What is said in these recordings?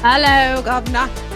Hello, Governor.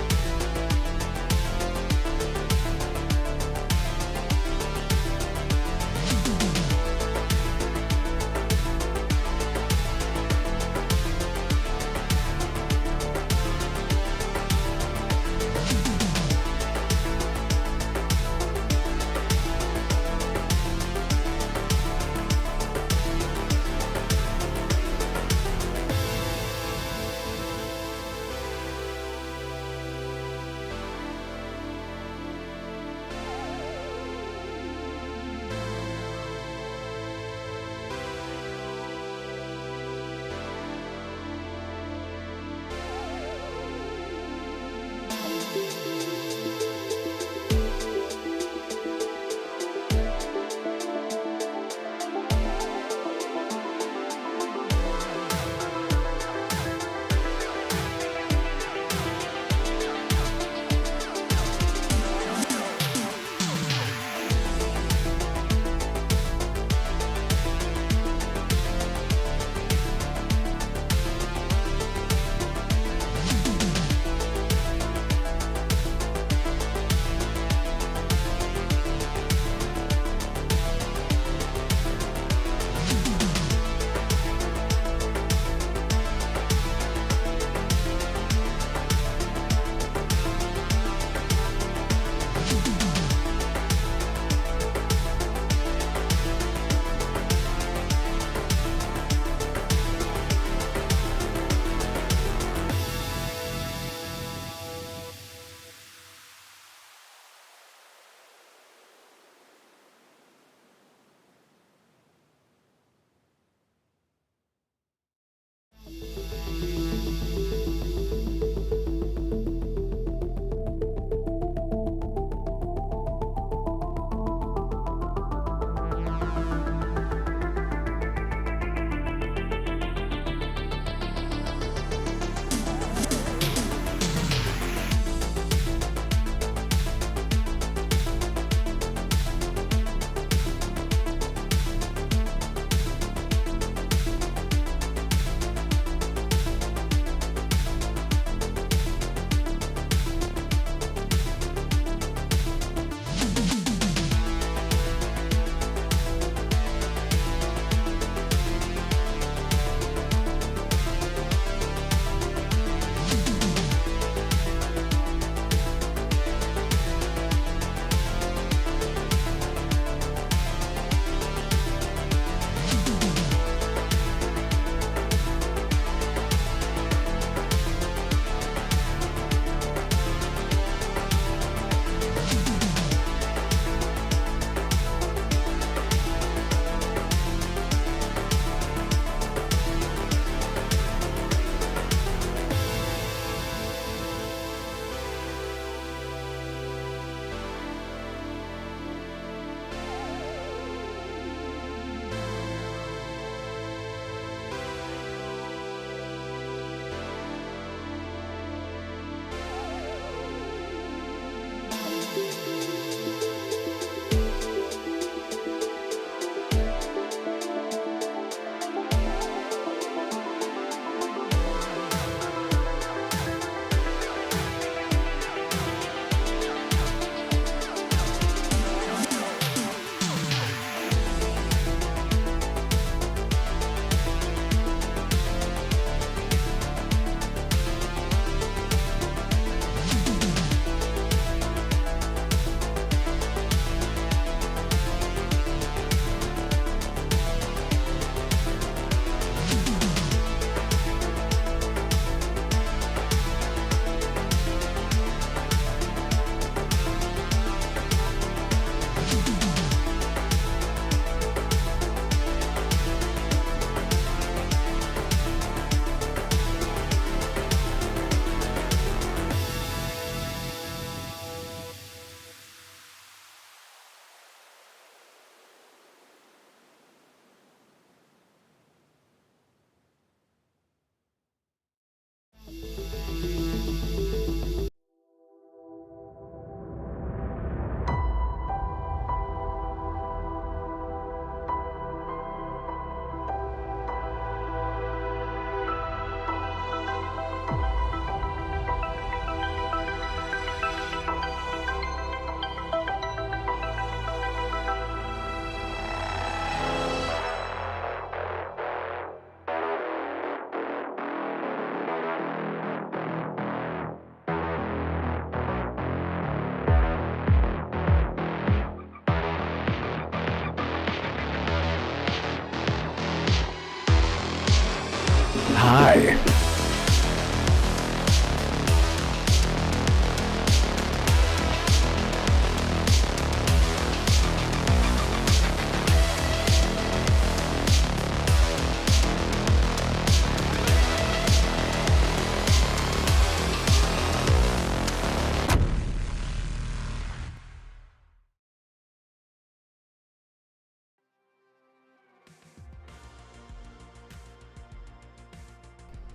Hi.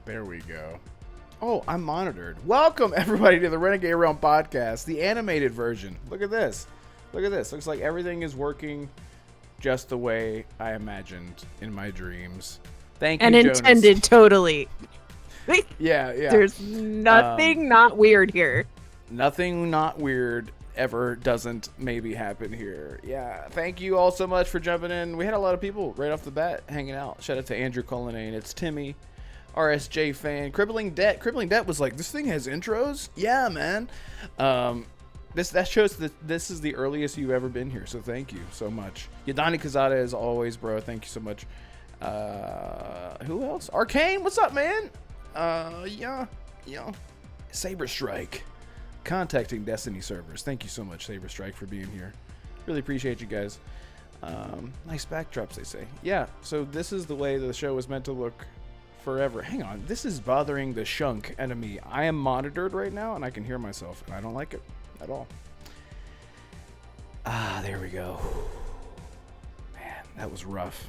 There we go. Oh, I'm monitored. Welcome, everybody, to the Renegade Realm podcast, the animated version. Look at this. Look at this. Looks like everything is working just the way I imagined in my dreams. Thank you, and Jonas. intended totally. Yeah. There's nothing not weird here. Nothing not weird ever doesn't maybe happen here. Yeah. Thank you all so much for jumping in. We had a lot of people right off the bat hanging out. Shout out to Andrew Cullinane. It's Timmy. RSJ fan. Crippling Debt was like, this thing has intros? Yeah, man. That shows that this is the earliest you've ever been here, so thank you so much. Yadani Kazada, as always, bro. Thank you so much. Who else? Arcane, what's up, man? Yeah. Saber Strike. Contacting Destiny servers. Thank you so much, Saber Strike, for being here. Really appreciate you guys. Nice backdrops, they say. Yeah, so this is the way the show was meant to look forever. Hang on, this is bothering the shunk enemy. I am monitored right now and I can hear myself and I don't like it at all. There we go. Man, that was rough.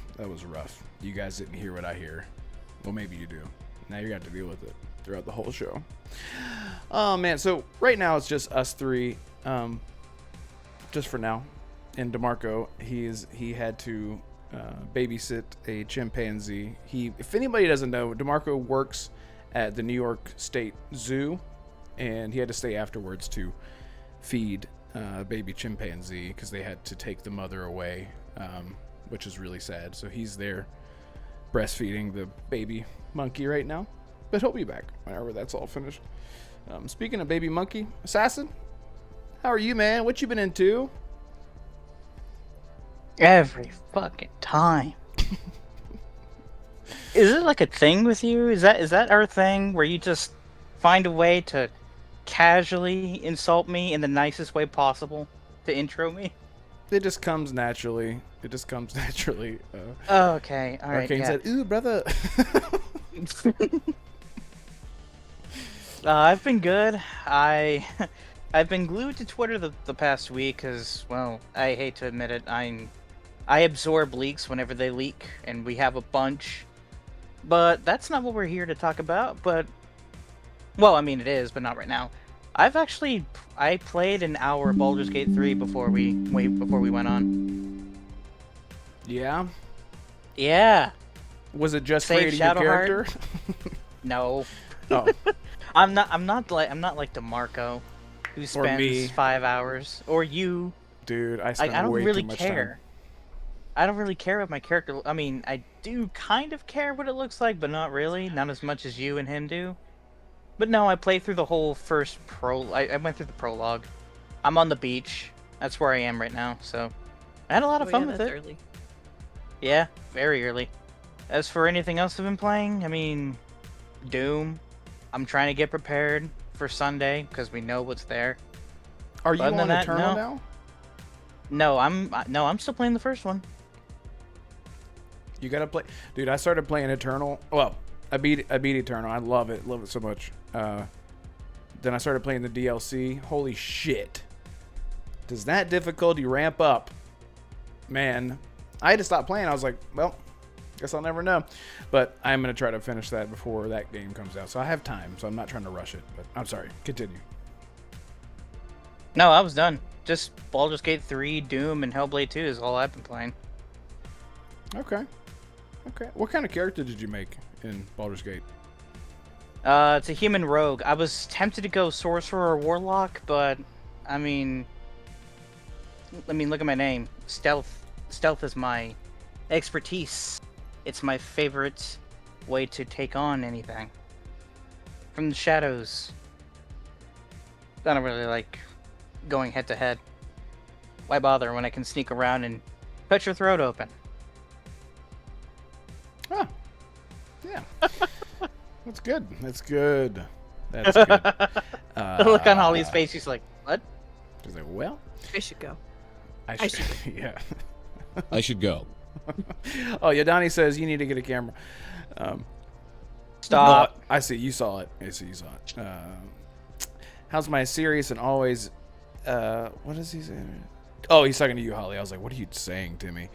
You guys didn't hear what I hear. Well, maybe you do. Now you got to deal with it throughout the whole show. Oh man, so right now it's just us three, just for now. And DeMarco, he had to babysit a chimpanzee. If anybody doesn't know, DeMarco works at the New York State Zoo, and he had to stay afterwards to feed a baby chimpanzee because they had to take the mother away, which is really sad. So he's there breastfeeding the baby monkey right now, but he'll be back whenever that's all finished. Speaking of baby monkey, Assassin, how are you, man? What you been into? Every fucking time. Is it like a thing with you? Is that our thing where you just find a way to casually insult me in the nicest way possible to intro me? It just comes naturally. Oh, okay. All right. Arcane Yeah. said, "Ooh, brother." I've been good. I've been glued to Twitter the past week because, well, I hate to admit it, I absorb leaks whenever they leak, and we have a bunch. But that's not what we're here to talk about. But, well, I mean it is, but not right now. I played an hour of Baldur's Gate 3 before we went on. Yeah. Yeah. Was it just Save creating your Shadowheart? character? No. Oh. I'm not like DeMarco, who spends me. 5 hours, or you. Dude, I spent I don't way really too much care. time. I don't really care what my character. I mean, I do kind of care what it looks like, but not really. Not as much as you and him do. But no, I played through the whole first I went through the prologue. I'm on the beach. That's where I am right now. So I had a lot of fun with it. Early. Yeah, very early. As for anything else I've been playing, I mean, Doom. I'm trying to get prepared for Sunday because we know what's there. Are you Other than on that, Eternal no. now? I'm still playing the first one. You gotta play, dude. I started playing Eternal. Well, I beat Eternal. I love it so much. Then I started playing the DLC. Holy shit! Does that difficulty ramp up? Man, I had to stop playing. I was like, well, guess I'll never know. But I'm gonna try to finish that before that game comes out. So I have time. So I'm not trying to rush it. But I'm sorry. Continue. No, I was done. Just Baldur's Gate 3, Doom, and Hellblade 2 is all I've been playing. Okay. What kind of character did you make in Baldur's Gate? It's a human rogue. I was tempted to go sorcerer or warlock, but I mean, look at my name. Stealth is my expertise. It's my favorite way to take on anything. From the shadows. I don't really like going head to head. Why bother when I can sneak around and cut your throat open? Oh, yeah. That's good. That's good. That's good. The look on Holly's face, she's like, what? She's like, well, I should go. I should. Yeah. I should go. Oh, Yadani says you need to get a camera. Stop. I see. You saw it. I see. You saw it. How's my serious and always? What is he saying? Oh, he's talking to you, Holly. I was like, what are you saying to me?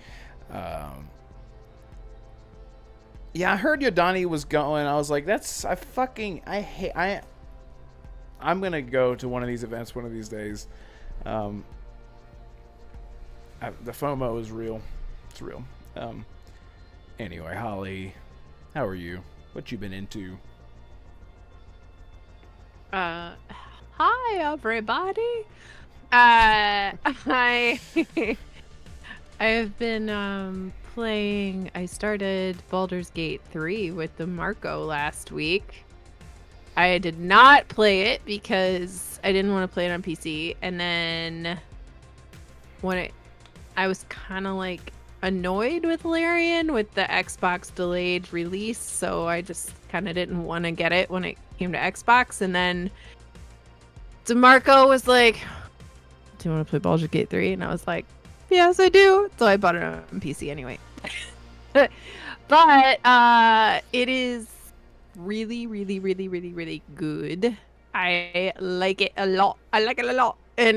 Yeah, I heard Yodani was going. I was like, I'm gonna go to one of these events one of these days. The FOMO is real. It's real. Anyway, Holly, how are you? What you been into? Hi, everybody. I I've been playing. I started Baldur's Gate 3 with DeMarco last week. I did not play it because I didn't want to play it on PC, and then I was kind of like annoyed with Larian with the Xbox delayed release, so I just kind of didn't want to get it when it came to Xbox. And then DeMarco was like, do you want to play Baldur's Gate 3? And I was like, yes, I do. So I bought it on PC anyway. But it is really, really, really, really, really good. I like it a lot. I like it a lot. And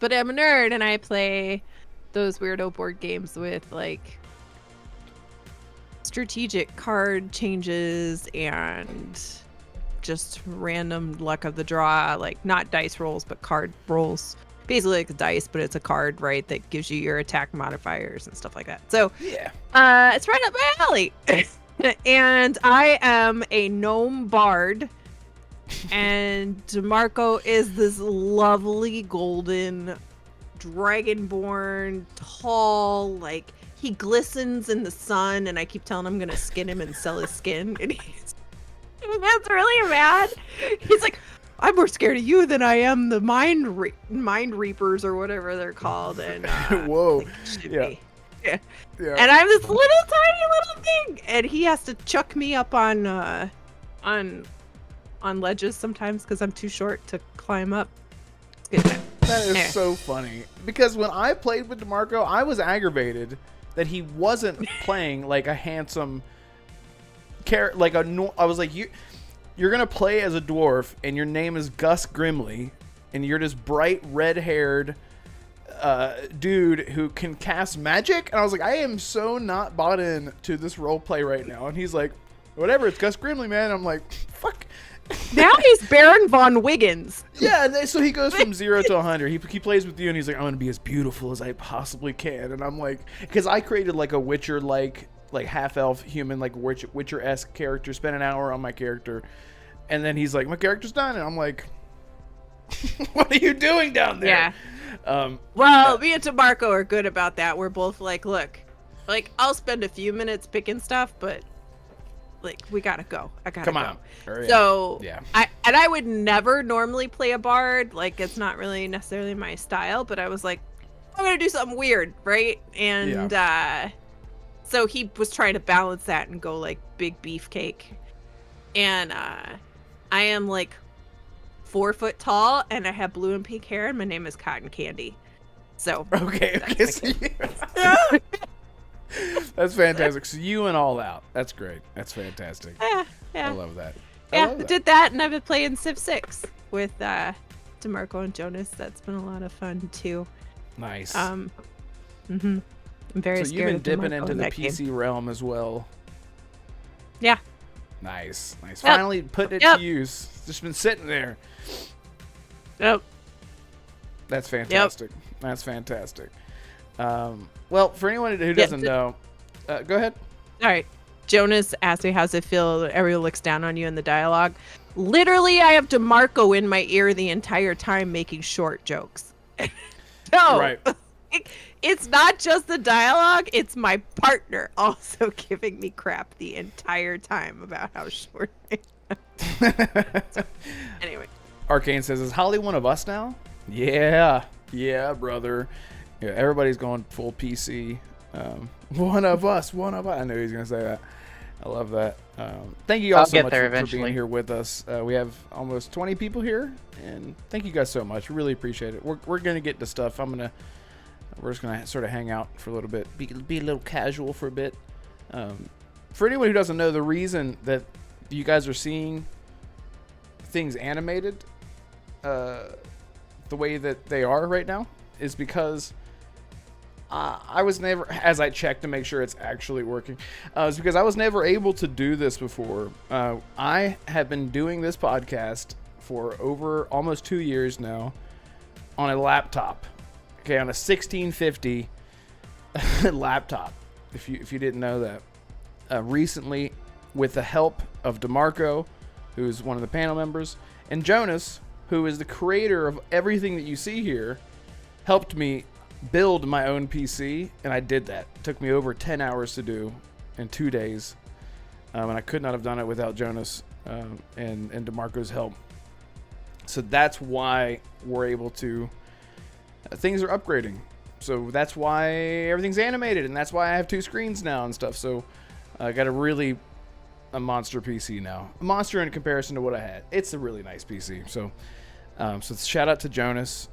but I'm a nerd and I play those weirdo board games with like strategic card changes and just random luck of the draw, like not dice rolls but card rolls. Basically like a dice, but it's a card, right, that gives you your attack modifiers and stuff like that. So Yeah. it's right up my alley. And I am a gnome bard, and DeMarco is this lovely golden dragonborn, tall, like he glistens in the sun, and I keep telling him I'm gonna skin him and sell his skin, and he gets really mad. He's like, I'm more scared of you than I am the mind reapers or whatever they're called. And Whoa. like, should Yeah. be. Yeah. Yeah. And I'm this little tiny little thing, and he has to chuck me up on ledges sometimes because I'm too short to climb up. It's good time. That is Yeah. so funny. Because when I played with DeMarco, I was aggravated that he wasn't playing like a handsome character. I was like, you're going to play as a dwarf, and your name is Gus Grimley, and you're this bright red-haired dude who can cast magic. And I was like, I am so not bought in to this role play right now. And he's like, whatever, it's Gus Grimley, man. I'm like, fuck. Now he's Baron von Wiggins. Yeah, and so he goes from 0 to 100. He plays with you, and he's like, I'm going to be as beautiful as I possibly can. And I'm like, because I created like a Witcher, like half-elf human, like Witcher-esque character, spent an hour on my character. And then he's like, my character's done. And I'm like, what are you doing down there? Yeah. Well, me and DeMarco are good about that. We're both like, look, like I'll spend a few minutes picking stuff, but like we gotta go. I gotta Come go. on. Hurry up. So Yeah. I would never normally play a bard. Like it's not really necessarily my style, but I was like, I'm gonna do something weird, right? And so he was trying to balance that and go like big beefcake. And I am like 4 foot tall, and I have blue and pink hair, and my name is Cotton Candy. So Okay. So that's fantastic. So you and all out. That's great. That's fantastic. yeah. I love that. I did that, and I've been playing Civ 6 with DeMarco and Jonas. That's been a lot of fun too. Nice. I'm very So scared you've been of dipping DeMarco into in the that PC game. realm as well. Yeah. Nice. Yep. Finally putting it to use. It's just been sitting there. Yep. That's fantastic. That's fantastic. Well, for anyone who doesn't know, go ahead. All right. Jonas asked me, how's it feel that everyone looks down on you in the dialogue? Literally, I have DeMarco in my ear the entire time making short jokes. So, Right. it's not just the dialogue, it's my partner also giving me crap the entire time about how short I am. So, anyway. Arcane says, is Holly one of us now? Yeah. Yeah, brother. Yeah, everybody's going full PC. One of us. I knew he was going to say that. I love that. Thank you all so get much there for eventually. being here with us. We have almost 20 people here, and thank you guys so much. Really appreciate it. We're gonna get to stuff. We're just gonna sort of hang out for a little bit, be a little casual for a bit. For anyone who doesn't know, the reason that you guys are seeing things animated the way that they are right now is because I was never, as I checked to make sure it's actually working, it's because I was never able to do this before. I have been doing this podcast for over almost 2 years now on a laptop, on a 1650 laptop. If you didn't know that, recently, with the help of DeMarco, who's one of the panel members, and Jonas, who is the creator of everything that you see here, helped me build my own PC, and I did that. It took me over 10 hours to do in 2 days, and I could not have done it without Jonas and DeMarco's help. So that's why we're able to, things are upgrading. So that's why everything's animated, and that's why I have 2 screens now and stuff. So I got a monster PC now. A monster in comparison to what I had. It's a really nice PC. So shout out to Jonas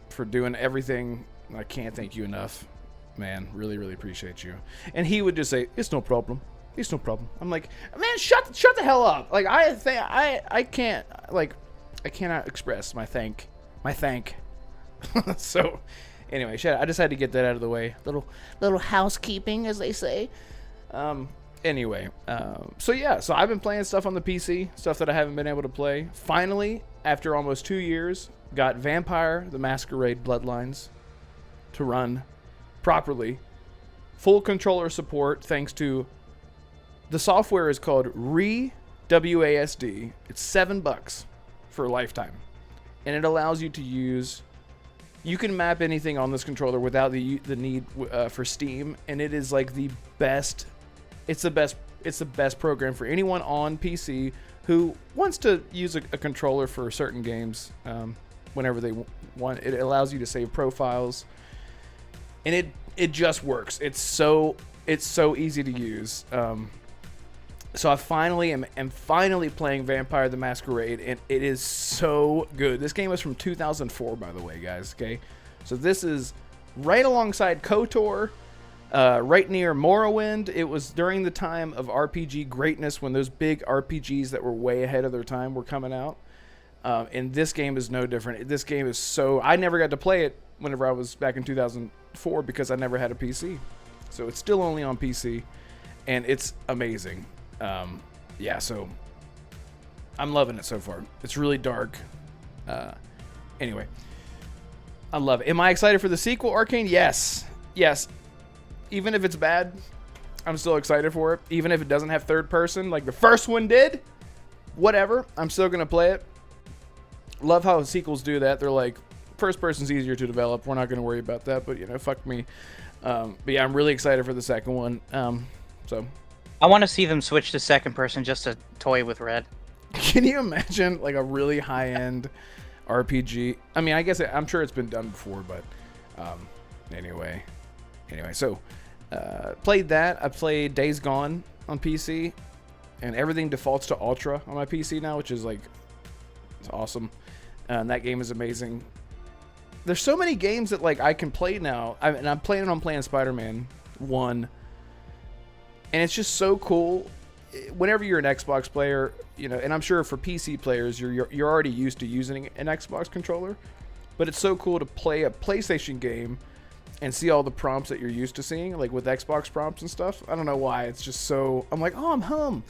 for doing everything. I can't thank you enough, man. Really, really appreciate you. And he would just say, "It's no problem. It's no problem." I'm like, man, shut the hell up. Like I can't, like, I cannot express my thank. So anyway, I just had to get that out of the way. Little housekeeping, as they say. Anyway, so I've been playing stuff on the PC, stuff that I haven't been able to play. Finally, after almost 2 years, got Vampire the Masquerade Bloodlines to run properly. Full controller support thanks to the software is called WASD. It's $7 for a lifetime, and it allows you to use. You can map anything on this controller without the need for Steam, and it is like the best. It's the best program for anyone on PC who wants to use a controller for certain games whenever they want. It allows you to save profiles, and it just works. It's so easy to use. So I finally am playing Vampire the Masquerade, and it is so good. This game is from 2004, by the way, guys. Okay, so this is right alongside KOTOR. Right near Morrowind. It was during the time of RPG greatness when those big RPGs that were way ahead of their time were coming out. And this game is no different. This game is so... I never got to play it whenever I was back in 2004 because I never had a PC. So it's still only on PC, and it's amazing. So I'm loving it so far. It's really dark. Anyway, I love it. Am I excited for the sequel, Arcane? Yes. Even if it's bad, I'm still excited for it. Even if it doesn't have third person like the first one did, whatever, I'm still going to play it. Love how sequels do that. They're like, first person's easier to develop. We're not going to worry about that, but, fuck me. But yeah, I'm really excited for the second one. So I want to see them switch to second person just to toy with Red. Can you imagine like a really high-end RPG? I mean, I guess I'm sure it's been done before, but anyway, so played that. I played Days Gone on PC, and everything defaults to Ultra on my PC now, which is like, it's awesome. And that game is amazing. There's so many games that like I can play now, and I'm planning on playing Spider-Man 1, and it's just so cool. Whenever you're an Xbox player, and I'm sure for PC players, you're already used to using an Xbox controller, but it's so cool to play a PlayStation game and see all the prompts that you're used to seeing, like with Xbox prompts and stuff. I don't know why. It's just so... I'm like, oh, I'm home.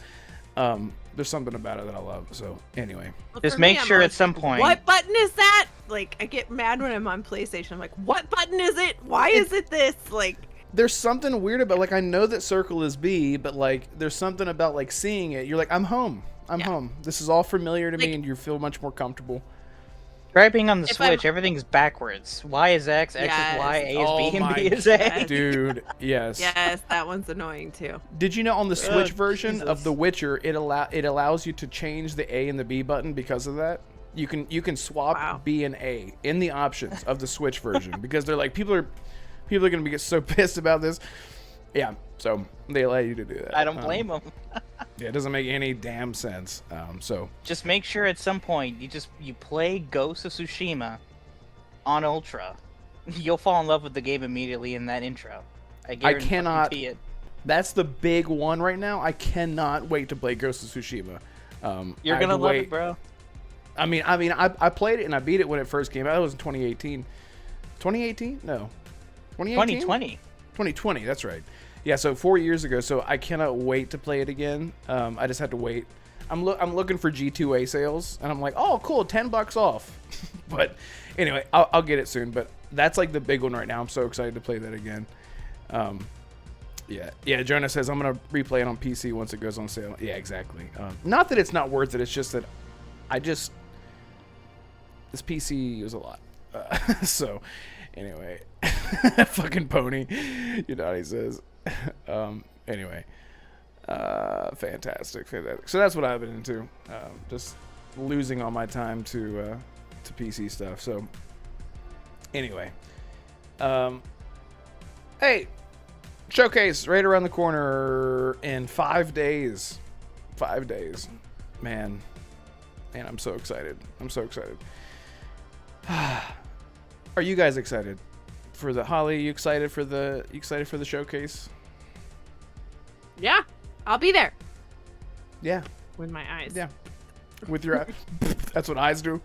There's something about it that I love. So, anyway. Well, just for make me, sure I'm at some point... What button is that? Like, I get mad when I'm on PlayStation. I'm like, what button is it? Why is it this? Like... There's something weird about, like, I know that circle is B, but, like, there's something about, like, seeing it. You're like, I'm home. I'm home. This is all familiar to me, and you feel much more comfortable. Try being on the Switch, everything's backwards. Y is X, X is Y, A is B, and B is A. Dude, yes. Yes, that one's annoying too. Did you know on the Switch version of The Witcher, it allows you to change the A and the B button because of that? You can swap B and A in the options of the Switch version because they're like, people are going to get so pissed about this. Yeah. So they allow you to do that. I don't blame them. Yeah, it doesn't make any damn sense. So Just make sure at some point you play Ghost of Tsushima on Ultra. You'll fall in love with the game immediately in that intro. I guarantee it. That's the big one right now. I cannot wait to play Ghost of Tsushima. You're gonna love it, bro. I mean, I played it and I beat it when it first came out. It was in 2018. 2018? No. 2018? 2020. 2020, that's right. Yeah, so 4 years ago. So I cannot wait to play it again. I just had to wait. I'm looking for G2A sales, and I'm like, oh, cool, $10 off. But anyway, I'll get it soon. But that's like the big one right now. I'm so excited to play that again. Yeah. Jonah says I'm gonna replay it on PC once it goes on sale. Yeah, exactly. Not that it's not worth it. It's just that this PC is a lot. So anyway, fucking pony. You know what he says. Anyway, fantastic. So that's what I've been into. Just losing all my time to PC stuff. So anyway, hey. Showcase right around the corner in 5 days. 5 days. Man, I'm so excited. Are you guys excited for the Holly? You excited for the showcase? Yeah, I'll be there. Yeah. With my eyes. Yeah. With your eyes. That's what eyes do.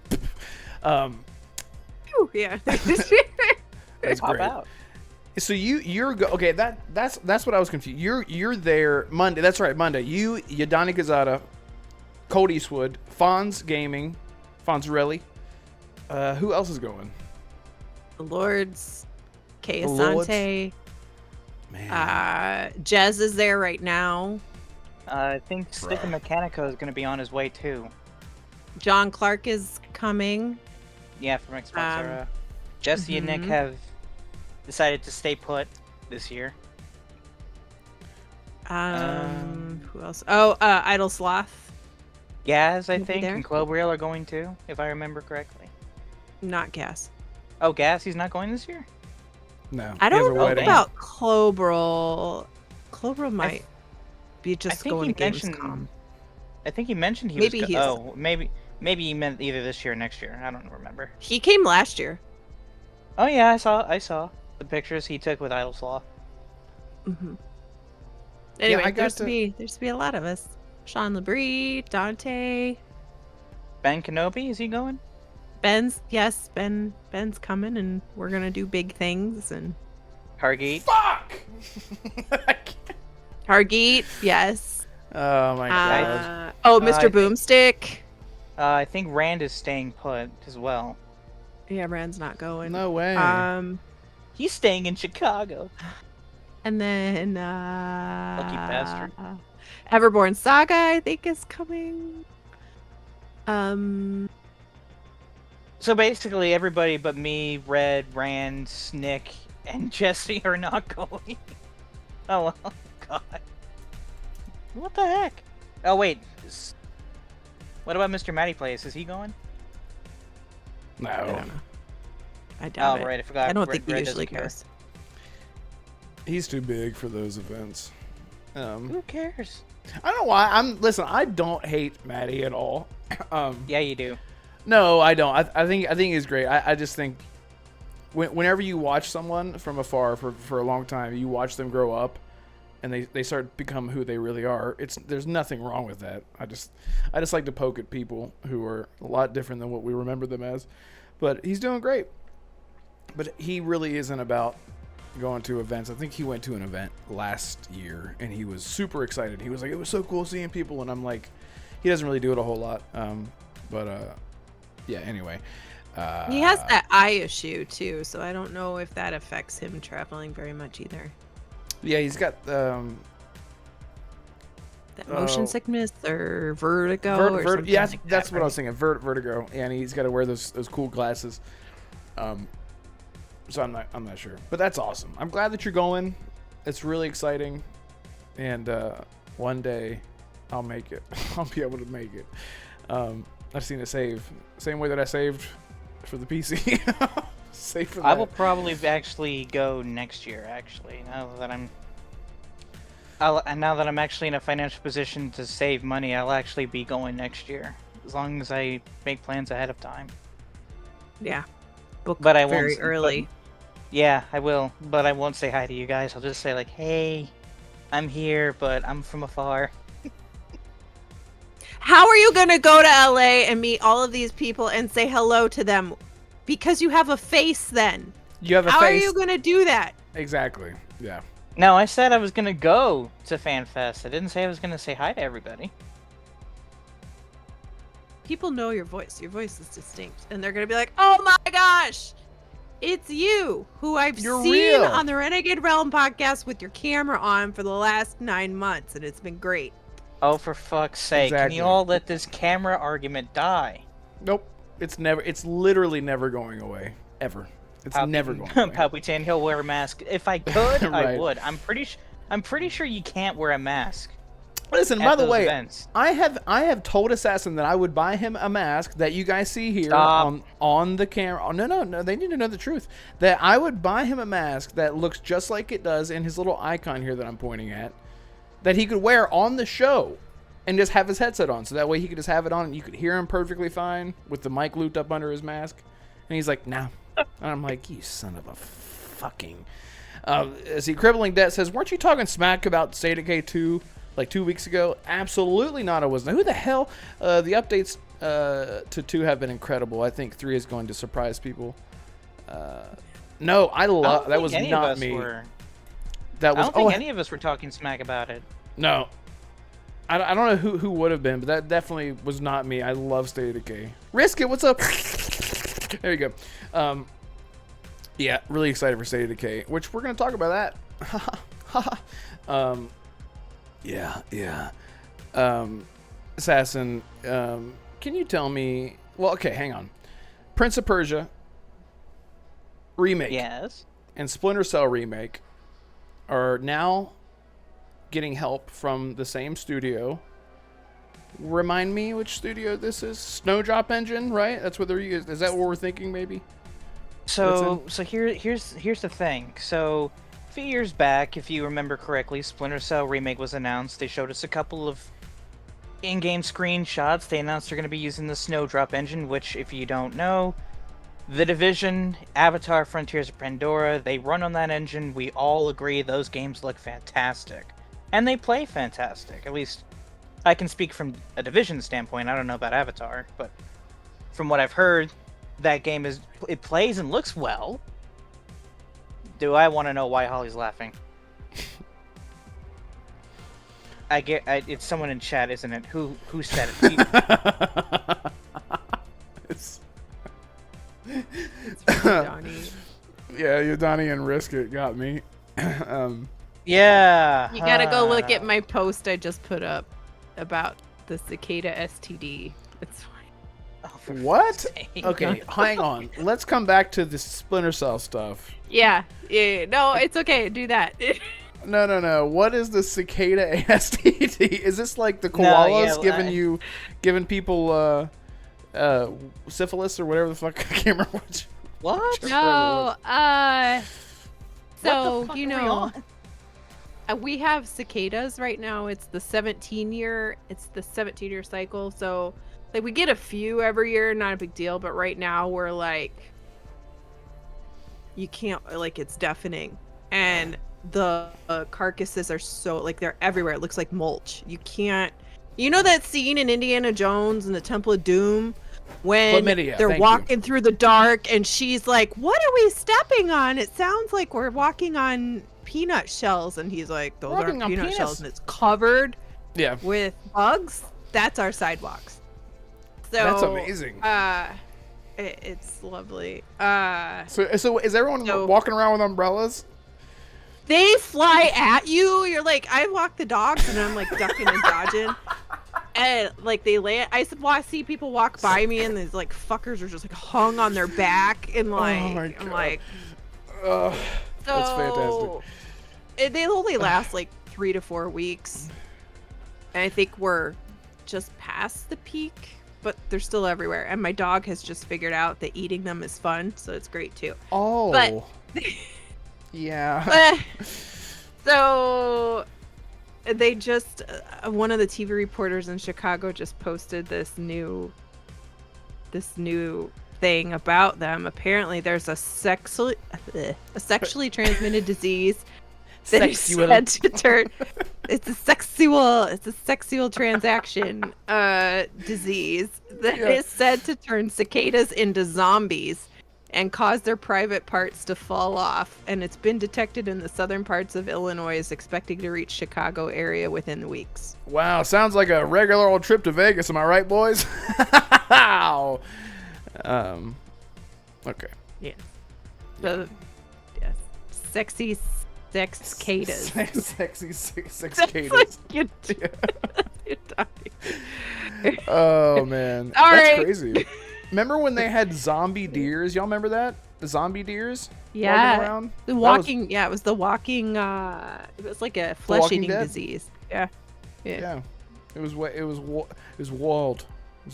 Ooh, yeah. That's Pop great. out. So okay. That's what I was confused. You're there Monday. That's right, Monday. You, Yadani Gazada, Cold Eastwood, Fonz Gaming, Fonzarelli. Who else is going? The Lords, Kay The Lords? Asante. Man. Jez is there right now. I think Stick and Mechanico is going to be on his way too. John Clark is coming. Yeah, from Xbox. Jesse and Nick have decided to stay put this year. Who else? Oh, Idle Sloth. Gaz, I He'll be think, there. and Clobriel are going too, if I remember correctly. Not Gas. Oh, Gaz, he's not going this year? No. I he has a don't know wedding. about Clobril. Clobril might be just think going he to mentioned- Gamescom. I think he mentioned he Maybe was. he is. Oh, maybe he meant either this year or next year. I don't remember. He came last year. Oh yeah, I saw the pictures he took with Idle Slaw. Anyway, I got there's to- to be a lot of us. Sean Labrie, Dante, Ben Kenobi, is he going? Ben's coming, and we're gonna do big things. And Hargate. Fuck. Hargeet, yes. Oh my god. Mr. Boomstick. I think Rand is staying put as well. Yeah, Rand's not going. No way. He's staying in Chicago. And then Lucky bastard. Everborn Saga, I think, is coming. So basically, everybody but me, Red, Rand, Nick, and Jesse are not going. Oh well, God. What the heck? Oh wait. What about Mr. Matty Place? Is he going? No. I don't know. I doubt it. Right, I forgot. I don't Red- think he Red usually doesn't care. goes. He's too big for those events. Who cares? I don't know why. Listen, I don't hate Maddie at all. Yeah, you do. No, I don't. I think he's great. I just think whenever you watch someone from afar for a long time, you watch them grow up, and they start to become who they really are. There's nothing wrong with that. I just like to poke at people who are a lot different than what we remember them as. But he's doing great. But he really isn't about going to events. I think he went to an event last year and he was super excited. He was like, it was so cool seeing people, and I'm like, he doesn't really do it a whole lot. Yeah, anyway. He has that eye issue too, so I don't know if that affects him traveling very much either. Yeah, he's got That motion sickness or vertigo or something. yeah, like that's that, what I right? was thinking. Vertigo, and he's got to wear those cool glasses. So I'm not sure, but that's awesome. I'm glad that you're going. It's really exciting, and one day I'll make it. I'll be able to make it. I've seen it save same way that I saved for the PC. Save for that. I will probably actually go next year. Actually, now that I'm and now that I'm actually in a financial position to save money, I'll actually be going next year, as long as I make plans ahead of time. Yeah. Book But I very won't. early. Yeah, I will, but I won't say hi to you guys. I'll just say like, "Hey, I'm here, but I'm from afar." How are you going to go to LA and meet all of these people and say hello to them? Because you have a face then. You have a How face. are you going to do that? Exactly. Yeah. No, I said I was gonna go to FanFest. I didn't say I was gonna say hi to everybody. People know your voice. Your voice is distinct. And they're going to be like, oh my gosh, it's you who I've You're seen real. on the Renegade Realm podcast with your camera on for the last 9 months. And it's been great. Oh, for fuck's sake. Can Exactly. you all let this camera argument die? Nope. It's literally never going away. Ever. It's never going away. Palpatine, he'll wear a mask. If I could, Right. I would. I'm pretty sure you can't wear a mask. Listen, at by the those way, events. I have told Assassin that I would buy him a mask that you guys see here Stop. on the camera. Oh, no, they need to know the truth. That I would buy him a mask that looks just like it does in his little icon here that I'm pointing at, that he could wear on the show and just have his headset on. So that way he could just have it on and you could hear him perfectly fine with the mic looped up under his mask. And he's like, no. And I'm like, you son of a fucking... see, Crippling Debt says, weren't you talking smack about Decay 2 like 2 weeks ago? Absolutely not. I wasn't. Who the hell? The updates to 2 have been incredible. I think 3 is going to surprise people. No, I love... That was not me. That was... I don't think any of us were talking smack about it. No. I don't know who would have been, but that definitely was not me. I love State of Decay. Risk it. What's up? There you go. Yeah, really excited for State of Decay, which we're going to talk about that. Yeah. Assassin, can you tell me... Well, okay, hang on. Prince of Persia Remake Yes. and Splinter Cell Remake are now getting help from the same studio. Remind me which studio this is. Snowdrop Engine, right? That's what they're using. Is that what we're thinking, maybe? So here's the thing. So a few years back, if you remember correctly, Splinter Cell Remake was announced. They showed us a couple of in-game screenshots. They announced they're going to be using the Snowdrop Engine, which, if you don't know, The Division, Avatar, Frontiers of Pandora, they run on that engine. We all agree those games look fantastic. And they play fantastic. At least I can speak from a Division standpoint. I don't know about Avatar, but from what I've heard, that game it plays and looks well. Do I want to know why Holly's laughing? It's someone in chat, isn't it? Who said it? It's Donnie. yeah, Donnie and Risk It got me. Yeah. You gotta go look at my post I just put up about the cicada STD. It's fine. Oh, for What? fuck's sake. Okay, hang on. Let's come back to the Splinter Cell stuff. Yeah. No, it's okay. Do that. No. What is the cicada STD? Is this like the No, koalas yeah, giving people syphilis or whatever the fuck? I can't remember which. What? No. What So the fuck you are we know, on? we have cicadas right now. It's the 17-year cycle. So like we get a few every year, not a big deal. But right now we're like, you can't, like, it's deafening, and the carcasses are so, like, they're everywhere. It looks like mulch. You can't. You know that scene in Indiana Jones and the Temple of Doom when Chlamydia, they're thank walking through the dark and she's like, what are we stepping on? It sounds like we're walking on peanut shells. And he's like, those Walking aren't on peanut penis. shells. And it's covered Yeah, with bugs. That's our sidewalks. So that's amazing. it's lovely. So is everyone so- walking around with umbrellas? They fly at you. You're like, I walk the dogs and I'm like ducking and dodging. And like they land. I see people walk by me and these like fuckers are just like hung on their back and like, Oh my I'm God. like, That's fantastic. They only last like 3 to 4 weeks. And I think we're just past the peak, but they're still everywhere. And my dog has just figured out that eating them is fun, so it's great too. Oh. But Yeah. so they just one of the TV reporters in Chicago just posted this new thing about them. Apparently, there's a sexually transmitted disease that is said to turn. It's a sexual transaction disease that is said to turn cicadas into zombies and cause their private parts to fall off. And it's been detected in the southern parts of Illinois, is expecting to reach Chicago area within weeks. Wow, sounds like a regular old trip to Vegas. Am I right, boys? Okay. Yes. So, yes. Sexy sex cicadas. Sexy cicadas. Oh, man. All That's right. crazy. Remember when they had zombie deers? Y'all remember that? The zombie deers? Yeah. Walking around? The walking, it was the walking, it was like a flesh-eating disease. Yeah. Yeah. It was wild. It was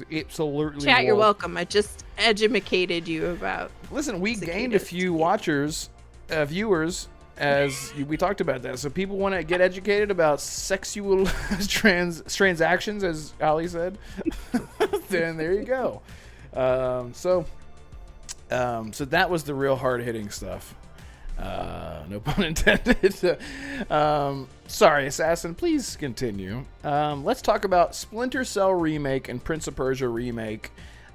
absolutely Chat, you're wild. welcome. I just educated you about. Listen, we cicadas. gained a few viewers, as we talked about that. So people want to get educated about sexual transactions, as Ali said. Then there you go. So that was the real hard-hitting stuff. No pun intended. Sorry, Assassin, please continue. Let's talk about Splinter Cell Remake and Prince of Persia Remake.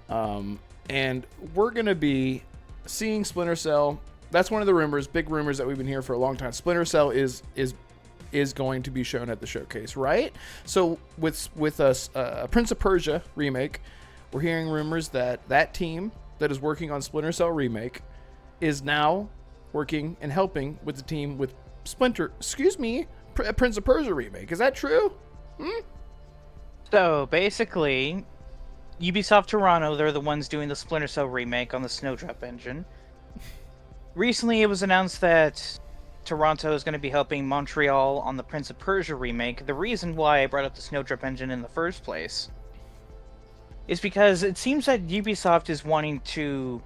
And we're going to be seeing Splinter Cell. That's one of the rumors, big rumors that we've been hearing for a long time. Splinter Cell is going to be shown at the showcase, right? So with us, Prince of Persia Remake, we're hearing rumors that team that is working on Splinter Cell Remake is now working and helping with the team with Prince of Persia Remake. Is that true? So basically, Ubisoft Toronto, they're the ones doing the Splinter Cell Remake on the Snowdrop engine. Recently, it was announced that Toronto is going to be helping Montreal on the Prince of Persia Remake. The reason why I brought up the Snowdrop engine in the first place is because it seems that Ubisoft is wanting to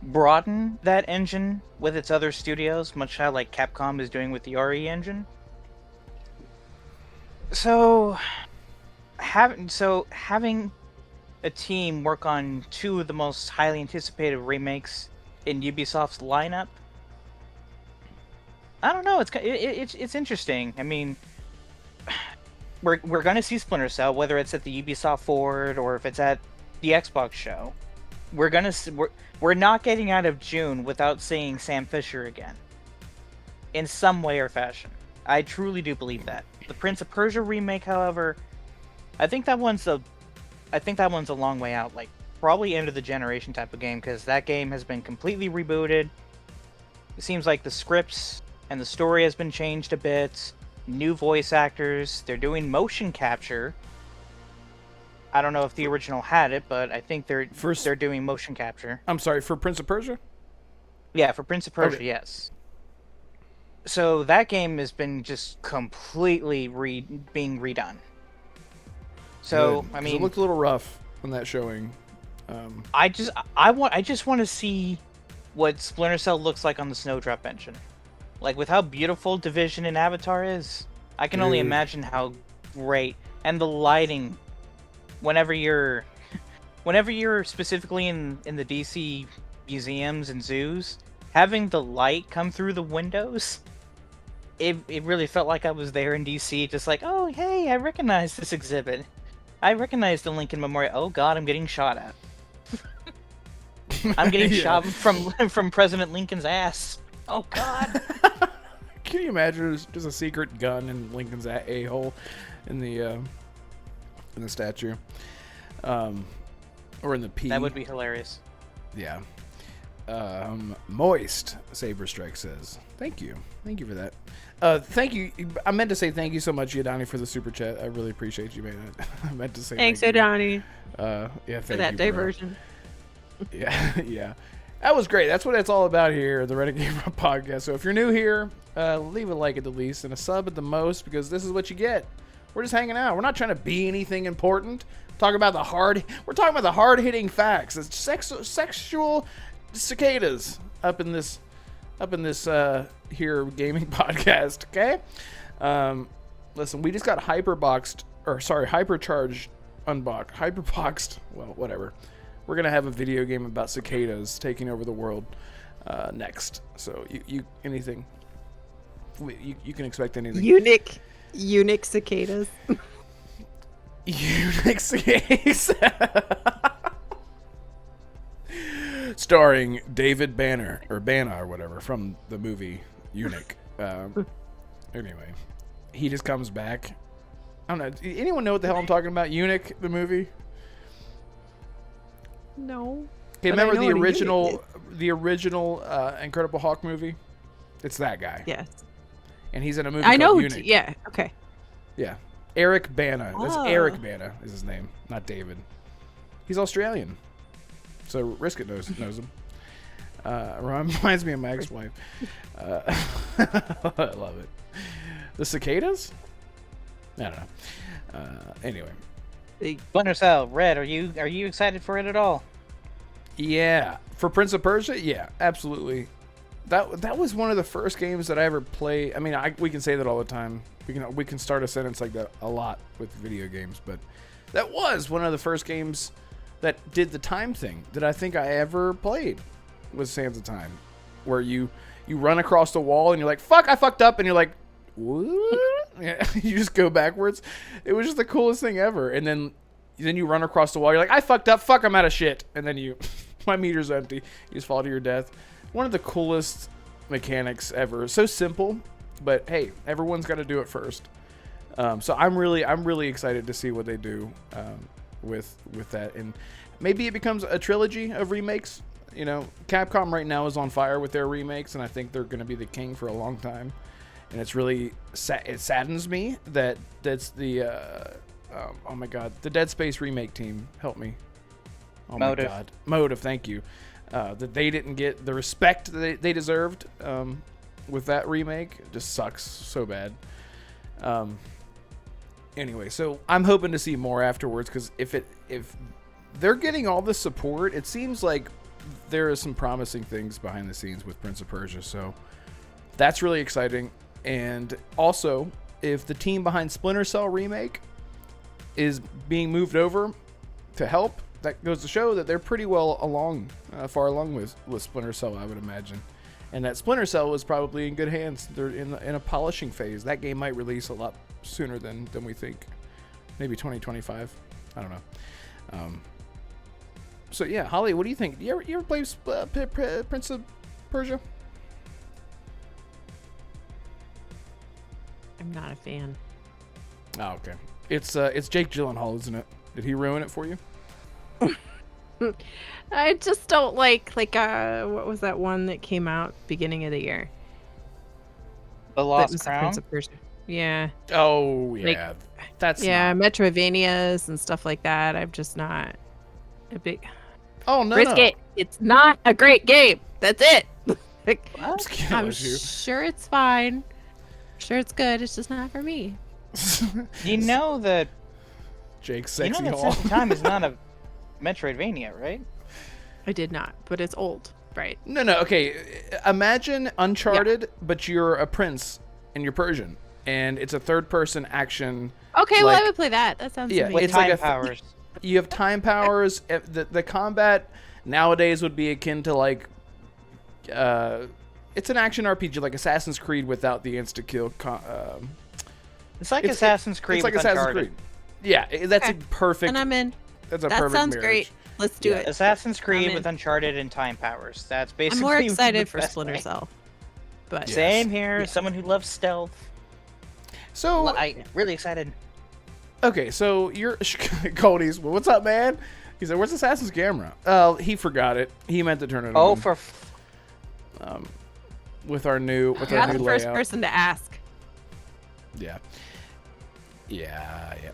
broaden that engine with its other studios, much how like Capcom is doing with the RE engine. So having a team work on two of the most highly anticipated remakes in Ubisoft's lineup, I don't know. It's interesting. I mean, we're gonna see Splinter Cell, whether it's at the Ubisoft Forward or if it's at the Xbox show. We're not getting out of June without seeing Sam Fisher again, in some way or fashion. I truly do believe that. The Prince of Persia remake, however, I think that one's a long way out. Like probably end of the generation type of game, because that game has been completely rebooted. It seems like the scripts and the story has been changed a bit. New voice actors. They're doing motion capture. I don't know if the original had it, but I think they're doing motion capture. I'm sorry, for Prince of Persia? Yeah, for Prince of Persia, okay. Yes. So that game has been just completely being redone. So Good. I mean, it looked a little rough on that showing. I just want to see what Splinter Cell looks like on the Snowdrop engine. Like with how beautiful Division and Avatar is, I can only imagine how great, and the lighting. Whenever you're specifically in the DC museums and zoos, having the light come through the windows, it really felt like I was there in DC, just like, oh hey, I recognize this exhibit. I recognize the Lincoln Memorial. Oh god, I'm getting shot at. I'm getting shot from President Lincoln's ass. Oh god. Can you imagine there's a secret gun in Lincoln's a-hole in the statue, or in the P? That would be hilarious. Yeah. Moist Saber Strike says, "Thank you for that. Thank you. I meant to say thank you so much, Yadani, for the super chat. I really appreciate you, man. I meant to say thanks, thank Yadani. Yeah, thank For that you, diversion. Yeah. That was great. That's what it's all about here, the Renegade podcast. So if you're new here, leave a like at the least and a sub at the most, because this is what you get. We're just hanging out. We're not trying to be anything important. We're talking about the hard-hitting facts. It's sexual cicadas up in this here gaming podcast. Okay. Listen, we just got hypercharged hyperboxed. Well, whatever. We're gonna have a video game about cicadas taking over the world next. So you anything? You can expect anything. Unique cicadas. Unique cicadas. Starring David Banner or whatever from the movie Eunuch. Anyway, he just comes back. I don't know. Anyone know what the hell I'm talking about? Eunuch, the movie. No. Okay, remember the original Incredible Hulk movie? It's that guy. Yes. And he's in a movie I called know. Eunuch. Yeah. Okay. Yeah. Eric Bana. That's Oh. Eric Bana is his name, not David. He's Australian. So Risk It knows him. Reminds me of my ex-wife. I love it. The cicadas? I don't know. Anyway. Splinter Cell, Red, are you excited for it at all? Yeah. For Prince of Persia? Yeah, absolutely. That was one of the first games that I ever played. I mean, we can say that all the time. We can start a sentence like that a lot with video games, but that was one of the first games that did the time thing that I think I ever played was Sands of Time, where you run across the wall and you're like, fuck, I fucked up, and you're like, what? Yeah, you just go backwards. It was just the coolest thing ever. And then you run across the wall, you're like, I fucked up, fuck, I'm out of shit. And then my meter's empty. You just fall to your death. One of the coolest mechanics ever. So simple, but hey, everyone's got to do it first. So I'm really excited to see what they do with that, and maybe it becomes a trilogy of remakes. You know, Capcom right now is on fire with their remakes, and I think they're going to be the king for a long time. And it's really it saddens me that that's the oh my god, the Dead Space remake team. Help me. Oh Motive. my god, Motive. Thank you. That they didn't get the respect that they deserved with that remake. It just sucks so bad. Anyway, so I'm hoping to see more afterwards, because if they're getting all this support, it seems like there is some promising things behind the scenes with Prince of Persia. So that's really exciting. And also, if the team behind Splinter Cell Remake is being moved over to help, that goes to show that they're pretty well far along with Splinter Cell, I would imagine. And that Splinter Cell was probably in good hands. They're in a polishing phase. That game might release a lot sooner than we think. Maybe 2025. I don't know. So yeah, Holly, what do you think? You ever play Prince of Persia? I'm not a fan. Oh, okay. It's Jake Gyllenhaal, isn't it? Did he ruin it for you? I just don't like what was that one that came out beginning of the year? The That Lost was the Crown? Prince of Persia. Yeah. Oh yeah, that's Metroidvanias and stuff like that. I'm just not a big. Oh no, Risk it. It's not a great game. That's it. I'm you. sure it's fine. Sure it's good. It's just not for me. You know that Jake's sexy Sands of Time is not a Metroidvania, right? I did not, but it's old, right? No. Okay, imagine Uncharted, but you're a prince and you're Persian, and it's a third-person action. Okay, well I would play that. That sounds amazing. With it's time like powers. You have time powers. The combat nowadays would be akin to like, it's an action RPG like Assassin's Creed without the insta kill. It's like Assassin's Creed. It's like with Assassin's Uncharted. Creed. Yeah, that's a Okay. perfect. And I'm in. That's a That perfect sounds marriage. great. Let's do it. Assassin's Creed in. with Uncharted and time powers. That's I'm basically. more excited the for best Splinter way. Cell. But Yeah. Same here. Yeah. Someone who loves stealth. So I really excited. okay, so you're Cody's. Well, what's up, man? He said, "Where's Assassin's camera?" He forgot it. He meant to turn it Oh, on. for With our new You're not the new first layout. person to ask. Yeah.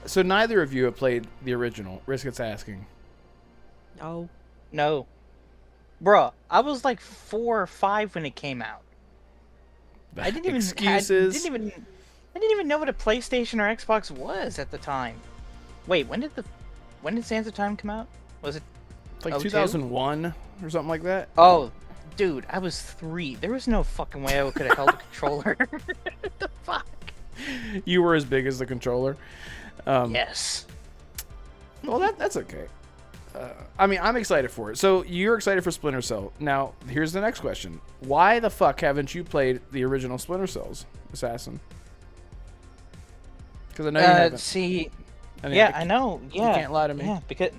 So neither of you have played the original. Risk it's asking. No. no, bruh. I was like 4 or 5 when it came out. I didn't even Excuses. I didn't even know what a PlayStation or Xbox was at the time. Wait, when did Sands of Time come out? Was it like 02? 2001 or something like that. Oh, dude, I was 3. There was no fucking way I could have held a controller. What the fuck? You were as big as the controller. Yes. Well, that's okay. I mean, I'm excited for it. So you're excited for Splinter Cell. Now, here's the next question. Why the fuck haven't you played the original Splinter Cells, Assassin? Because I know you haven't. See, I mean, yeah, I know. Yeah. You can't lie to me. Yeah, because...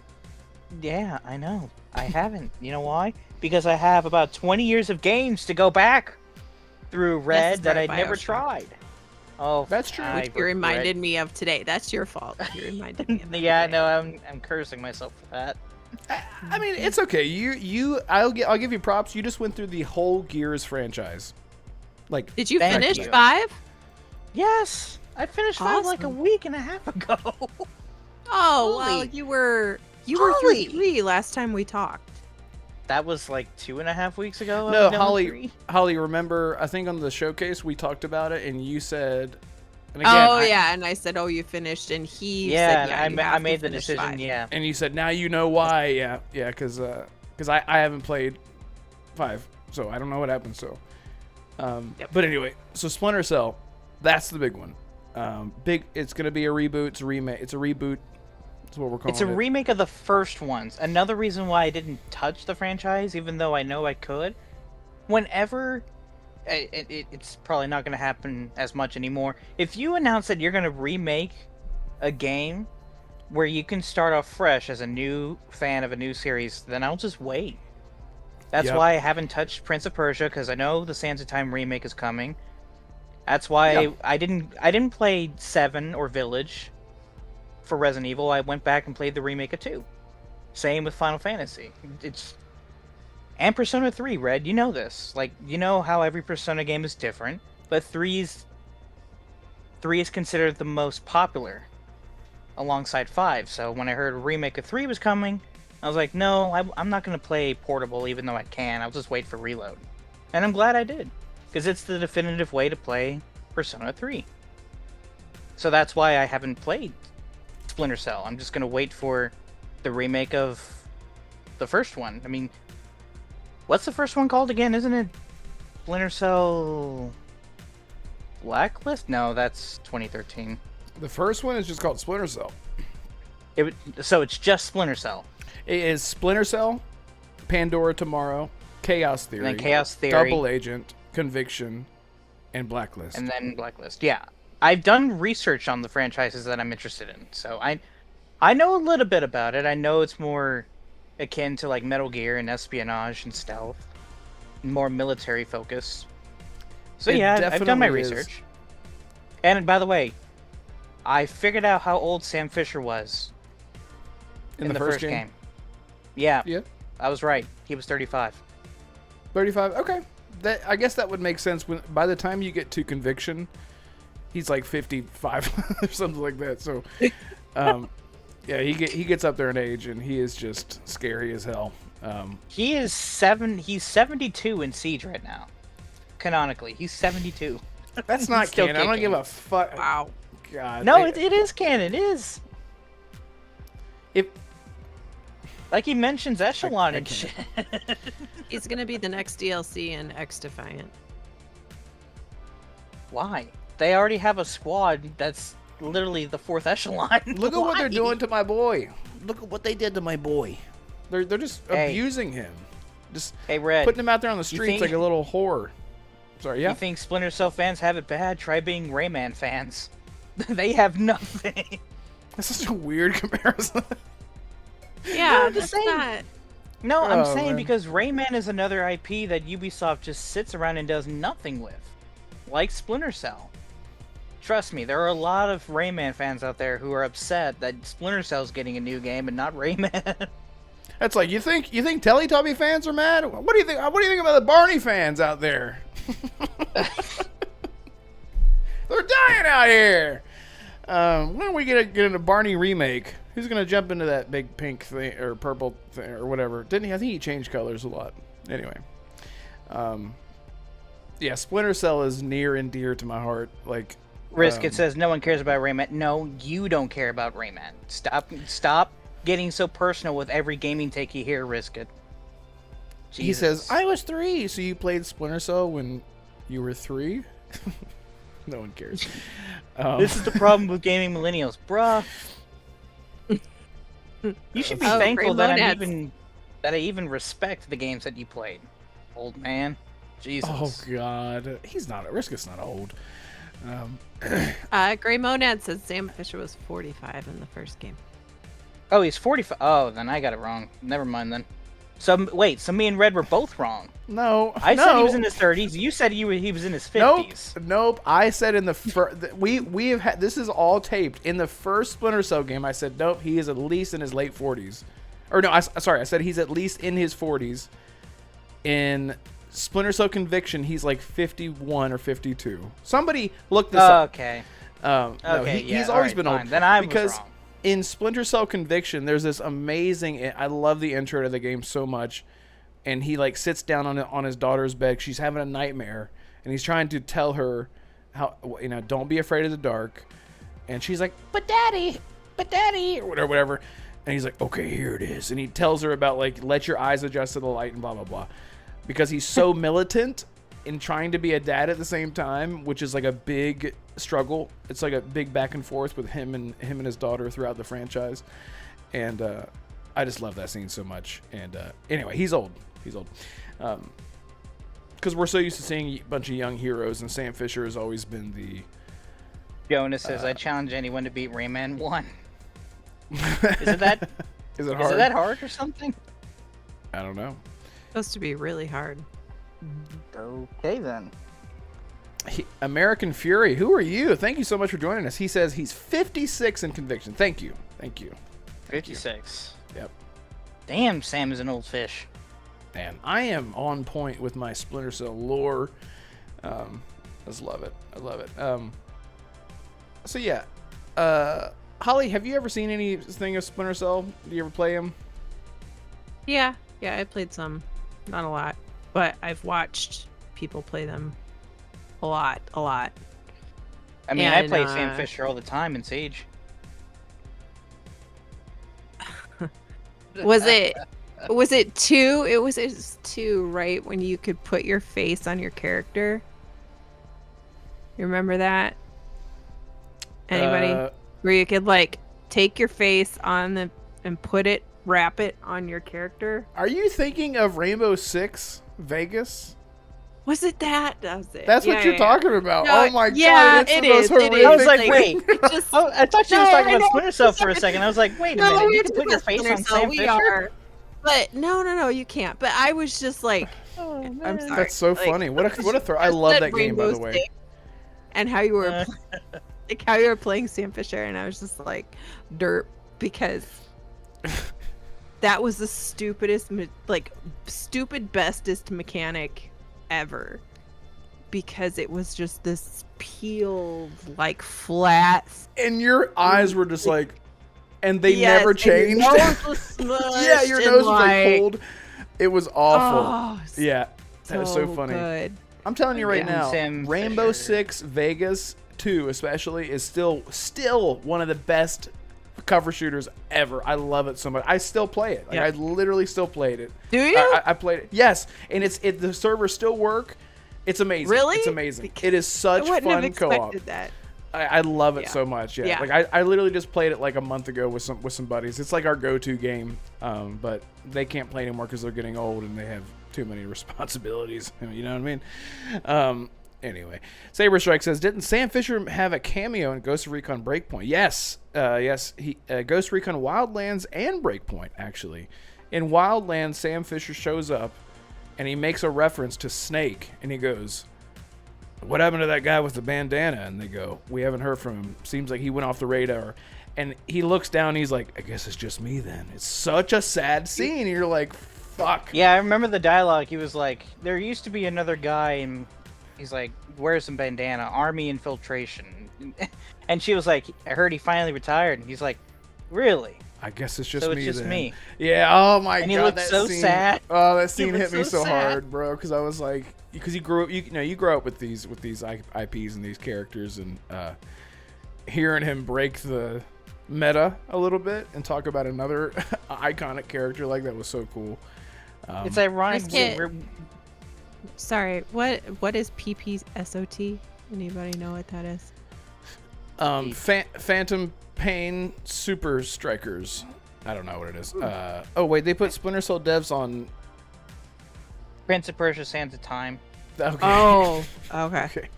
Yeah, I know. I haven't. You know why? Because I have about 20 years of games to go back through Red that I'd never tried. Oh, that's true. Which you reminded me of today. That's your fault. You reminded me of Yeah, today. no, I'm cursing myself for that. I mean, it's okay. I'll give you props. You just went through the whole Gears franchise. Like, Did you Thank finish you. 5? Yes, I finished 5 like a Awesome. week and a half ago. Oh, well, Holy- you were through Holy. 3 last time we talked. That was like 2.5 weeks ago. I no, was done with Holly, 3. remember, I think on the showcase we talked about it, and you said, and again, Oh, yeah, and I said, oh, you finished, and he Yeah, said, yeah, and you I have to made the finish decision. 5. Yeah. and you said, now you know why. Yeah, because I haven't played 5, so I don't know what happened. So, but anyway, so Splinter Cell, that's the big one. It's gonna be a reboot. It's a remake. It's a reboot. That's what we're calling It's a it. remake of the first ones. Another reason why I didn't touch the franchise, even though I know I could. Whenever, it's probably not going to happen as much anymore. If you announce that you're going to remake a game where you can start off fresh as a new fan of a new series, then I'll just wait. That's Yep. why I haven't touched Prince of Persia, because I know the Sands of Time remake is coming. That's why Yeah. I didn't play 7 or Village. For Resident Evil, I went back and played the remake of 2. Same with Final Fantasy. And Persona 3, Red, you know this. Like, you know how every Persona game is different, but 3 is considered the most popular alongside 5. So when I heard a remake of 3 was coming, I was like, no, I'm not going to play portable even though I can. I'll just wait for reload. And I'm glad I did, because it's the definitive way to play Persona 3. So that's why I haven't played Splinter Cell. I'm just gonna wait for the remake of the first one. I mean, what's the first one called again? Isn't it Splinter Cell Blacklist? No, that's 2013. The first one is just called Splinter Cell. So it's just Splinter Cell. It is Splinter Cell, Pandora Tomorrow, Chaos Theory, And then Chaos Theory. Double Agent, Conviction, and Blacklist. And then Blacklist. Yeah. I've done research on the franchises that I'm interested in. So I know a little bit about it. I know it's more akin to like Metal Gear and espionage and stealth. More military focus. So It yeah, I've done my definitely is. research. And by the way, I figured out how old Sam Fisher was in the first game. Yeah, Yeah. I was right. He was 35. 35. Okay. I guess that would make sense. By the time you get to Conviction, he's like 55 or something like that. So, yeah, he gets up there in age, and he is just scary as hell. He's 72 in Siege right now. Canonically, he's 72. That's not Still canon. I don't kicking. give a fuck. Wow. God. No, it is canon. It is. If Like he mentions Echelon I and shit. He's going to be the next DLC in X Defiant. Why? They already have a squad that's literally the 4th Echelon. look at what they're Why? doing to my boy. Look at what they did to my boy. They're just Hey. abusing him. Just Hey, Red. putting him out there on the streets think- like a little whore. Sorry, yeah. You think Splinter Cell fans have it bad? Try being Rayman fans. They have nothing. That's such a weird comparison. Yeah, I'm just that's saying. not... No, I'm Oh, saying man. because Rayman is another IP that Ubisoft just sits around and does nothing with. Like Splinter Cell. Trust me, there are a lot of Rayman fans out there who are upset that Splinter Cell's getting a new game and not Rayman. That's like you think Teletubby fans are mad? What do you think? What do you think about the Barney fans out there? They're dying out here. When are we gonna get into Barney remake? Who's gonna jump into that big pink thing or purple thing or whatever? Didn't he? I think he changed colors a lot. Anyway, yeah, Splinter Cell is near and dear to my heart. Like Risk, it says no one cares about Rayman. No, you don't care about Rayman. Stop getting so personal with every gaming take you hear, Risk it. he says, I was 3, so you played Splinter Cell when you were 3? No one cares. This is the problem with gaming millennials, bruh. You should be Oh, thankful gray that monads. I even respect the games that you played, old man. Jesus. Oh God, he's not. Riskus not old. Gray Monad says Sam Fisher was 45 in the first game. Oh, he's 45. Oh, then I got it wrong. Never mind then. So wait, so me and Red were both wrong. No, I no. said he was in his 30s. You said he was in his 50s. Nope. I said in the first. We have had this is all taped. In the first Splinter Cell game, I said nope. He is at least in his late 40s. Or no, sorry. I said he's at least in his 40s. In Splinter Cell Conviction, he's like 51 or 52. Somebody look this up. Okay. No, Okay. he's always been old. Then I because was wrong. in Splinter Cell Conviction, there's this amazing. I love the intro to the game so much, and he like sits down on his daughter's bed. She's having a nightmare, and he's trying to tell her how don't be afraid of the dark, and she's like, but daddy, or whatever. And he's like, okay, here it is. And he tells her about, like, let your eyes adjust to the light and blah, blah, blah. Because he's so militant in trying to be a dad at the same time, which is, like, a big struggle. It's, like, a big back and forth with him and his daughter throughout the franchise. And I just love that scene so much. And anyway, he's old. He's old. Because we're so used to seeing a bunch of young heroes, and Sam Fisher has always been the... Jonas says, I challenge anyone to beat Rayman 1. Is it hard? Is it that hard or something? I don't know. Supposed to be really hard. Okay then. American Fury, who are you? Thank you so much for joining us. He says he's 56 in Conviction. Thank you. 56. Yep. Damn, Sam is an old fish. Man, I am on point with my Splinter Cell lore. I just love it. I love it. So yeah, Holly, have you ever seen anything of Splinter Cell? Do you ever play him? Yeah, I played some. Not a lot. But I've watched people play them a lot. I mean, I play Sam Fisher all the time in Siege. Was it 2? It was 2, right? When you could put your face on your character. You remember that? Anybody? Where you could like take your face and wrap it on your character. Are you thinking of Rainbow Six Vegas? Was it that? That was it. That's what you're talking about. No, oh my yeah, God! It's it the most is. It is. I was horrific like, thing. wait. I thought she was talking about Splinter Cell for a second. I was like, wait a minute. You can put your face on Sam Fisher? But no, you can't. But I was just like, I'm sorry. That's so funny. What a throw! I love that game, by the way. And how you were playing Sam Fisher, and I was just like, derp, because that was the stupidest, bestest mechanic ever. Because it was just this peeled, like, flat. And your eyes were just like, and they never changed. And your nose was smushed. Yeah, your nose was like pulled. It was awful. Oh, yeah, that was so funny. Good. I'm telling you right now, Sam Rainbow Fisher. Six Vegas 2 especially is still one of the best cover shooters ever. I love it so much. I still play it. Like, I literally still played it. Do you? I played it. Yes, and the servers still work. It's amazing. Really? It's amazing. It is such I wouldn't have fun co-op. expected that. I love it so much. Yeah. Like I literally just played it like a month ago with some buddies. It's like our go-to game. But they can't play anymore because they're getting old and they have too many responsibilities. You know what I mean? Anyway, Saber Strike says, didn't Sam Fisher have a cameo in Ghost Recon Breakpoint? Yes. He Ghost Recon Wildlands and Breakpoint actually. In Wildlands, Sam Fisher shows up and he makes a reference to Snake and he goes, what happened to that guy with the bandana? And they go, we haven't heard from him. Seems like he went off the radar. And he looks down and he's like, I guess it's just me then. It's such a sad scene. And you're like, fuck. Yeah, I remember the dialogue. He was like, there used to be another guy, and he's like, wears some bandana, army infiltration. And she was like, I heard he finally retired. And he's like, really? I guess it's just so me. It's just then. me. Yeah. Oh my and God. He looked that so scene, sad. Oh, that scene hit me so sad. hard, bro. Because I was like, because you grow up, you grow up with these IPs and these characters, and hearing him break the meta a little bit and talk about another iconic character like that was so cool. It's ironic. Sorry, what is PPSOT? Anybody know what that is? Phantom Pain Super Strikers. I don't know what it is. Oh wait, they put Splinter Cell devs on. Prince of Persia: Sands of Time. Okay. Oh, okay. Okay.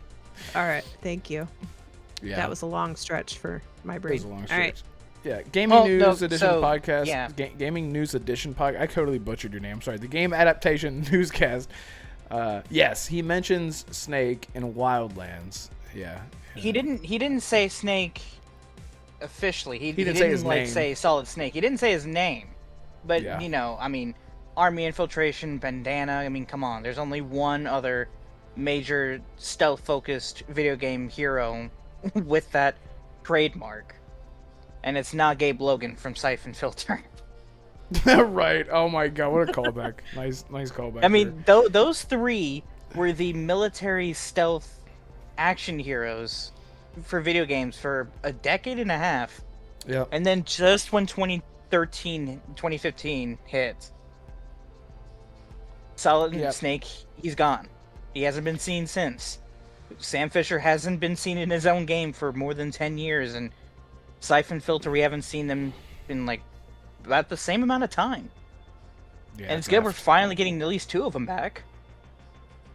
All right. Thank you. Yeah, That was a long stretch for my it brain. was a long All stretch. right. Yeah, Gaming News Edition so, podcast. yeah. Gaming News Edition podcast. I totally butchered your name. Sorry. The game adaptation newscast. Yes, he mentions Snake in Wildlands. Yeah. He didn't say Snake officially. He didn't say his name. say Solid Snake. He didn't say his name. But Yeah. you know, I mean, Army Infiltration, Bandana. I mean, come on. There's only one other major stealth-focused video game hero with that trademark, and it's not Gabe Logan from Siphon Filter. Right. Oh my god, what a callback. nice callback. I mean, those three were the military stealth action heroes for video games for a decade and a half. Yeah. And then just when 2015 hit, Solid Snake, he's gone. He hasn't been seen since. Sam Fisher hasn't been seen in his own game for more than 10 years, and Siphon Filter, we haven't seen them in like about the same amount of time. Yeah, And it's good we're finally getting at least two of them back.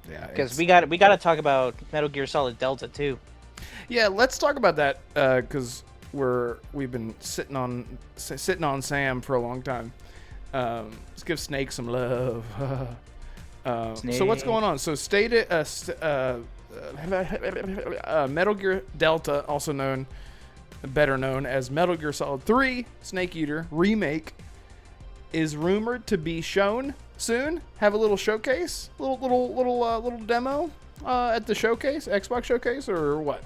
Yeah. Because we got to talk about Metal Gear Solid Delta too. Yeah, let's talk about that because we've been sitting on Sam for a long time. Let's give Snake some love. So what's going on? So Metal Gear Delta, also better known as Metal Gear Solid 3 Snake Eater Remake, is rumored to be shown soon. Have a little showcase, little demo at the showcase, Xbox showcase, or what?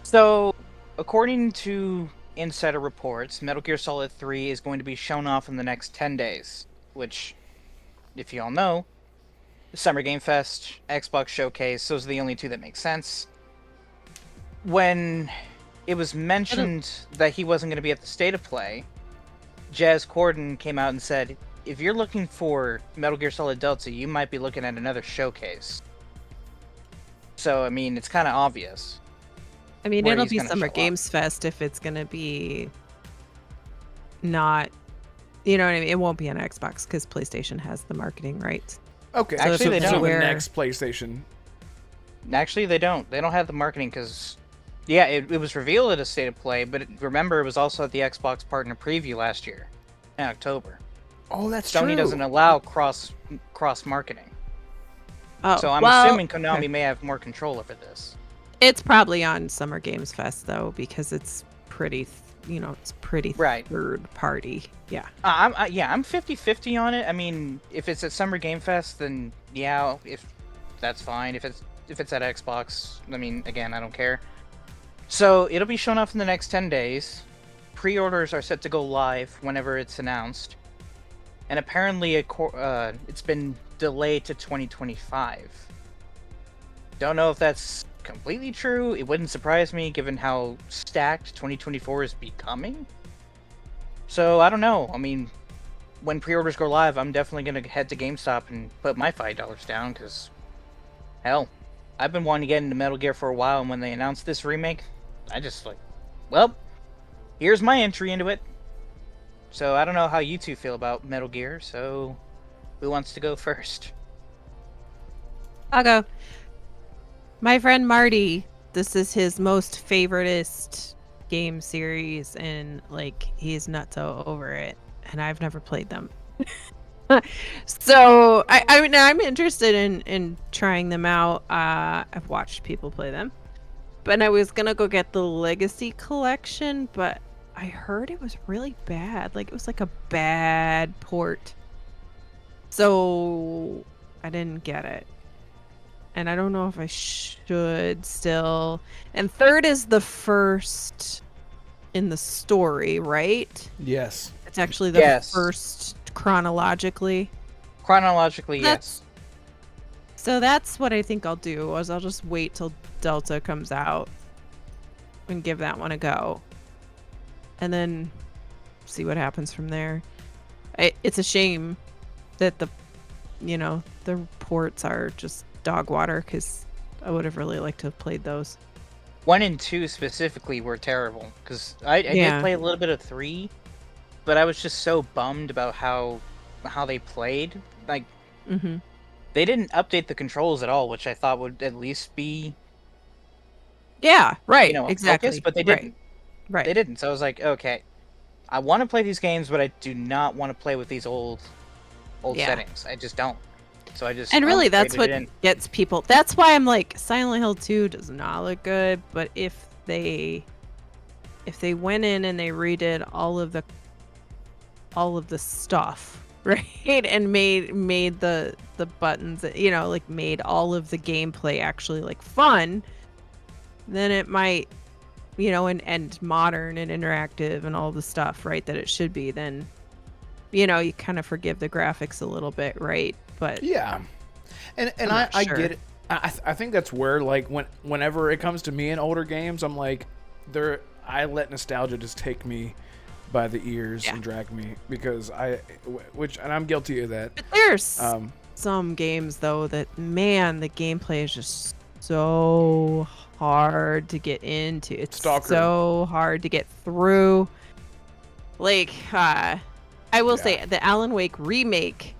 So, according to insider reports, Metal Gear Solid 3 is going to be shown off in the next 10 days, which, if you all know, Summer Game Fest, Xbox Showcase, those are the only two that make sense. When it was mentioned that he wasn't going to be at the State of Play, Jez Corden came out and said, if you're looking for Metal Gear Solid Delta, you might be looking at another showcase. So, I mean, it's kind of obvious. I mean, where it'll he's be gonna Summer show up. Games Fest if it's going to be not, you know what I mean? It won't be on Xbox because PlayStation has the marketing rights. Okay, Actually, so they the don't. next PlayStation. Actually, they don't. They don't have the marketing because, yeah, it was revealed at a State of Play, but remember, it was also at the Xbox Partner Preview last year, in October. Oh, that's Sony true. doesn't allow cross marketing, Oh, so I'm well, assuming Konami okay. may have more control over this. It's probably on Summer Games Fest though because it's pretty, it's pretty Right. third party. Yeah. I'm 50-50 on it. I mean, if it's at Summer Game Fest, then yeah, if that's fine. If it's at Xbox, I mean, again, I don't care. So it'll be shown off in the next 10 days. Pre-orders are set to go live whenever it's announced, and apparently it's been delayed to 2025. Don't know if that's completely true. It wouldn't surprise me given how stacked 2024 is becoming. So I don't know. I mean, when pre-orders go live, I'm definitely gonna head to GameStop and put my $5 down because, hell, I've been wanting to get into Metal Gear for a while, and when they announced this remake, I just well, here's my entry into it. So I don't know how you two feel about Metal Gear. So who wants to go first? I'll go. My friend Marty, this is his most favoritist game series, and he's nutso over it, and I've never played them. So I mean, I'm interested in trying them out. I've watched people play them, but I was gonna go get the Legacy Collection, but I heard it was really bad. It was like a bad port, so I didn't get it. And I don't know if I should still. And third is the first in the story, right? Yes. It's actually the Yes. first chronologically. Chronologically, yes. So that's what I think I'll do. Is I'll just wait till Delta comes out and give that one a go, and then see what happens from there. It's a shame that the ports are just dog water because would have really liked to have played those. 1 and 2 specifically were terrible because I did play a little bit of 3, but I was just so bummed about how they played. Like, they didn't update the controls at all, which I thought would at least be right, exactly. Focus, but they didn't. Right. They didn't. So I was like, okay, I want to play these games, but I do not want to play with these old settings. I just don't. So I just really that's what gets people. That's why I'm like, Silent Hill 2 does not look good, but if they went in and they redid all of the stuff, right, and made the buttons, like made all of the gameplay actually like fun, then it might, and modern and interactive and all the stuff, right, that it should be, then you kind of forgive the graphics a little bit, right? But yeah, and I get it. I think that's where, like, whenever it comes to me in older games, I'm like, I let nostalgia just take me by the ears and drag me, because and I'm guilty of that. But there's some games though that, man, the gameplay is just so hard to get into. It's so hard to get through. Like, I will say the Alan Wake remake,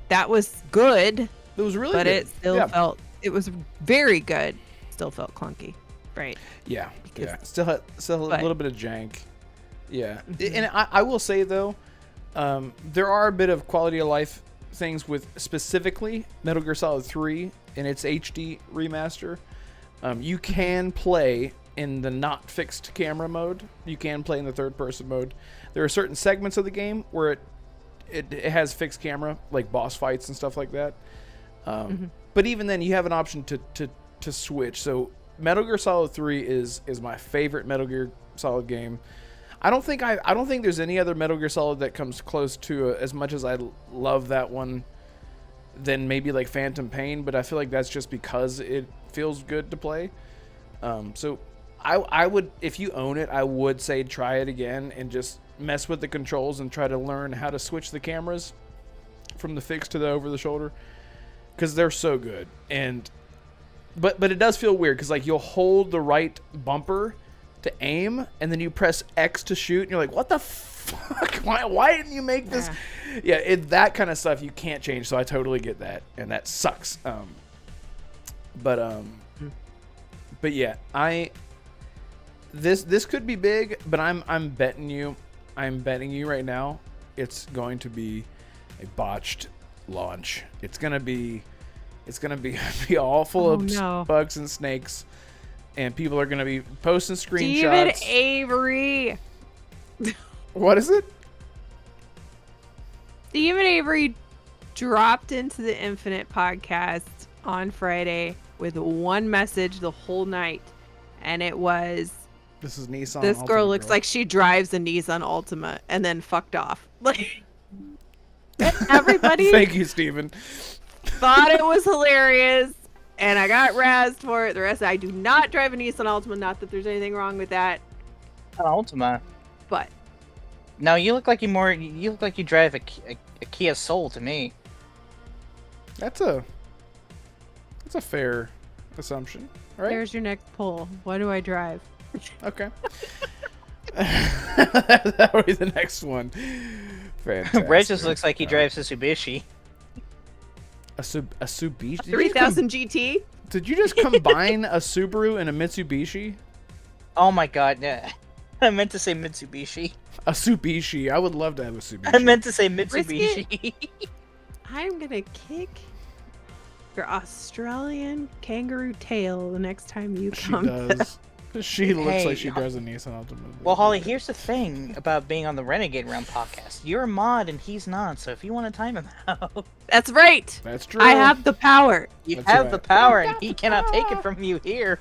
that was good. It was really good. But it still felt, it was very good. Still felt clunky. Right. Yeah. Still had a little bit of jank. Yeah. And I will say, though, there are a bit of quality of life things with specifically Metal Gear Solid 3 in its HD remaster. You can play in the not fixed camera mode. You can play in the third person mode. There are certain segments of the game where it has fixed camera, like boss fights and stuff like that. But even then, you have an option to switch. So Metal Gear Solid 3 is my favorite Metal Gear Solid game. I don't think there's any other Metal Gear Solid that comes close to as much as I love that one than maybe like Phantom Pain, but I feel like that's just because it feels good to play. So I would, if you own it, I would say try it again and just mess with the controls and try to learn how to switch the cameras from the fixed to the over the shoulder, because they're so good. And but it does feel weird, because like you'll hold the right bumper to aim and then you press X to shoot and you're like, what the fuck, why didn't you make this? That kind of stuff you can't change, so I totally get that, and that sucks. But yeah, this could be big, but I'm betting you right now it's going to be a botched launch. It's gonna be all full of bugs and snakes, and people are gonna be posting screenshots. Steven Avery. What is it? Steven Avery dropped into the Infinite podcast on Friday with one message the whole night, and it was, "This is Nissan. This girl looks like she drives a Nissan Altima," and then fucked off. Like, everybody. Thank you, Steven. Thought it was hilarious, and I got razzed for it. The rest, I do not drive a Nissan Altima. Not that there's anything wrong with that. An Altima. But no, you look like you drive a Kia Soul to me. That's a fair assumption, right? There's your next poll. What do I drive? Okay. That would be the next one. Fantastic. Red just looks like he drives a Mitsubishi. A Mitsubishi? 3000 GT? Did you just combine a Subaru and a Mitsubishi? Oh my god, yeah. I meant to say Mitsubishi. A Mitsubishi. I would love to have a Mitsubishi. I meant to say Mitsubishi. I'm gonna kick your Australian kangaroo tail the next time you come. She does. She looks like she drives a Nissan Altima. Well, Holly, here's the thing about being on the Renegade Realm podcast. You're a mod and he's not, so if you want to time him out... That's right! That's true. I have the power. You have the power, and he cannot take it from you here.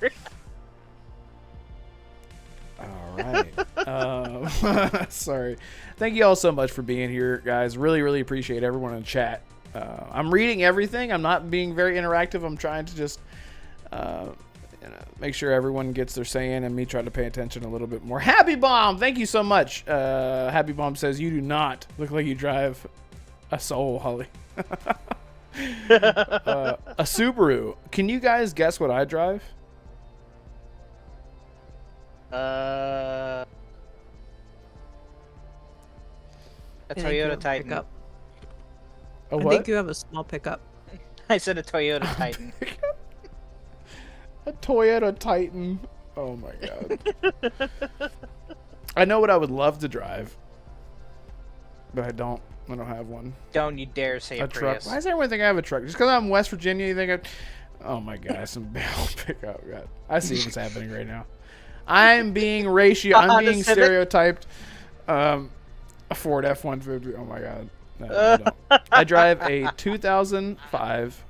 All right. Sorry. Thank you all so much for being here, guys. Really, really appreciate everyone in chat. I'm reading everything. I'm not being very interactive. I'm trying to just make sure everyone gets their say in, and me try to pay attention a little bit more. Happy Bomb, thank you so much. Happy Bomb says, you do not look like you drive a Soul, Holly. A Subaru. Can you guys guess what I drive? A I think you have Toyota a Titan. pickup. A I what? think you have a small pickup. I said a Toyota Titan. A Toyota Titan. Oh my god. I know what I would love to drive, but I don't. I don't have one. Don't you dare say a truck. Prius. Why does everyone think I have a truck? Just because I'm in West Virginia, you think oh my god, some big pickup. God. I see what's happening right now. I'm being I'm being stereotyped. A Ford F-150. Oh my god. No, I don't. I drive a 2005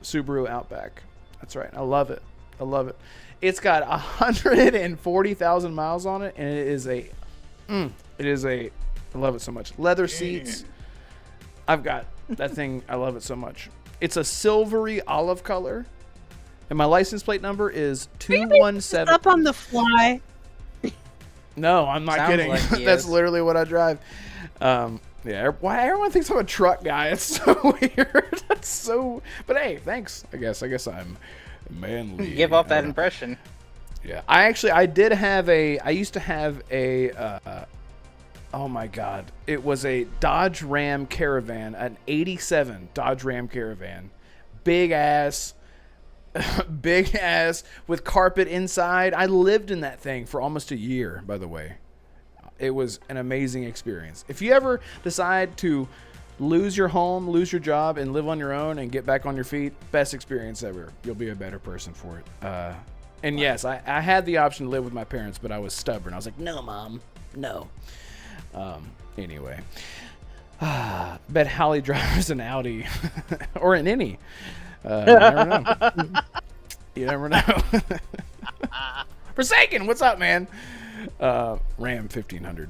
Subaru Outback. That's right. I love it. I love it. It's got 140,000 miles on it, and it is a. I love it so much. Leather seats. I've got that thing. I love it so much. It's a silvery olive color, and my license plate number is 217. Up on the fly. No, I'm not Sounds kidding. like he That's is. literally what I drive. Yeah, why everyone thinks I'm a truck guy? It's so weird. That's so. But hey, thanks. I guess I'm manly. Give off I that don't know. impression. Yeah, I used to have a. Oh my God! It was a Dodge Ram Caravan, an '87 Dodge Ram Caravan, big ass with carpet inside. I lived in that thing for almost a year, by the way. It was an amazing experience. If you ever decide to lose your home, lose your job, and live on your own and get back on your feet, best experience ever. You'll be a better person for it. And yes, I had the option to live with my parents, but I was stubborn. I was like, no, Mom, no. Anyway. Bet Hallie drives an Audi or an Innie. You never know. You never know. Forsaken, what's up, man? Ram 1500.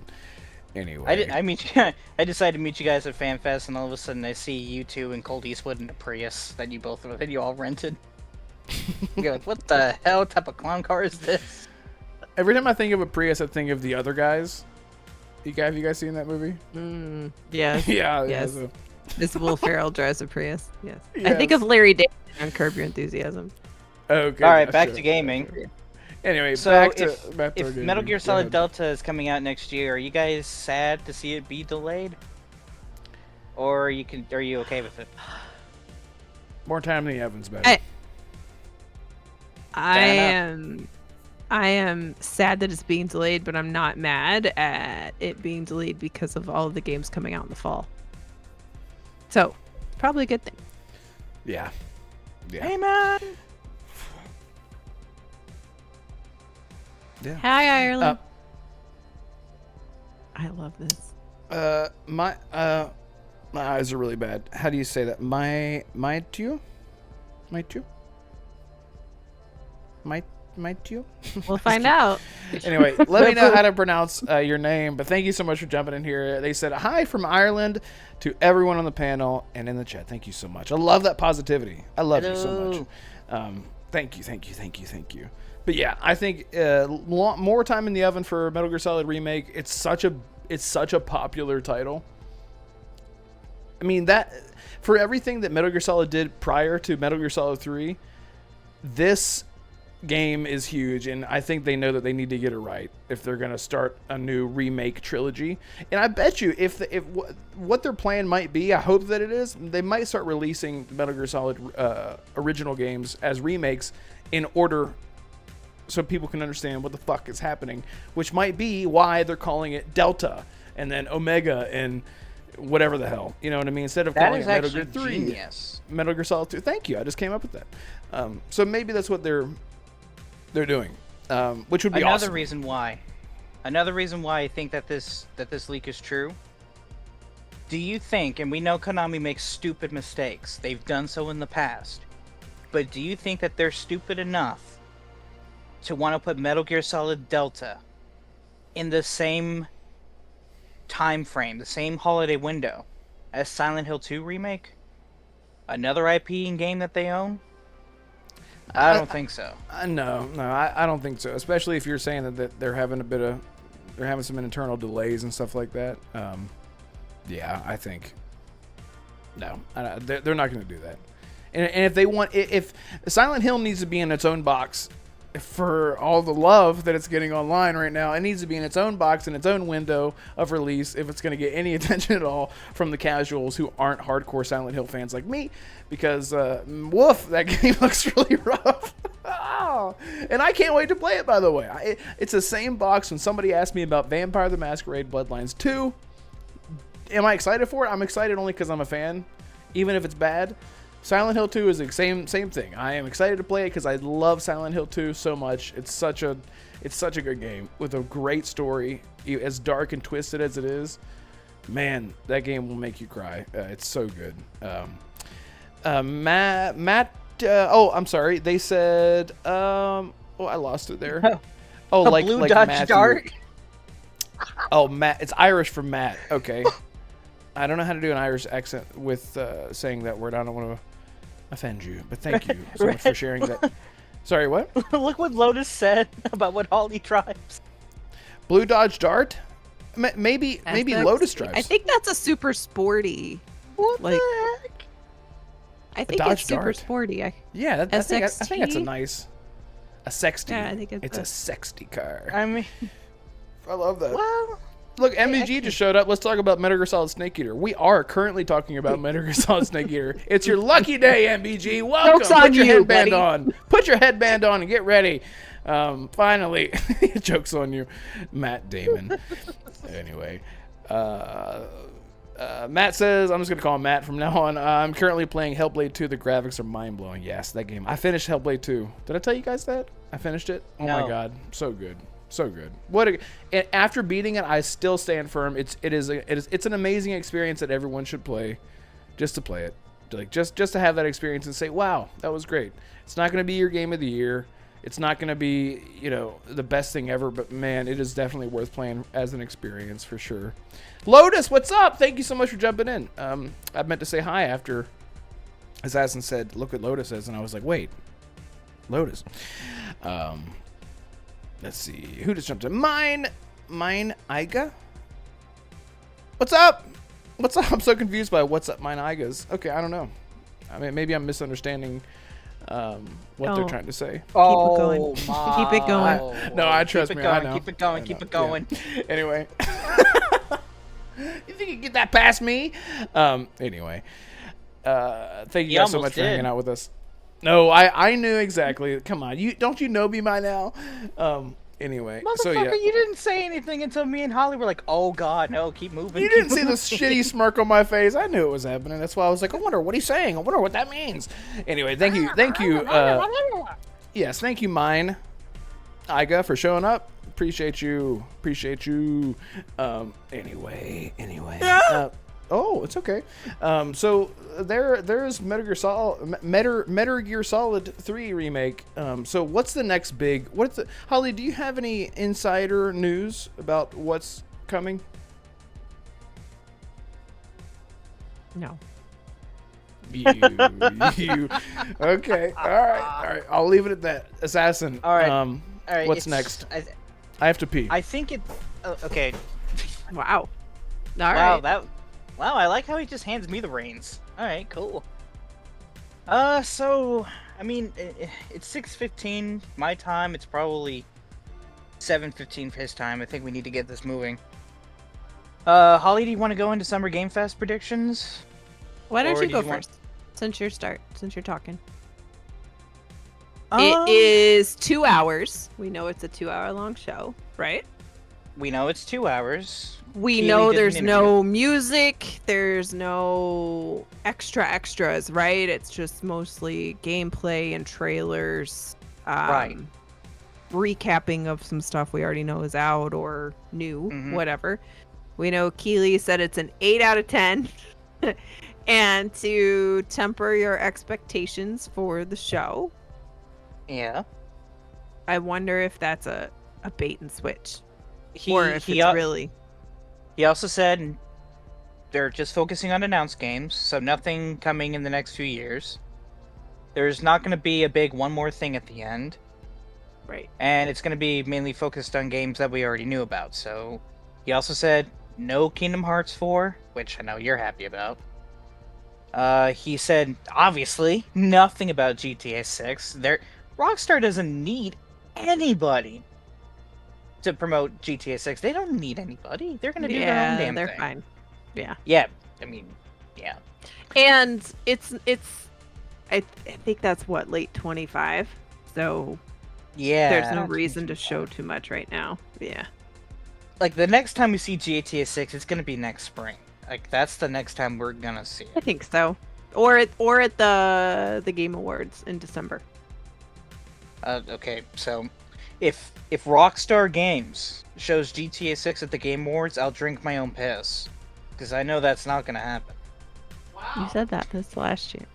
Anyway, I decided to meet you guys at FanFest, and all of a sudden I see you two and Colt Eastwood in a Prius that you all rented. You're like, what the hell type of clown car is this? every time I think of a Prius, I think of the other guys. Have you guys seen that movie? Yes. Yeah. Yes. So. This Will Ferrell drives a Prius. Yes. I Yes. think of Larry David on Curb Your Enthusiasm. Okay. All right, back to gaming. Anyway, So back if to our gaming. Metal Gear Go Solid ahead. Delta is coming out next year, are you guys sad to see it be delayed? Or are you okay with it? More time in the ovens, better. I am sad that it's being delayed, but I'm not mad at it being delayed because of all of the games coming out in the fall. So, probably a good thing. Yeah. Hey man! Yeah. Hi, Ireland. I love this. My eyes are really bad. How do you say that? My too? We'll find out. Anyway, let me know how to pronounce your name. But thank you so much for jumping in here. They said hi from Ireland to everyone on the panel and in the chat. Thank you so much. I love that positivity. I love you so much. Thank you. But yeah, I think more time in the oven for Metal Gear Solid Remake. It's such a popular title. I mean, that for everything that Metal Gear Solid did prior to Metal Gear Solid 3, this game is huge, and I think they know that they need to get it right if they're going to start a new remake trilogy. And I bet you if what their plan might be, I hope that it is, they might start releasing Metal Gear Solid original games as remakes in order so people can understand what the fuck is happening, which might be why they're calling it Delta and then Omega and whatever the hell, you know what I mean? Instead of calling it Metal Gear 3, genius. Metal Gear Solid 2. Thank you. I just came up with that. So maybe that's what they're doing, which would be awesome. Another reason why I think that this leak is true. Do you think, and we know Konami makes stupid mistakes, they've done so in the past, but do you think that they're stupid enough to want to put Metal Gear Solid Delta in the same time frame, the same holiday window as Silent Hill 2 Remake? Another IP and game that they own? I don't think so. No, I don't think so. Especially if you're saying that they're having some internal delays and stuff like that. Yeah, I think no, they're not going to do that. And if they want, if Silent Hill needs to be in its own box for all the love that it's getting online right now, it needs to be in its own box, in its own window of release, if it's going to get any attention at all from the casuals who aren't hardcore Silent Hill fans like me, because woof, that game looks really rough. And I can't wait to play it, by the way. It's the same box. When somebody asked me about Vampire the Masquerade Bloodlines 2, am I excited for it? I'm excited only because I'm a fan, even if it's bad. Silent Hill 2 is the same thing. I am excited to play it because I love Silent Hill 2 so much. It's such a good game with a great story, as dark and twisted as it is. Man, that game will make you cry. It's so good. Matt. I'm sorry. They said. I lost it there. Oh, like blue like Dodge Matthew. Dart. Oh, Matt. It's Irish for Matt. Okay. I don't know how to do an Irish accent with saying that word. I don't want to offend you, but thank you so much for sharing that. Sorry, what? Look what Lotus said about what Holly drives. Blue Dodge Dart? Maybe Lotus drives. I think that's a super sporty. What Like- the heck? I think Dodge it's super Dart? sporty. Yeah, I think that's a SXT? nice. A sexty. Yeah, I think it's a sexty car. I mean, I love that. well, Look, MVG just showed up. Let's talk about Metal Gear Solid Snake Eater. We are currently talking about Metal Gear Solid Snake Eater. It's your lucky day, MVG. Welcome. Joke's on Put your you, headband buddy. on. Put your headband on and get ready. Finally, joke's on you, Matt Damon. Anyway, Matt says, I'm just going to call him Matt from now on. I'm currently playing Hellblade 2. The graphics are mind-blowing. Yes, that game. I finished Hellblade 2. Did I tell you guys that? I finished it? Oh my No. God. So good. So good. And after beating it, I still stand firm. It's an amazing experience that everyone should play, just to play it, like just to have that experience and say, wow, that was great. It's not going to be your game of the year. It's not going to be the best thing ever, but man, it is definitely worth playing as an experience for sure. Lotus, what's up? Thank you so much for jumping in. I meant to say hi after Assassin said, look what Lotus says, and I was like, wait, Lotus. Let's see. Who just jumped in? Mine Iga? What's up? What's up? I'm so confused by what's up, Mine Igas. Okay, I don't know. I mean, maybe I'm misunderstanding what they're trying to say. oh going. my. Keep it going. No, I trust keep it me. Going, I know. Keep it going. I Keep know. it going. Yeah. Anyway. You think you can get that past me? Anyway. Thank you guys so almost much for did. hanging out with us. No, I knew exactly. Come on. Don't you know me by now? Anyway. Motherfucker, So yeah. you didn't say anything until me and Holly were like, "Oh God, no, keep moving." You didn't see the shitty smirk on my face. I knew it was happening. That's why I was like, I wonder what he's saying. I wonder what that means. Anyway, thank you. Yes, thank you, Mine Iga, for showing up. Appreciate you. Anyway. Oh, it's okay. So there's Metal Gear Solid 3 remake. So what's the next big? Holly? Do you have any insider news about what's coming? No. You. Okay. All right. I'll leave it at that. Assassin. All right. All right, what's it's- next? I have to pee. I think it. Okay. Wow. All Wow, right. Wow, I like how he just hands me the reins. All right, cool. So I mean, it's 6:15 my time. It's probably 7:15 for his time. I think we need to get this moving. Holly, do you want to go into Summer Game Fest predictions? Why don't Or you did go you want- first? Since you're talking. Um, It is 2 hours. We know it's a 2-hour long show, right? We know it's 2 hours. We Keely know did an there's interview. no music, there's no extras, right? It's just mostly gameplay and trailers. Right. Recapping of some stuff we already know is out or new, Mhm. whatever. We know Keely said it's an 8 out of 10. And to temper your expectations for the show, Yeah. I wonder if that's a bait and switch. He, or if he, it's al- really. he also said they're just focusing on announced games, so nothing coming in the next few years. There's not going to be a big one more thing at the end, Right. and it's going to be mainly focused on games that we already knew about. So he also said no Kingdom Hearts 4, which I know you're happy about. He said, obviously, nothing about GTA 6. Rockstar doesn't need anybody to promote GTA 6. They don't need anybody. They're gonna do their own damn they're thing. fine. Yeah. Yeah, I mean, yeah. And I think that's what, late 25. So Yeah. there's no reason to show too much right now. Yeah. Like, the next time we see GTA 6, it's gonna be next spring. Like, that's the next time we're gonna see I it. think so. Or at the Game Awards in December. Okay, so if Rockstar Games shows GTA 6 at the Game Awards, I'll drink my own piss. Because I know that's not gonna happen. You said that this last year.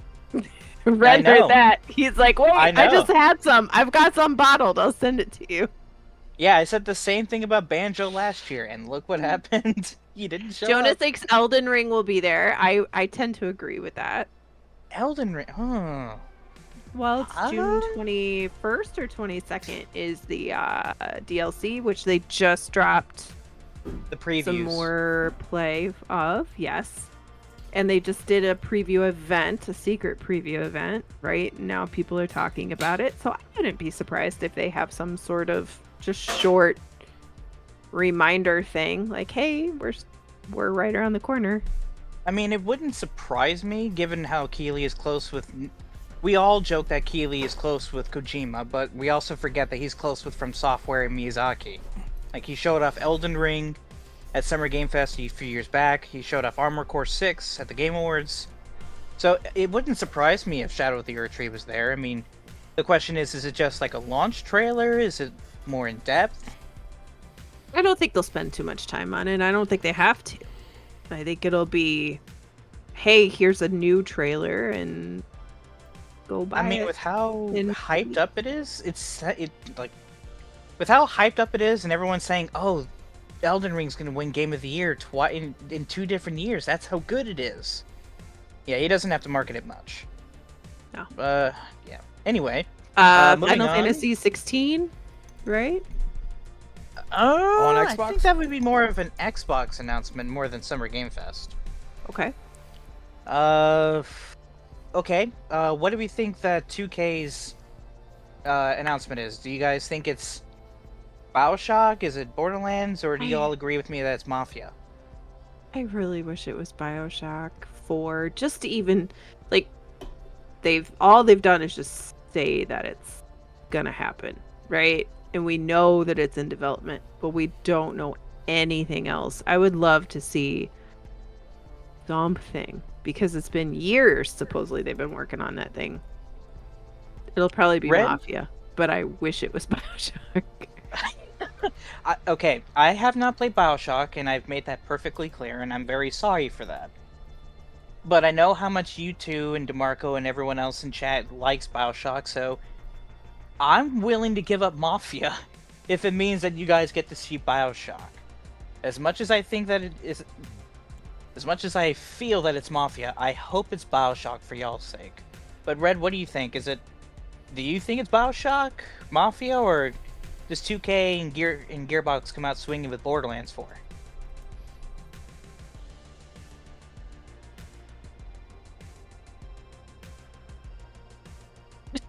Red know. heard that. He's like, wait, I I just know. had some. I've got some bottled. I'll send it to you. Yeah, I said the same thing about Banjo last year, and look what happened. You didn't show Jonas up. thinks Elden Ring will be there. I tend to agree with that. Elden Ring, huh. Well, it's June 21st or 22nd is the DLC, which they just dropped The previews. some more play of, yes. And they just did a preview event, a secret preview event, right? Now people are talking about it. So I wouldn't be surprised if they have some sort of just short reminder thing. Like, hey, we're right around the corner. I mean, it wouldn't surprise me, given how Keighley is close with... We all joke that Keighley is close with Kojima, but we also forget that he's close with From Software and Miyazaki. Like, he showed off Elden Ring at Summer Game Fest a few years back. He showed off Armored Core 6 at the Game Awards. So it wouldn't surprise me if Shadow of the Erdtree was there. I mean, the question is it just like a launch trailer? Is it more in-depth? I don't think they'll spend too much time on it. I don't think they have to. I think it'll be, hey, here's a new trailer and go buy it. I mean, with how in- hyped up it is, with how hyped up it is, and everyone's saying, "Oh, Elden Ring's gonna win Game of the Year in 2 different years." That's how good it is. Yeah, he doesn't have to market it much. No. Yeah. Anyway. Final moving on. Fantasy 16, right? On I Xbox? think that would be more of an Xbox announcement more than Summer Game Fest. Okay. Okay. What do we think that 2K's announcement is? Do you guys think it's BioShock? Is it Borderlands? Or do you all agree with me that it's Mafia? I really wish it was BioShock 4, just to even, like, all they've done is just say that it's gonna happen, right? And we know that it's in development, but we don't know anything else. I would love to see something, because it's been years, supposedly, they've been working on that thing. It'll probably be Red? Mafia, but I wish it was BioShock. Okay, I have not played BioShock, and I've made that perfectly clear, and I'm very sorry for that. But I know how much you two and DeMarco and everyone else in chat likes BioShock, so I'm willing to give up Mafia if it means that you guys get to see BioShock. As much as I think that it is... As much as I feel that it's Mafia, I hope it's BioShock for y'all's sake. But Red, what do you think? Do you think it's BioShock, Mafia, or does 2K and Gearbox come out swinging with Borderlands 4?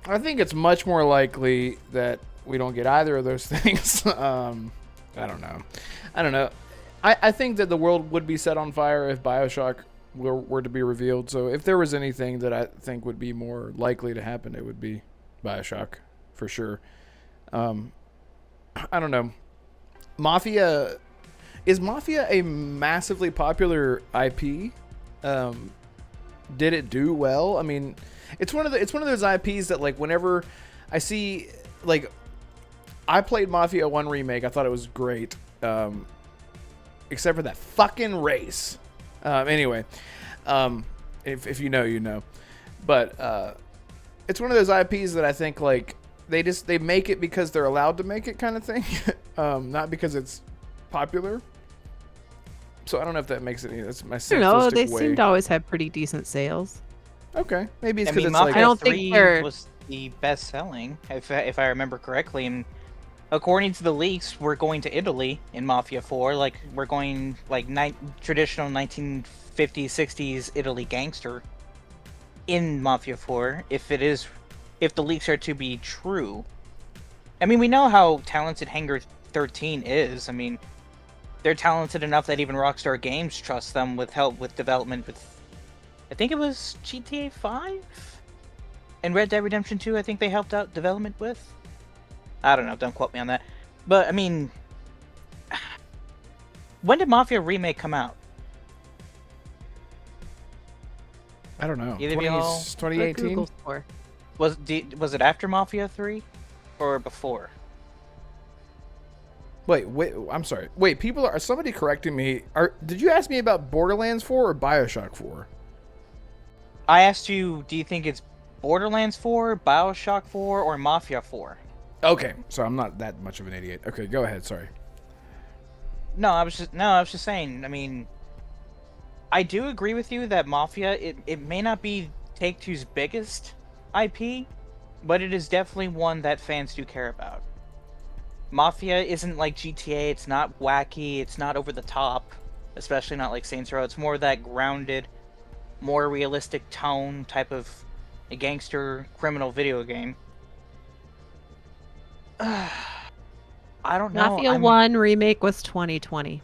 I think it's much more likely that we don't get either of those things. I don't know. I think that the world would be set on fire if BioShock were to be revealed. So if there was anything that I think would be more likely to happen, it would be BioShock for sure. I don't know. Is Mafia a massively popular IP? Did it do well? I mean, it's one of those IPs that, like, whenever I see, like, I played Mafia 1 Remake, I thought it was great. Except for that fucking race. Anyway, if you know, you know. But it's one of those IPs that I think, like, they make it because they're allowed to make it, kind of thing, not because it's popular. So I don't know if that makes it. That's my simplistic I don't know. They way. seem to always have pretty decent sales. Okay, maybe it's I because mean, it's like Mafia I don't 3 think they're- was the best selling, if I remember correctly. And according to the leaks, we're going to Italy in Mafia 4. Like, we're going, like, traditional 1950s, 60s Italy gangster. in Mafia 4 if the leaks are to be true. I mean, we know how talented Hangar 13 is. I mean, they're talented enough that even Rockstar Games trusts them with help with development with, I think it was GTA 5 and Red Dead Redemption 2. I think they helped out development with. I don't know. Don't quote me on that. But I mean, when did Mafia Remake come out? I don't know. Either of y'all? 2018? Google for. Was it after Mafia 3 or before? Wait, I'm sorry. Wait, people are somebody correcting me. Did you ask me about Borderlands 4 or BioShock 4? I asked you, do you think it's Borderlands 4, BioShock 4, or Mafia 4? Okay, so I'm not that much of an idiot. Okay, go ahead. Sorry. No, I was just saying. I mean, I do agree with you that Mafia it may not be Take-Two's biggest IP, but it is definitely one that fans do care about. Mafia isn't like GTA. It's not wacky. It's not over the top, especially not like Saints Row. It's more that grounded, more realistic tone type of a gangster criminal video game. I don't know. Mafia 1 remake was 2020.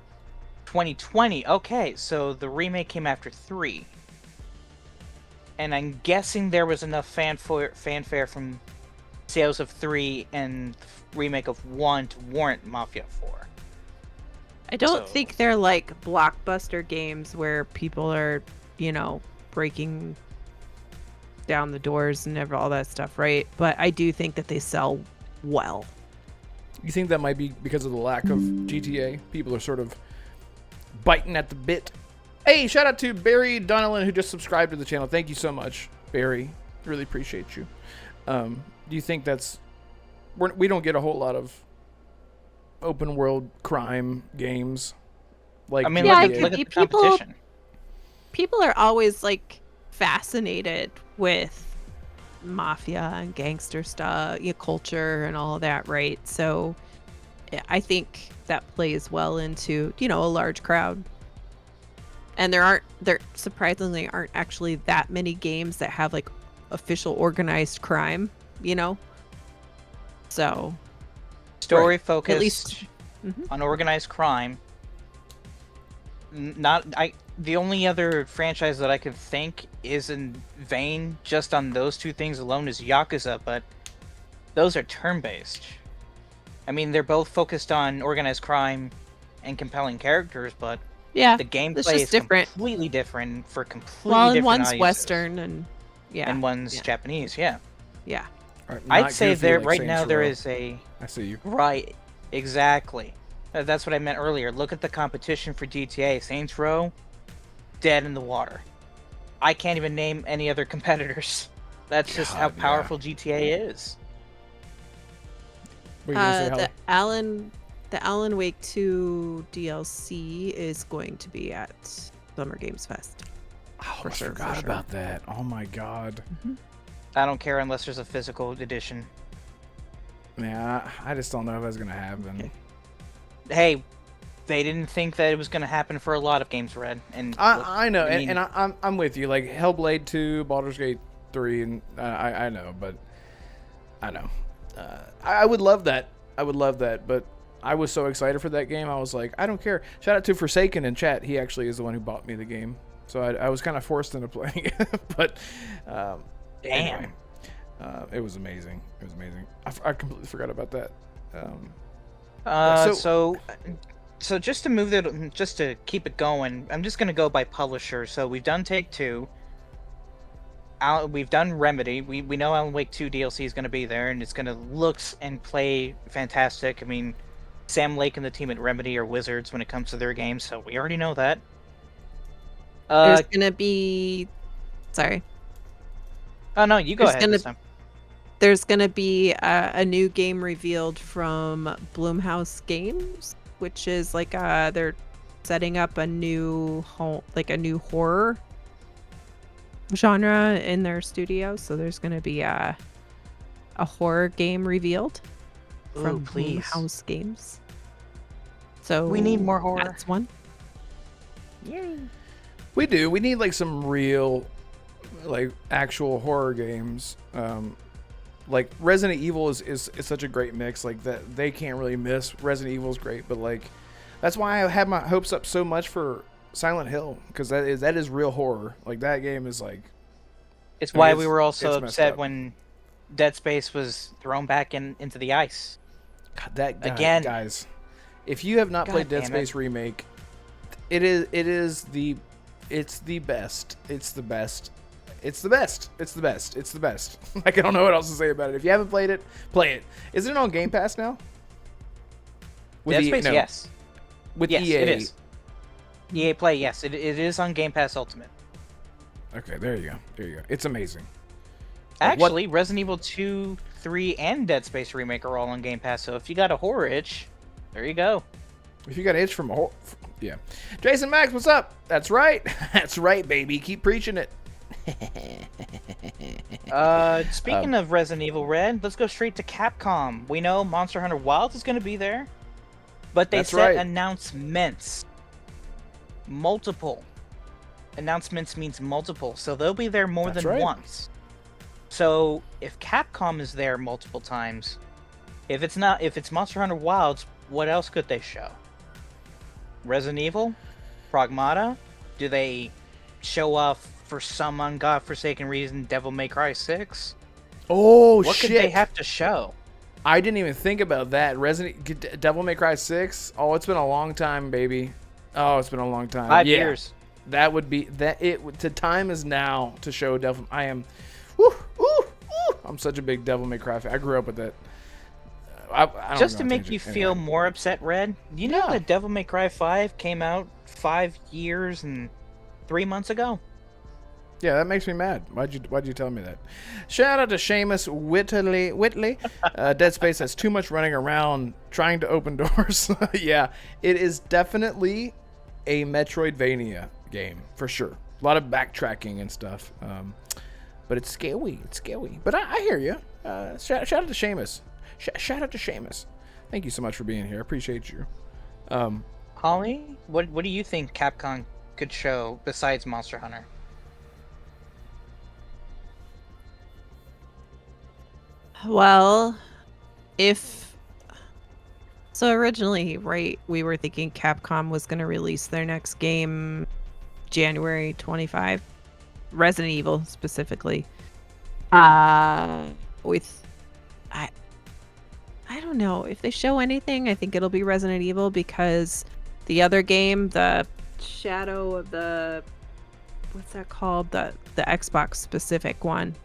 2020. Okay, so the remake came after 3. And I'm guessing there was enough fanfare from sales of 3 and the remake of 1 to warrant Mafia 4. I don't think they're like blockbuster games where people are, breaking down the doors and all that stuff, right? But I do think that they sell well. You think that might be because of the lack of GTA? People are sort of biting at the bit. Hey, shout out to Barry Donnellan who just subscribed to the channel. Thank you so much, Barry. Really appreciate you. Do you think we don't get a whole lot of open world crime games? Like, I mean, yeah, look at the competition. People are always like fascinated with mafia and gangster stuff, culture and all that, right? So I think that plays well into, a large crowd. And there surprisingly aren't actually that many games that have like official organized crime, So story focused at least on organized crime. The only other franchise that I could think is in vain just on those two things alone is Yakuza, but those are turn-based. I mean, they're both focused on organized crime and compelling characters, but yeah, the gameplay it's is just different. Completely different for completely Well, different and one's audiences. Western and one's Japanese, yeah. Yeah. Right, I'd say goofy there like right Saints now there Row. is a I see you. right, exactly. That's what I meant earlier. Look at the competition for GTA. Saints Row, dead in the water. I can't even name any other competitors. That's just how powerful GTA is. What are you gonna say, Holly? The Alan Wake 2 DLC is going to be at Summer Games Fest. Oh, I forgot about that. Oh my god. I don't care unless there's a physical edition. Yeah, I just don't know if that's gonna happen. Okay. Hey, they didn't think that it was going to happen for a lot of games, Red. And I know, I mean, and I'm with you. Like Hellblade 2, Baldur's Gate 3, and I know, but I know. I would love that. I would love that, but I was so excited for that game. I was like, I don't care. Shout out to Forsaken in chat. He actually is the one who bought me the game, so I was kind of forced into playing it. But damn. Anyway, it was amazing. It was amazing. I completely forgot about that. So just to move it, just to keep it going, I'm just gonna go by publisher. So we've done Take-Two. We've done Remedy. We know Alan Wake 2 DLC is gonna be there, and it's gonna look and play fantastic. I mean, Sam Lake and the team at Remedy are wizards when it comes to their games, so we already know that. There's gonna be, sorry. Oh no, you go ahead this time. There's gonna be a new game revealed from Blumhouse Games, which is like they're setting up a new horror genre in their studio. So there's gonna be a horror game revealed from Blumhouse Games. So we need more horror. That's one. Yay. We do. We need like some real like actual horror games, like Resident Evil is such a great mix. Like that they can't really miss. Resident Evil is great, but like that's why I had my hopes up so much for Silent Hill, because that is real horror. Like that game is like. It's why we were also upset when Dead Space was thrown back into the ice. God, that guy, again, guys. If you have not played Dead Space Remake, it's the best. It's the best. It's the best. It's the best. It's the best. Like I don't know what else to say about it. If you haven't played it, play it. Isn't it on Game Pass now? Dead Space, yes. With yes, EA, it is. EA Play, yes, it is on Game Pass Ultimate. Okay, there you go. There you go. It's amazing. Actually, Resident Evil 2, 3, and Dead Space Remake are all on Game Pass, so if you got a horror itch, there you go. If you got an itch from a horror... Yeah. Jason Max, what's up? That's right. That's right, baby. Keep preaching it. Speaking of Resident Evil Red, let's go straight to Capcom. We know Monster Hunter Wilds is going to be there, but they set announcements. Multiple. Announcements means multiple, so they'll be there more than once. So if Capcom is there multiple times, if it's Monster Hunter Wilds, what else could they show? Resident Evil? Pragmata? Do they show off, for some ungodforsaken reason, Devil May Cry 6? Oh, what shit. What could they have to show? I didn't even think about that. Devil May Cry 6? Oh, it's been a long time, baby. Oh, it's been a long time. 5 years. That would be that. The time is now to show Devil. I am. Woo, woo, woo. I'm such a big Devil May Cry fan. I grew up with that. Just to make you feel more upset, Red. You know that Devil May Cry 5 came out 5 years and 3 months ago. Yeah, that makes me mad. Why'd you tell me that? Shout out to Seamus Whitley. Dead Space has too much running around trying to open doors. Yeah, it is definitely a Metroidvania game for sure. A lot of backtracking and stuff. But it's scary. It's scary. But I hear you. Shout out to Seamus. Shout out to Seamus. Thank you so much for being here. I appreciate you. Holly, what do you think Capcom could show besides Monster Hunter? Well, so originally, right, we were thinking Capcom was going to release their next game January 25, Resident Evil specifically. I don't know if they show anything. I think it'll be Resident Evil, because the other game, the Shadow of the, what's that called? The Xbox specific one.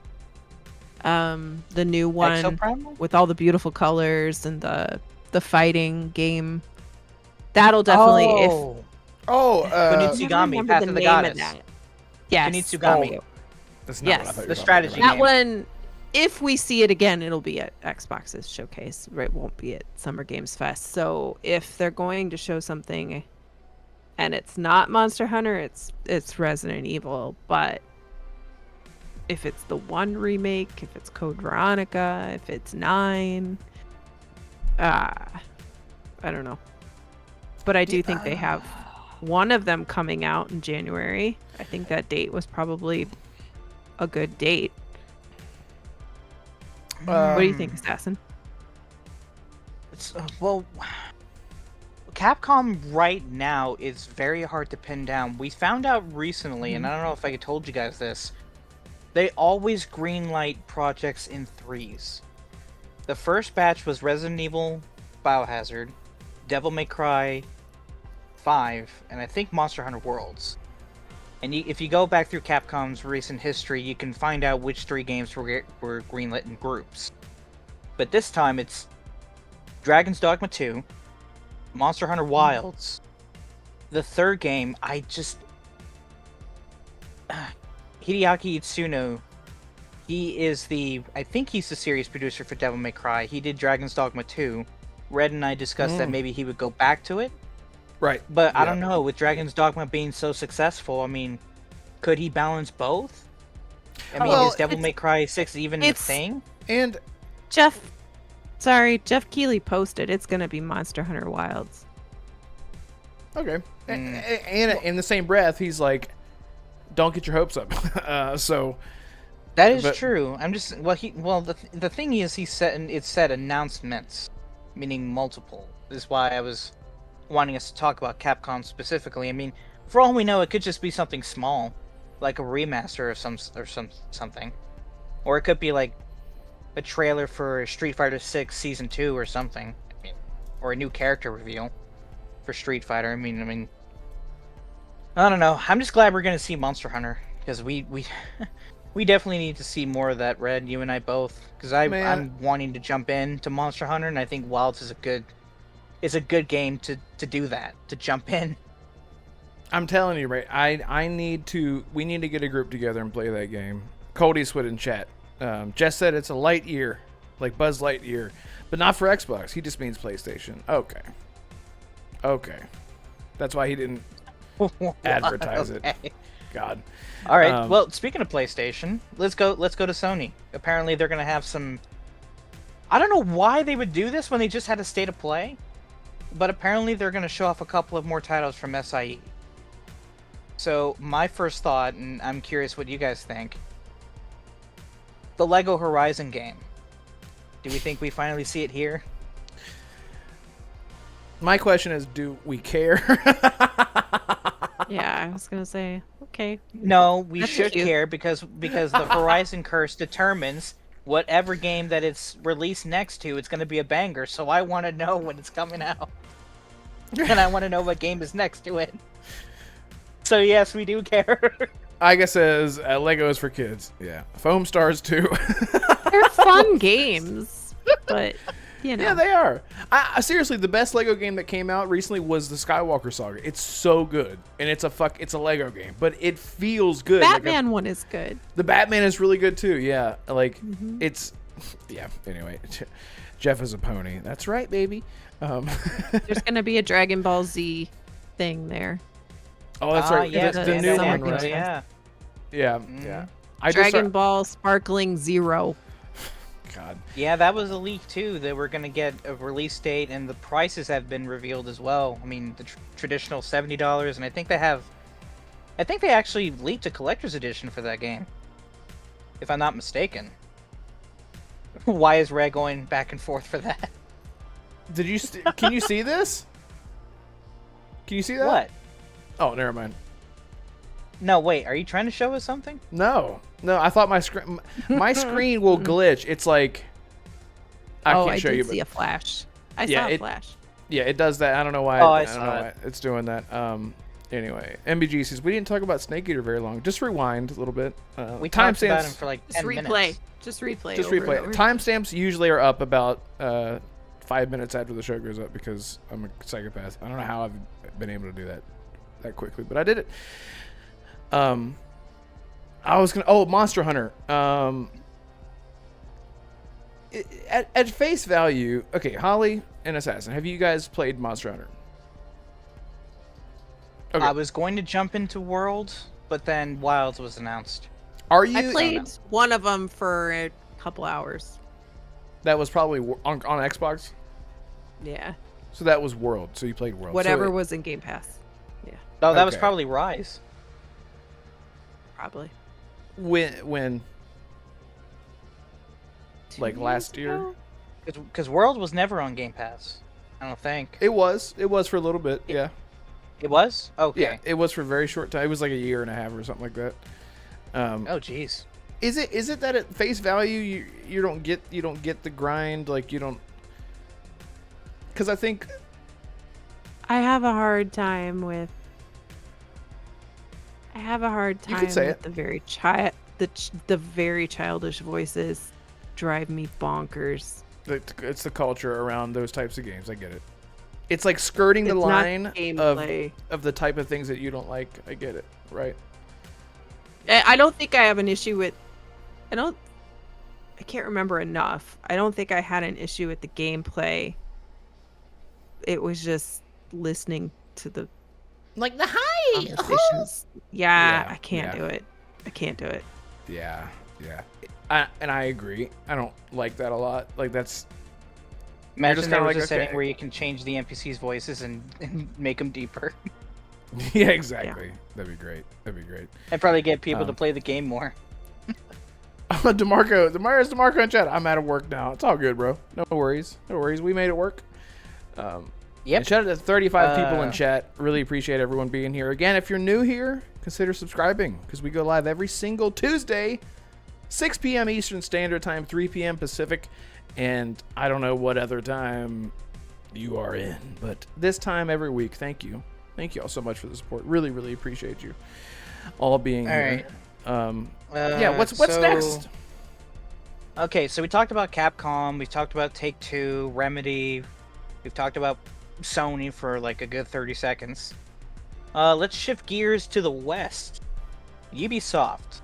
The new one with all the beautiful colors and the fighting game. That'll definitely Kunitsugami, Path of the Goddess. Yes. Kunitsugami. That's not what I thought you were the strategy that game. one, if we see it again, it'll be at Xbox's showcase. It won't be at Summer Games Fest. So if they're going to show something and it's not Monster Hunter, it's Resident Evil. But if it's the 1 remake, if it's Code Veronica, if it's 9, I don't know. But I do think they have one of them coming out in January. I think that date was probably a good date. What do you think, Assassin? Well, Capcom right now is very hard to pin down. We found out recently, and I don't know if I told you guys this, they always greenlight projects in 3s. The first batch was Resident Evil, Biohazard, Devil May Cry 5, and I think Monster Hunter Worlds. And if you go back through Capcom's recent history, you can find out which 3 games were greenlit in groups. But this time it's Dragon's Dogma 2, Monster Hunter Wilds. The third game, Hideaki Itsuno, I think he's the series producer for Devil May Cry. He did Dragon's Dogma 2. Red and I discussed that maybe he would go back to it. Right. But I don't know, with Dragon's Dogma being so successful, I mean, could he balance both? I mean, is Devil May Cry 6 even a thing? And Jeff Keighley posted it's going to be Monster Hunter Wilds. Okay. And in the same breath, he's like, don't get your hopes up. So That is but- true. I'm just the thing is it said announcements, meaning multiple. Is why I was wanting us to talk about Capcom specifically. I mean, for all we know, it could just be something small, like a remaster of something, or it could be like a trailer for Street Fighter 6 Season 2 or something, I mean, or a new character reveal for Street Fighter. I mean, I don't know. I'm just glad we're gonna see Monster Hunter because we we definitely need to see more of that. Red, you and I both, because I'm wanting to jump into Monster Hunter, and I think Wilds is a good game to do that, to jump in. I'm telling you, right? We need to get a group together and play that game. Cody Swit in chat. Jess said it's a Lightyear, like Buzz Lightyear, but not for Xbox. He just means PlayStation. Okay. That's why he didn't advertise it. God. All right. Well, speaking of PlayStation, let's go to Sony. Apparently, they're gonna have some. I don't know why they would do this when they just had a state of play, but apparently they're gonna show off a couple of more titles from SIE. So my first thought, and I'm curious what you guys think. The Lego Horizon game. Do we think we finally see it here? My question is, do we care? Yeah, I was gonna say, okay. No, we That's should cute. care because the Horizon curse determines whatever game that it's released next to, it's going to be a banger. So I want to know when it's coming out, and I want to know what game is next to it. So yes, we do care. I guess says Lego is for kids. Yeah, Foam Stars too. They're fun games, but you know. Yeah, they are. I seriously, the best Lego game that came out recently was the Skywalker Saga. It's so good, and it's a Lego game, but it feels good. Batman one is good. The Batman is really good too. Yeah, like Mm-hmm. it's. Yeah. Anyway, Jeff is a pony. That's right, baby. There's gonna be a Dragon Ball Z thing there. Oh, that's right. Yeah, the new summer one, right? game. Yeah. Yeah, yeah. I Dragon Ball Sparkling Zero. God. Yeah, that was a leak too. They were going to get a release date, and the prices have been revealed as well. I mean, the traditional $70, and I think they actually leaked a collector's edition for that game, if I'm not mistaken. Why is Red going back and forth for that? Did you? Can you see this? Can you see that? What? Oh, never mind. No, wait. Are you trying to show us something? No. I thought my screen will glitch. It's like I can't show you. See a flash. I Yeah, saw a flash. Yeah, it does that. I don't know why. Oh, I I don't saw know it. why it's doing that. Anyway, MBG says we didn't talk about Snake Eater very long. Just rewind a little bit. We talked about him Timestamps. for like Just 10 replay. minutes. Just replay. Just over and replay. over. Timestamps usually are up about 5 minutes after the show goes up because I'm a psychopath. I don't know how I've been able to do that quickly, but I did it. I was gonna. Monster Hunter. At face value, okay, Holly and Assassin, have you guys played Monster Hunter? Okay. I was going to jump into World, but then Wilds was announced. Are you? I played one of them for a couple hours. That was probably on Xbox. Yeah. So that was World. So you played World. Whatever So was in Game Pass. Yeah, Oh, that was Okay. probably Rise. probably. when like 2 last years year? ago? Because World was never on Game Pass. I don't think. It was for a little bit. Yeah. It was? Okay. Yeah. It was for a very short time. It was like a year and a half or something like that. Oh, jeez. Is it that at face value you don't get the grind, like you don't? Because I think I have a hard time with. You could say with it. the very childish voices drive me bonkers. it's the culture around those types of games. I get it. It's like skirting the It's not line gameplay. of the type of things that you don't like. I get it, right? I don't think I have an issue with. I can't remember enough. I don't think I had an issue with the gameplay. It was just listening to the Like the conversations. Yeah, Yeah, I can't yeah. do it. I can't do it. Yeah. And I agree. I don't like that a lot. Like that's Imagine just there kinda was like, a setting okay. where you can change the NPCs' voices and make them deeper. Yeah, exactly. Yeah. That'd be great. And probably get people to play the game more. DeMarco in chat. I'm out of work now. It's all good, bro. No worries. We made it work. Yep. And shout out to 35 people in chat. Really appreciate everyone being here. Again, if you're new here, consider subscribing because we go live every single Tuesday, 6 p.m. Eastern Standard Time, 3 p.m. Pacific, and I don't know what other time you are in, but this time every week. Thank you all so much for the support. Really appreciate you all being here. Right. What's next? Okay, so we talked about Capcom, we talked about Take-Two, Remedy, we've talked about Sony for like a good 30 seconds. Let's shift gears to the West. Ubisoft.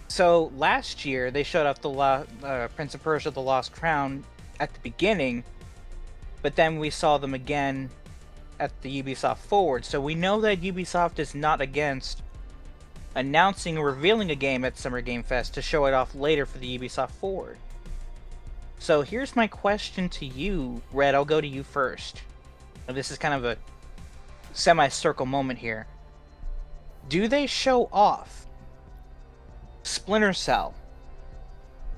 So last year they showed off the Prince of Persia: The Lost Crown at the beginning, but then we saw them again at the Ubisoft Forward. So we know that Ubisoft is not against announcing or revealing a game at Summer Game Fest to show it off later for the Ubisoft Forward. So here's my question to you, Red. I'll go to you first. Now, this is kind of a semi-circle moment here. Do they show off Splinter Cell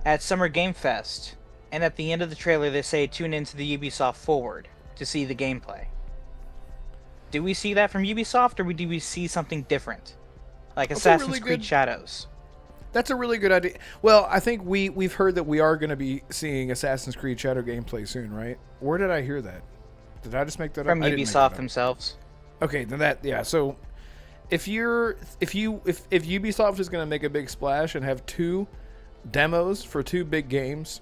at Summer Game Fest, and at the end of the trailer they say tune into the Ubisoft Forward to see the gameplay? Do we see that from Ubisoft, or do we see something different? Like Assassin's Creed Shadows. That's a really good idea. Well, I think we've heard that we are going to be seeing Assassin's Creed Shadow gameplay soon, right? Where did I hear that? Did I just make that up? From Ubisoft themselves. Okay, then so if Ubisoft is going to make a big splash and have 2 demos for 2 big games,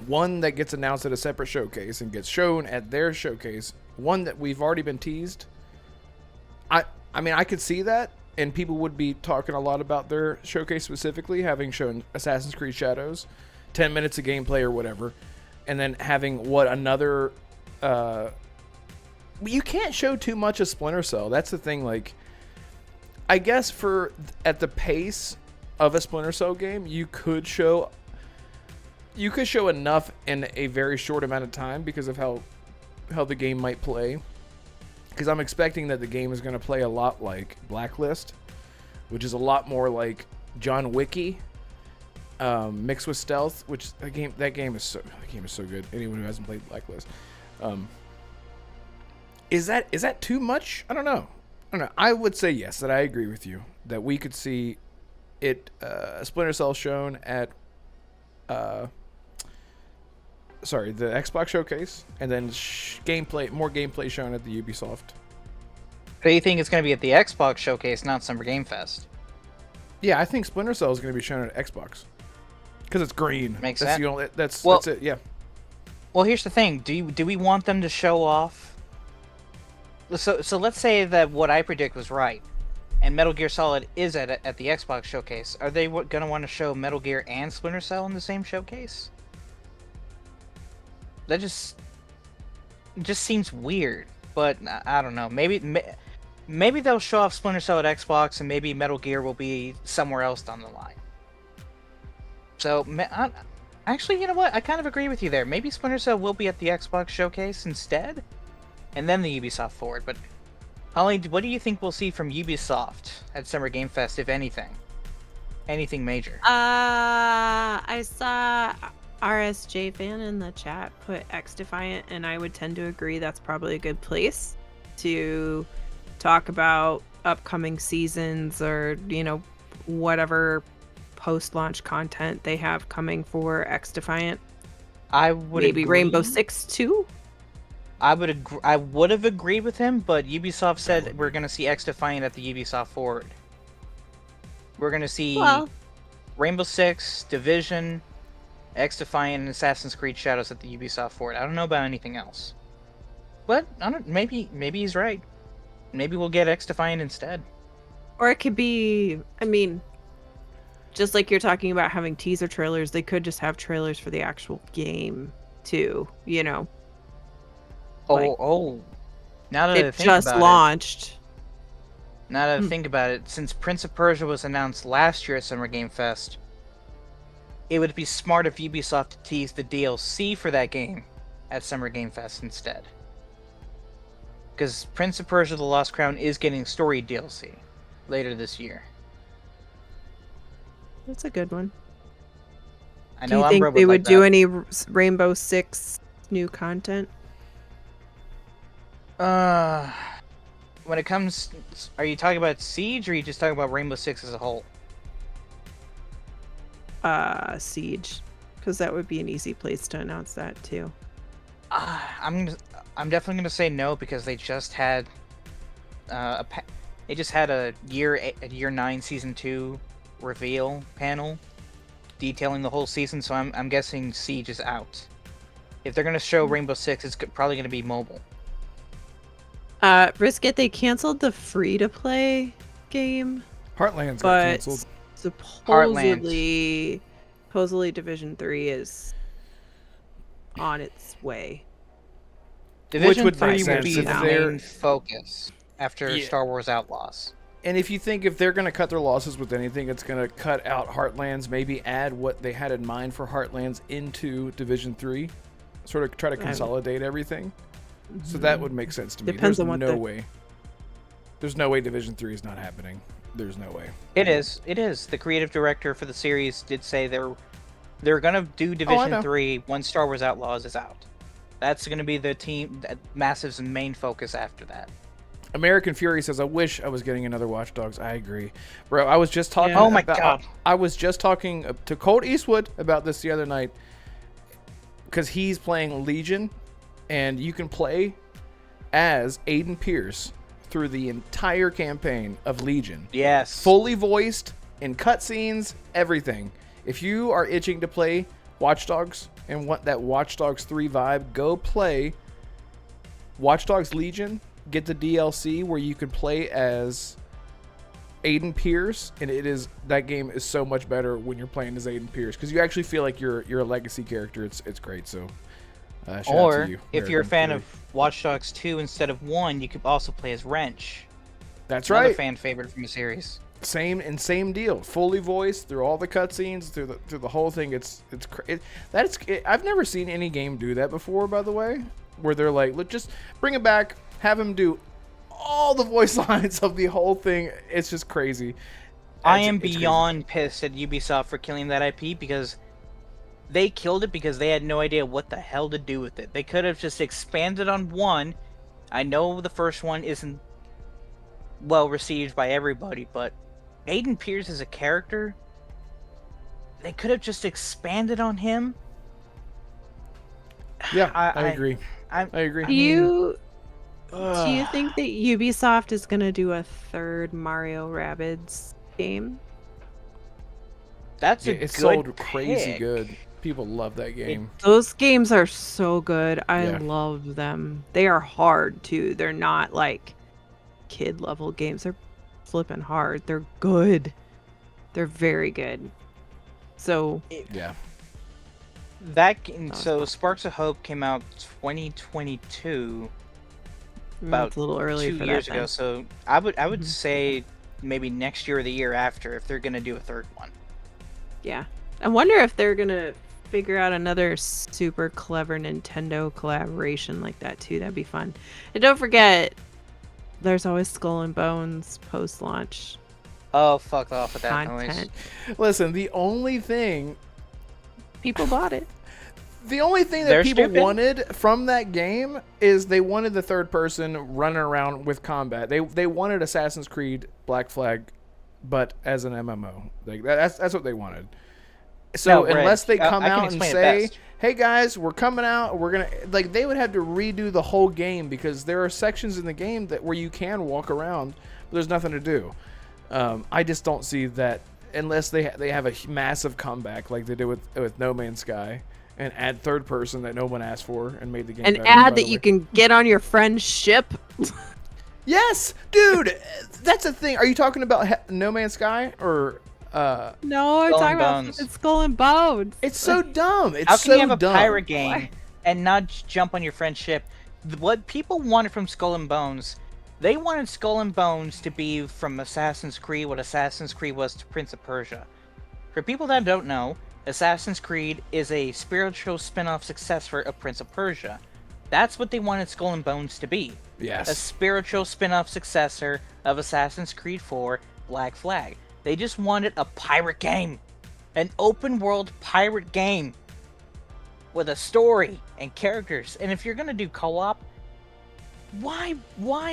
one that gets announced at a separate showcase and gets shown at their showcase, one that we've already been teased, I mean, I could see that. And people would be talking a lot about their showcase specifically, having shown Assassin's Creed Shadows, 10 minutes of gameplay or whatever, and then having another... you can't show too much of Splinter Cell. That's the thing. Like, I guess at the pace of a Splinter Cell game, you could show enough in a very short amount of time because of how the game might play. Because I'm expecting that the game is going to play a lot like Blacklist, which is a lot more like John Wicky, mixed with stealth. Which that game is so good. Anyone who hasn't played Blacklist, is that too much? I don't know. I would say yes. That I agree with you that we could see it Splinter Cell shown at the Xbox showcase, and then more gameplay shown at the Ubisoft. So you think it's going to be at the Xbox showcase, not Summer Game Fest? Yeah, I think Splinter Cell is going to be shown at Xbox because it's green. Makes sense. That's it. Yeah. Well, here's the thing: do we want them to show off? So let's say that what I predict was right, and Metal Gear Solid is at the Xbox showcase. Are they going to want to show Metal Gear and Splinter Cell in the same showcase? That just seems weird, but I don't know. Maybe they'll show off Splinter Cell at Xbox, and maybe Metal Gear will be somewhere else down the line. So, actually, you know what? I kind of agree with you there. Maybe Splinter Cell will be at the Xbox showcase instead, and then the Ubisoft Forward. But, Holly, what do you think we'll see from Ubisoft at Summer Game Fest, if anything? Anything major? I saw RSJ fan in the chat put X Defiant, and I would tend to agree that's probably a good place to talk about upcoming seasons or whatever post-launch content they have coming for X Defiant. I would maybe agree. Rainbow Six too. I would have agreed with him, but Ubisoft said we're gonna see X Defiant at the Ubisoft Forward. We're gonna see Rainbow Six, Division, X Defiant, and Assassin's Creed Shadows at the Ubisoft Forward. I don't know about anything else, but maybe he's right. Maybe we'll get X Defiant instead. Or it could be, just like you're talking about having teaser trailers, they could just have trailers for the actual game too. Now that it just launched. Now that I think about it, since Prince of Persia was announced last year at Summer Game Fest, it would be smart of Ubisoft to tease the DLC for that game at Summer Game Fest instead. Because Prince of Persia: The Lost Crown is getting story DLC later this year. That's a good one. I Do know you Umbra think they like would do that. any Rainbow Six new content? When it comes, are you talking about Siege, or are you just talking about Rainbow Six as a whole? Siege, because that would be an easy place to announce that too. I'm definitely gonna say no because they just had a year 9 season 2 reveal panel detailing the whole season, so I'm guessing Siege is out. If they're gonna show Rainbow Six, it's probably gonna be mobile. Brisket, they canceled the free-to-play game, Heartland's got but canceled. supposedly Division 3 is on its way. Division would 3 make will sense be if the they're- main focus after Yeah. Star Wars Outlaws. And if you think if they're going to cut their losses with anything, it's going to cut out Heartlands, maybe add what they had in mind for Heartlands into Division 3, sort of try to consolidate everything. So that would make sense to me. Depends There's on what no the- way. There's no way Division 3 is not happening. There's no way. It is. The creative director for the series did say they're gonna do Division know. 3 once Star Wars Outlaws is out. That's gonna be the team, Massive's main focus after that. American Fury says, I wish I was getting another Watch Dogs. I agree. Bro, I was just talking Yeah. Oh my about- God. I was just talking to Colt Eastwood about this the other night because he's playing Legion, and you can play as Aiden Pierce through the entire campaign of Legion. Yes. Fully voiced, in cutscenes, everything. If you are itching to play Watch Dogs and want that Watch Dogs 3 vibe, go play Watch Dogs Legion. Get the DLC where you can play as Aiden Pierce, and that game is so much better when you're playing as Aiden Pierce because you actually feel like you're a legacy character. It's great. So, shout out Or to you, if you're a American fan Fury. of Watch Dogs 2 instead of 1, you could also play as Wrench. That's Another right. fan favorite from the series. Same deal. Fully voiced through all the cutscenes, through the whole thing. I've never seen any game do that before. By the way, where they're like, let's just bring it back. Have him do all the voice lines of the whole thing. It's just crazy. I am It's beyond pissed at Ubisoft for killing that IP because they killed it because they had no idea what the hell to do with it. They could have just expanded on 1. I know the first one isn't well received by everybody, but Aiden Pierce as a character, they could have just expanded on him. Yeah, I agree. I agree. Do you think that Ubisoft is gonna do a third Mario Rabbids game? That's a It's good sold crazy pick. good. People love that game. Those games are so good. I Yeah. love them. They are hard too. They're not like kid level games. They're flipping hard. They're good. They're very good. So Yeah. That game, That was so fun. Sparks of Hope came out 2022, about it's a little early 2 for years that. ago. Then. So I would Mhm. say maybe next year or the year after if they're gonna do a third one. Yeah. I wonder if they're gonna figure out another super clever Nintendo collaboration like that too. That'd be fun. And don't forget, there's always Skull and Bones post-launch Oh, fuck off with that noise. content. Listen, the only thing People bought it. that They're people stupid. wanted from that game is they wanted the third person running around with combat. They wanted Assassin's Creed Black Flag, but as an MMO. Like that's what they wanted. So No, Red, unless they I come can out and explain it say, best. "Hey guys, we're coming out. We're gonna," like they would have to redo the whole game because there are sections in the game where you can walk around, but there's nothing to do. I just don't see that unless they have a massive comeback like they did with No Man's Sky and add third person that no one asked for and made the game And better, add by that the you way. can get on your friend's ship. Yes, dude, that's a thing. Are you talking about No Man's Sky or? No, I'm Skull talking and about Bones. fucking Skull and Bones. It's so dumb. It's How so can you have a dumb. pirate game and not jump on your friend's ship? What people wanted from Skull and Bones, they wanted Skull and Bones to be from Assassin's Creed what Assassin's Creed was to Prince of Persia. For people that don't know, Assassin's Creed is a spiritual spin-off successor of Prince of Persia. That's what they wanted Skull and Bones to be. Yes. A spiritual spin-off successor of Assassin's Creed 4 Black Flag. They just wanted a pirate game. An open-world pirate game. With a story and characters. And if you're going to do co-op, why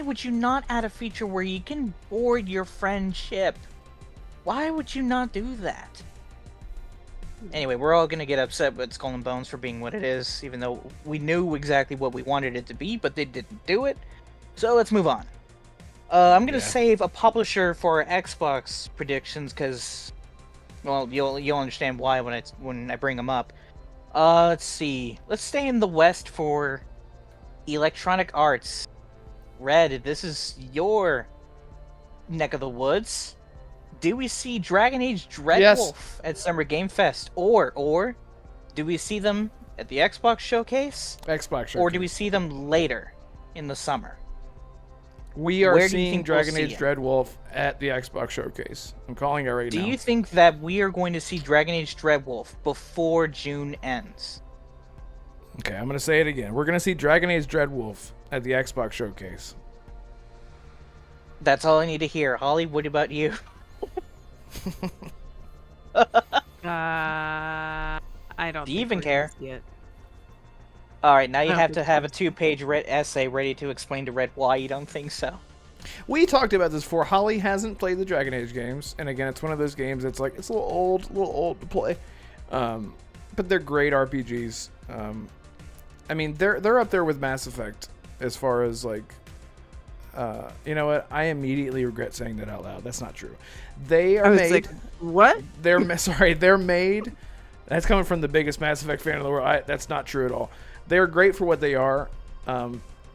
would you not add a feature where you can board your friend's ship? Why would you not do that? Anyway, we're all going to get upset with Skull and Bones for being what it is, even though we knew exactly what we wanted it to be, but they didn't do it. So let's move on. I'm going to save a publisher for Xbox predictions, because, well, you'll understand why when I bring them up. Let's see. Let's stay in the West for Electronic Arts. Red, this is your neck of the woods. Do we see Dragon Age Dreadwolf at Summer Game Fest? Or do we see them at the Xbox Showcase? Xbox Showcase. Or do we see them later in the summer? We are Where do you seeing think we'll Dragon see Age it? Dreadwolf at the Xbox Showcase. I'm calling it right now. Do you think that we are going to see Dragon Age Dreadwolf before June ends? Okay, I'm going to say it again. We're going to see Dragon Age Dreadwolf at the Xbox Showcase. That's all I need to hear. Holly, what about you? I don't. Do you think even we're care? gonna see it. All right, now you I don't have think to have a 2-page essay ready to explain to Red why you don't think so. We talked about this before. Holly hasn't played the Dragon Age games, and again, it's one of those games that's like, it's a little old to play. But they're great RPGs. I mean, they're up there with Mass Effect as far as like, you know what? I immediately regret saying that out loud. That's not true. They are I was made. like, what? They're made. That's coming from the biggest Mass Effect fan in the world. That's not true at all. They're great for what they are.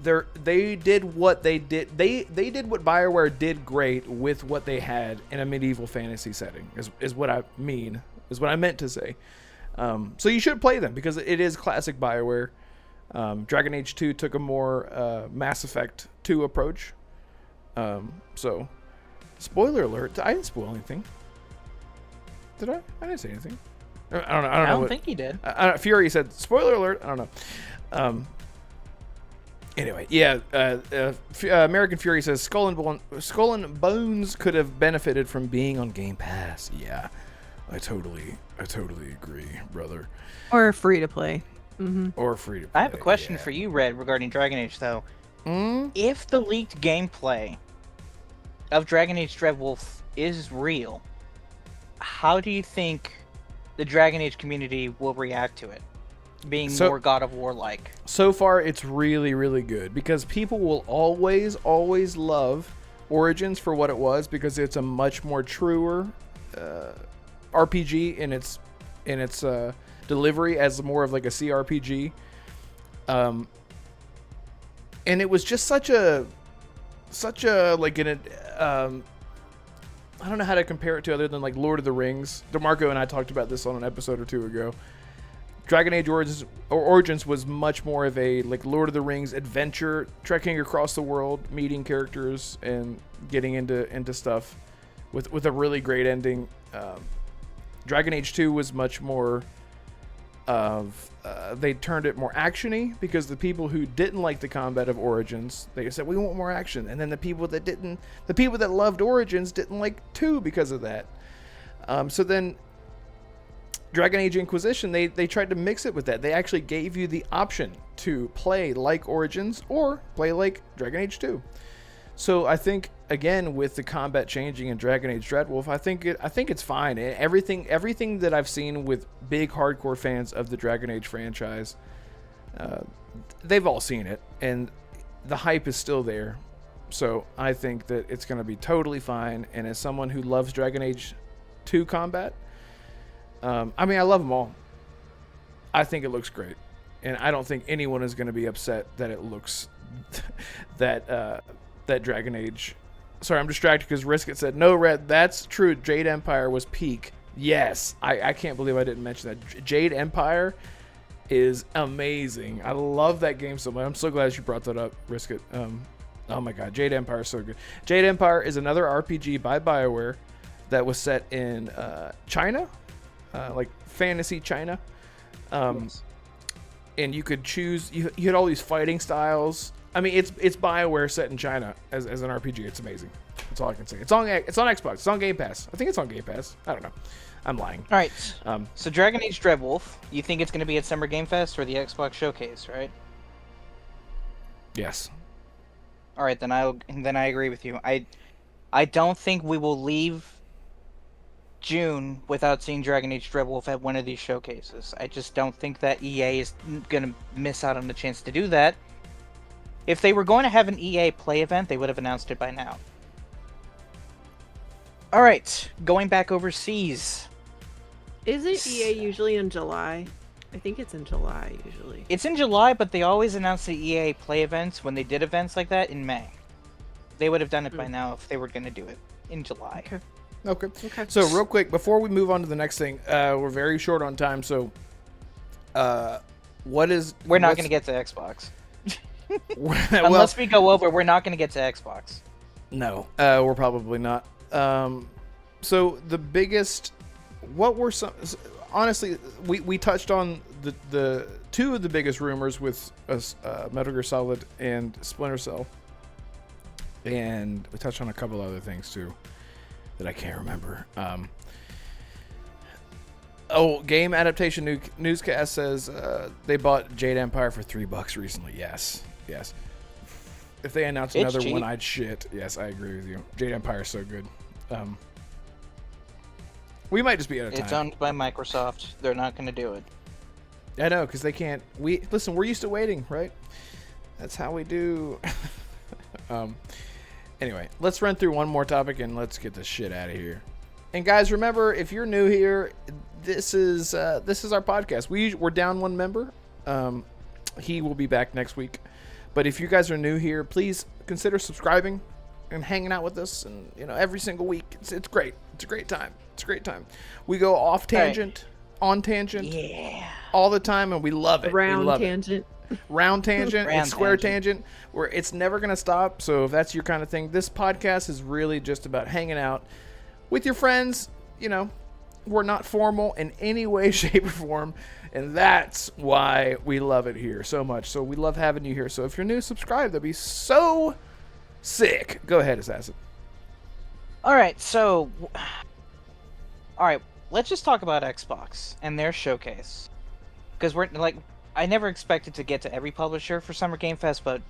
They did what they did. They did what BioWare did great with what they had in a medieval fantasy setting. Is what I mean. Is what I meant to say. So you should play them because it is classic BioWare. Dragon Age 2 took a more Mass Effect 2 approach. So, spoiler alert. I didn't spoil anything. Did I? I didn't say anything. I don't know. I don't think he did. Fury said, spoiler alert. I don't know. Anyway, yeah. American Fury says, Skull and Bones could have benefited from being on Game Pass. Yeah. I totally agree, brother. Or free to play. Or free to play. I have a question for you, Red, regarding Dragon Age, though. If the leaked gameplay of Dragon Age Dreadwolf is real, how do you think the Dragon Age community will react to it? Being more God of War-like. So far, it's really, really good because people will always love Origins for what it was because it's a much more truer RPG in its delivery as more of like a CRPG. And it was just such a like an I don't know how to compare it to other than like Lord of the Rings. DeMarco and I talked about this on an episode or two ago. Dragon Age Origins was much more of a like Lord of the Rings adventure, trekking across the world, meeting characters, and getting into stuff with a really great ending. Dragon Age 2 was much more of they turned it more actiony because the people who didn't like the combat of Origins, they said we want more action, and then the people that loved Origins didn't like 2 because of that. So then Dragon Age Inquisition, they tried to mix it with that. They actually gave you the option to play like Origins or play like Dragon Age 2. So I think again with the combat changing in Dragon Age Dreadwolf, I think it's fine. Everything that I've seen with big hardcore fans of the Dragon Age franchise, they've all seen it, and the hype is still there. So I think that it's going to be totally fine. And as someone who loves Dragon Age 2 combat, I mean I love them all. I think it looks great, and I don't think anyone is going to be upset that it looks that Dragon Age. Sorry, I'm distracted because Risket said, no, Red, that's true. Jade Empire was peak. Yes, I can't believe I didn't mention that. Jade Empire is amazing. I love that game so much. I'm so glad you brought that up, Risket. Oh my god, Jade Empire is so good. Jade Empire is another RPG by BioWare that was set in China, like fantasy China. Yes. and you could choose. You had all these fighting styles. I mean, it's BioWare set in China as an RPG. It's amazing. That's all I can say. It's on Xbox. It's on Game Pass. I think it's on Game Pass. I don't know. I'm lying. All right. So Dragon Age Dreadwolf, you think it's going to be at Summer Game Fest or the Xbox Showcase, right? Yes. All right, then I agree with you. I don't think we will leave June without seeing Dragon Age Dreadwolf at one of these showcases. I just don't think that EA is going to miss out on the chance to do that. If they were going to have an EA Play event, they would have announced it by now. All right, going back overseas. Isn't EA usually in July? I think it's in July usually. It's in July, but they always announce the EA Play events when they did events like that in May. They would have done it by now if they were going to do it in July. Okay. So real quick, before we move on to the next thing, we're very short on time. So, we're not going to get to Xbox. Unless we go over, we're not going to get to Xbox. No, we're probably not. So the biggest, what were some? Honestly, we touched on the two of the biggest rumors with Metal Gear Solid and Splinter Cell, and we touched on a couple other things too that I can't remember. Game Adaptation Newscast says they bought Jade Empire for $3 recently. Yes. If they announce another one, I'd shit. Yes, I agree with you. Jade Empire is so good. We might just be out of time. It's owned by Microsoft. They're not going to do it. I know, because they can't. Listen, we're used to waiting, right? That's how we do. Anyway, let's run through one more topic and let's get this shit out of here. And guys, remember, if you're new here, this is our podcast. We're down one member. He will be back next week. But if you guys are new here, please consider subscribing and hanging out with us. And every single week, it's great. It's a great time. We go off tangent, on tangent, all the time, and we love it. Round tangent. And square tangent, where it's never going to stop. So if that's your kind of thing, this podcast is really just about hanging out with your friends. We're not formal in any way, shape, or form, and that's why we love it here so much. So we love having you here. So if you're new, subscribe. That'd be so sick. Go ahead, Assassin. All right, let's just talk about Xbox and their showcase. Because I never expected to get to every publisher for Summer Game Fest, but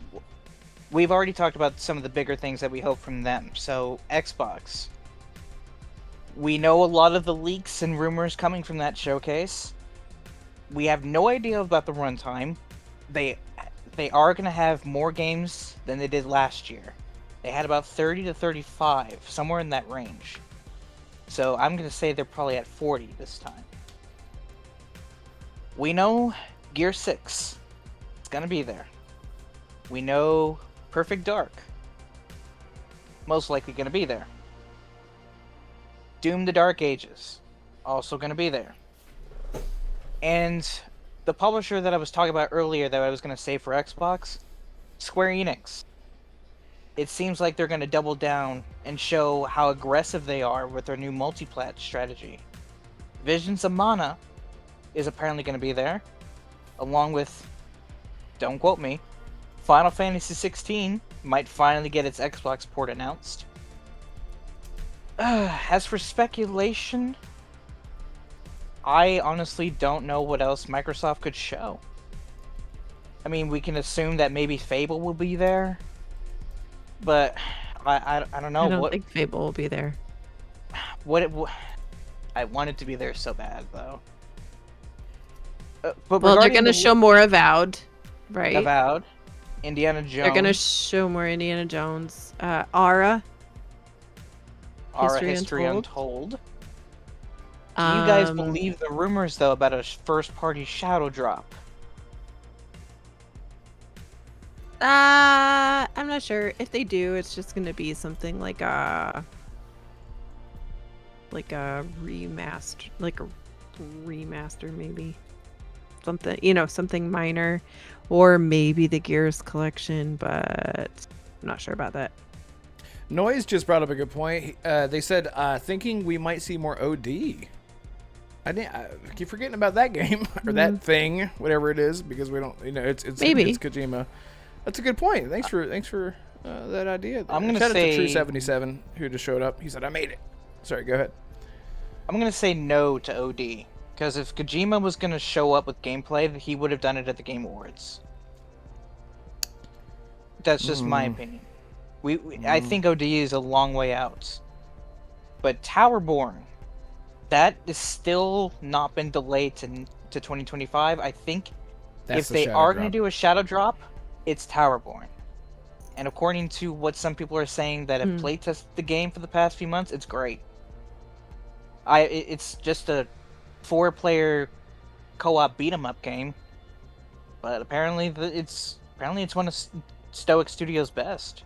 we've already talked about some of the bigger things that we hope from them. So, Xbox. We know a lot of the leaks and rumors coming from that showcase. We have no idea about the runtime. They are going to have more games than they did last year. They had about 30 to 35, somewhere in that range. So I'm going to say they're probably at 40 this time. We know Gear 6. It's going to be there. We know Perfect Dark. Most likely going to be there. Doom: The Dark Ages. Also going to be there. And the publisher that I was talking about earlier that I was going to save for Xbox, Square Enix. It seems like they're going to double down and show how aggressive they are with their new multiplat strategy. Visions of Mana is apparently going to be there, along with, don't quote me, Final Fantasy 16 might finally get its Xbox port announced. As for speculation, I honestly don't know what else Microsoft could show. I mean, we can assume that maybe Fable will be there. But I don't know. I don't think Fable will be there. I want it to be there so bad, though. But they're going to show more Avowed, right? Avowed. Indiana Jones. They're going to show more Indiana Jones. Ara. History Untold. Do you guys believe the rumors, though, about a first-party Shadow drop? I'm not sure. If they do, it's just gonna be something like a remaster, maybe. Something minor, or maybe the Gears collection, but I'm not sure about that. Noise just brought up a good point. They said thinking we might see more OD. I keep forgetting about that game or that thing, whatever it is, because we don't, it's Maybe. it's Kojima. That's a good point. Thanks for that idea. I'm gonna Shout out say- to True 77 who just showed up. He said, "I made it." Sorry, go ahead. I'm gonna say no to OD, because if Kojima was gonna show up with gameplay, he would have done it at the Game Awards. That's just my opinion. I think OD is a long way out. But Towerborn, that is still not been delayed to 2025. I think That's if the they shadow are going drop. to do a shadow drop, it's Towerborn. And according to what some people are saying that have playtested the game for the past few months, it's great. It's just a 4-player co-op beat 'em up game, but apparently it's one of Stoic Studios' best.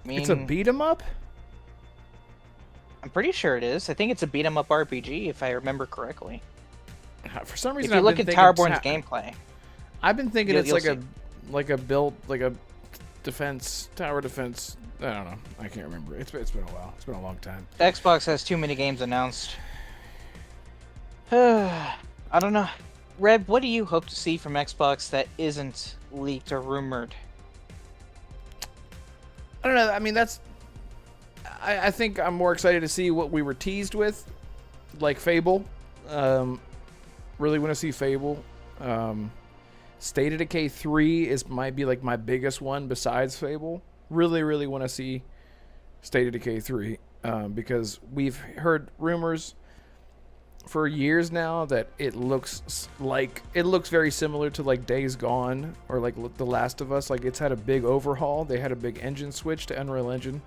I mean, It's a beat 'em up. I'm pretty sure it is. I think it's a beat 'em up RPG, if I remember correctly. For some reason, If you I've look been at thinking Towerborn's gameplay, I've been thinking it's you'll like a build, like a tower defense. I don't know. I can't remember. It's been a while. It's been a long time. Xbox has too many games announced. I don't know. Red, what do you hope to see from Xbox that isn't leaked or rumored? I don't know. I mean, I think I'm more excited to see what we were teased with, like Fable. Really want to see Fable. State of Decay 3 might be like my biggest one besides Fable. Really want to see State of Decay 3 because we've heard rumors for years now that it looks very similar to like Days Gone or like The Last of Us. Like it's had a big overhaul. They had a big engine switch to Unreal Engine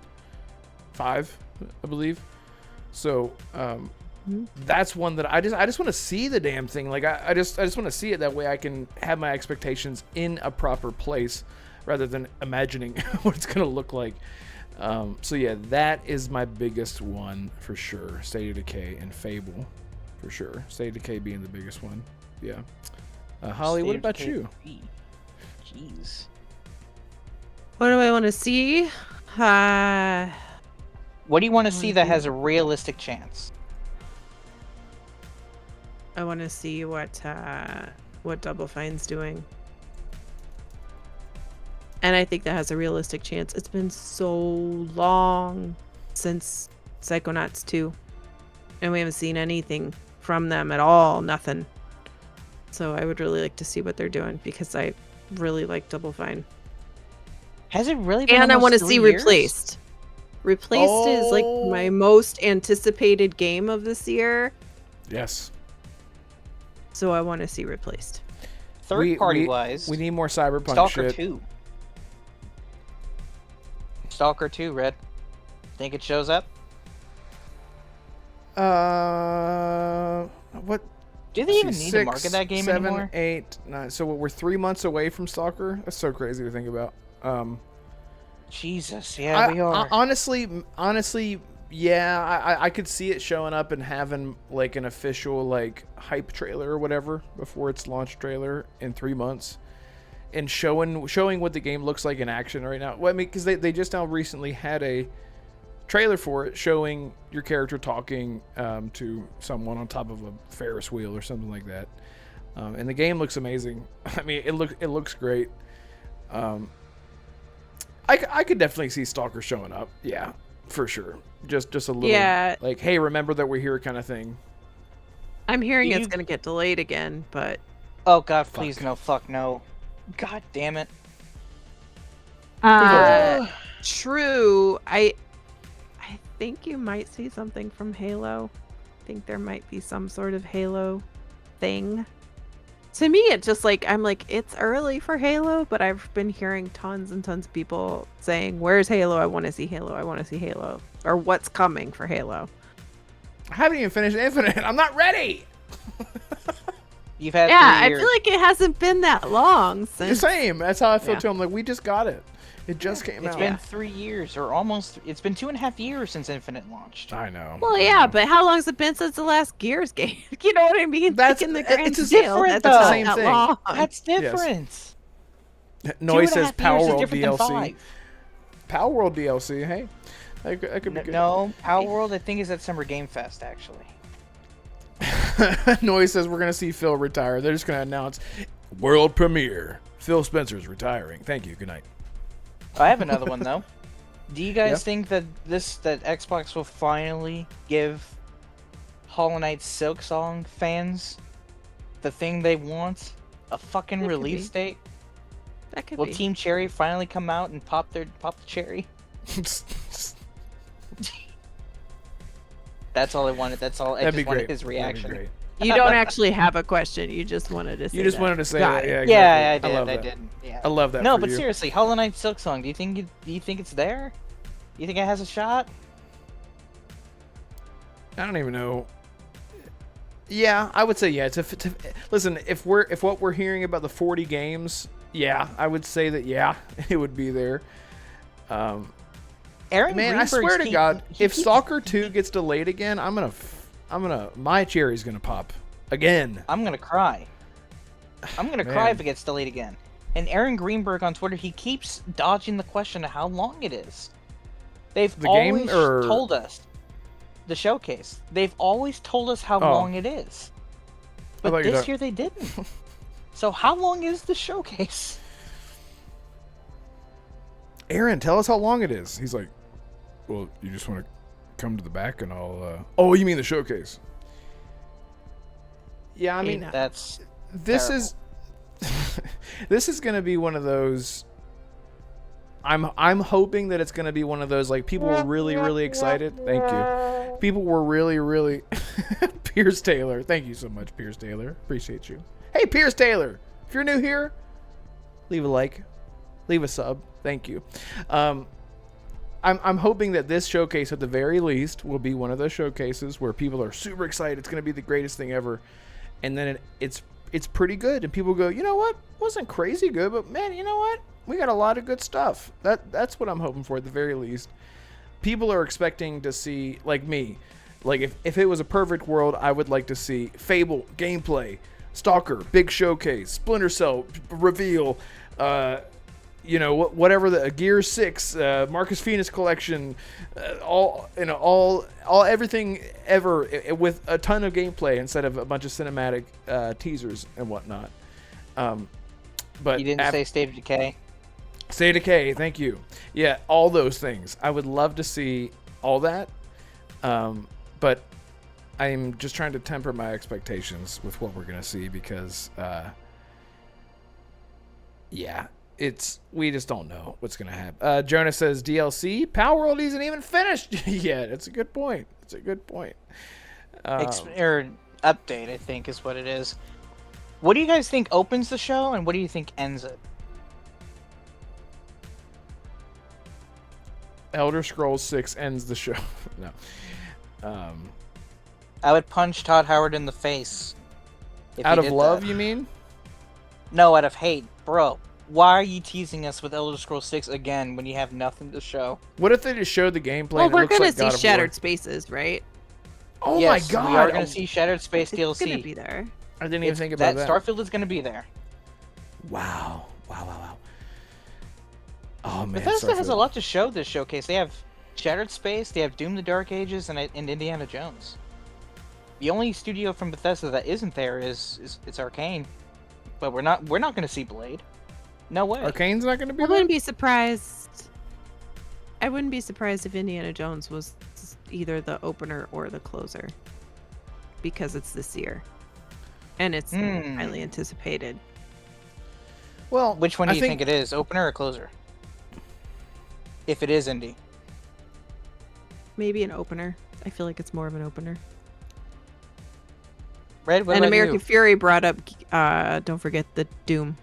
5, I believe. So that's one that I just want to see the damn thing. Like I just want to see it. That way I can have my expectations in a proper place rather than imagining what it's gonna look like. So yeah, that is my biggest one for sure. State of Decay and Fable for sure. State of Decay being the biggest one. Yeah. Holly, what about you? Jeez. What do I want to see? What do you want to see that has a realistic chance? I want to see what Double Fine's doing. And I think that has a realistic chance. It's been so long since Psychonauts 2. And we haven't seen anything from them at all. Nothing. So I would really like to see what they're doing because I really like Double Fine. Has it really been And I want to almost see 3 years? Replaced. Replaced is like my most anticipated game of this year. Yes. So I want to see Replaced. Third party wise, we need more Cyberpunk Stalker shit. 2. Stalker 2, Red. Think it shows up? What? Do they even need to market that game 7, anymore? 8, 9. So we're 3 months away from Stalker. That's so crazy to think about. Jesus, yeah, we are. Honestly, yeah, I could see it showing up and having like an official like hype trailer or whatever before its launch trailer in 3 months, and showing what the game looks like in action right now. Well, I mean, because they just now recently had a trailer for it showing your character talking to someone on top of a Ferris wheel or something like that, and the game looks amazing. I mean, it looks great. I could definitely see Stalker showing up. Yeah, for sure. Just a little, like, hey, remember that we're here kind of thing. I'm hearing it's going to get delayed again, but... Oh, God, please, no. Fuck, no. God damn it. True. I think you might see something from Halo. I think there might be some sort of Halo thing. To me, it's just like, I'm like, it's early for Halo, but I've been hearing tons and tons of people saying, where's Halo? I want to see Halo. I want to see Halo. Or what's coming for Halo. I haven't even finished Infinite. I'm not ready. You've had 3 years. I feel like it hasn't been that long since. The same. That's how I feel too. I'm like, we just got it. It just came out. It's been 3 years, or almost. It's been 2.5 years since Infinite launched. I know. Well, yeah, but how long has it been since the last Gears game? You know what I mean? That's like in the grand it's scale. different. That's That's the not same that thing. long. That's different. Noise says 2.5 Power years is World different than DLC. 5. Power World DLC. Hey, that could be good. No, Power World I think is at Summer Game Fest actually. Noise says we're going to see Phil retire. They're just going to announce world premiere. Phil Spencer's retiring. Thank you. Good night. I have another one though. Do you guys think that Xbox will finally give Hollow Knight Silksong fans the thing they want? A fucking release date? That could Will be. Team Cherry finally come out and pop the cherry? That's all I wanted. That's all. I That'd be just wanted great. his reaction. That'd be great. You don't actually have a question. You just wanted to say You just that. wanted to say Got that. it. Yeah, exactly. Yeah, I love did. I that. did. Yeah. I love that. No, for but you. seriously, Hollow Knight Silksong. Do you think it's there? Do you think it has a shot? I don't even know. Yeah, I would say yeah. Listen, if what we're hearing about the 40 games, yeah, I would say that yeah, it would be there. Aaron Man, I Greenberg's swear to keep- God, he if keeps- Stalker 2 gets delayed again, my cherry's gonna pop again. I'm gonna cry. I'm gonna Man. cry if it gets delayed again. And Aaron Greenberg on Twitter, he keeps dodging the question of how long it is. They've The game, always or- told us the showcase. They've always told us how Oh. long it is. thought But you this thought- year they didn't. So how long is the showcase? Aaron, tell us how long it is. He's like, well, you just want to come to the back and I'll. Oh, you mean the showcase? Yeah, I mean, That's this terrible. is this is gonna be one of those. I'm hoping that it's gonna be one of those, like, people were really excited. Thank you. People were really Pierce Taylor. Thank you so much, Pierce Taylor. Appreciate you. Hey, Pierce Taylor. If you're new here, leave a like, leave a sub. Thank you. I'm hoping that this showcase, at the very least, will be one of those showcases where people are super excited. It's gonna be the greatest thing ever, and then it's pretty good, and people go, you know what? Wasn't crazy good, but man, you know what? We got a lot of good stuff. That's what I'm hoping for at the very least. People are expecting to see, like me, like if it was a perfect world, I would like to see Fable gameplay, Stalker big showcase, Splinter Cell reveal, whatever, the Gear 6, Marcus Phoenix collection, all everything ever with a ton of gameplay instead of a bunch of cinematic teasers and whatnot. But You didn't say State of Decay. State of Decay, thank you. Yeah, all those things. I would love to see all that. But I'm just trying to temper my expectations with what we're going to see because, we just don't know what's going to happen. Jonah says DLC? Power World isn't even finished yet. It's a good point. Or update, I think, is what it is. What do you guys think opens the show, and what do you think ends it? Elder Scrolls 6 ends the show. No. I would punch Todd Howard in the face. if Out he of did love, that. you mean? No, out of hate. Bro, why are you teasing us with Elder Scrolls 6 again when you have nothing to show? What if they just showed the gameplay Well, and it we're looks gonna like God see of Shattered War? Spaces, right? Oh Yes, my God! we are going to see Shattered Space It's DLC. gonna be there. I didn't even think about that. Starfield is going to be there. Wow. Oh man, Bethesda has a Starfield. lot to show this showcase. They have Shattered Space, they have Doom: The Dark Ages, and Indiana Jones. The only studio from Bethesda that isn't there is Arcane. But we're not going to see Blade. No way. Arcane's not going to be I there? wouldn't be surprised. I wouldn't be surprised if Indiana Jones was either the opener or the closer, because it's this year, and it's highly anticipated. Well, Which one do I you think it is, opener or closer? If it is indie. Maybe an opener. I feel like it's more of an opener. Red, what And about American you? Fury brought up. Don't forget the Doom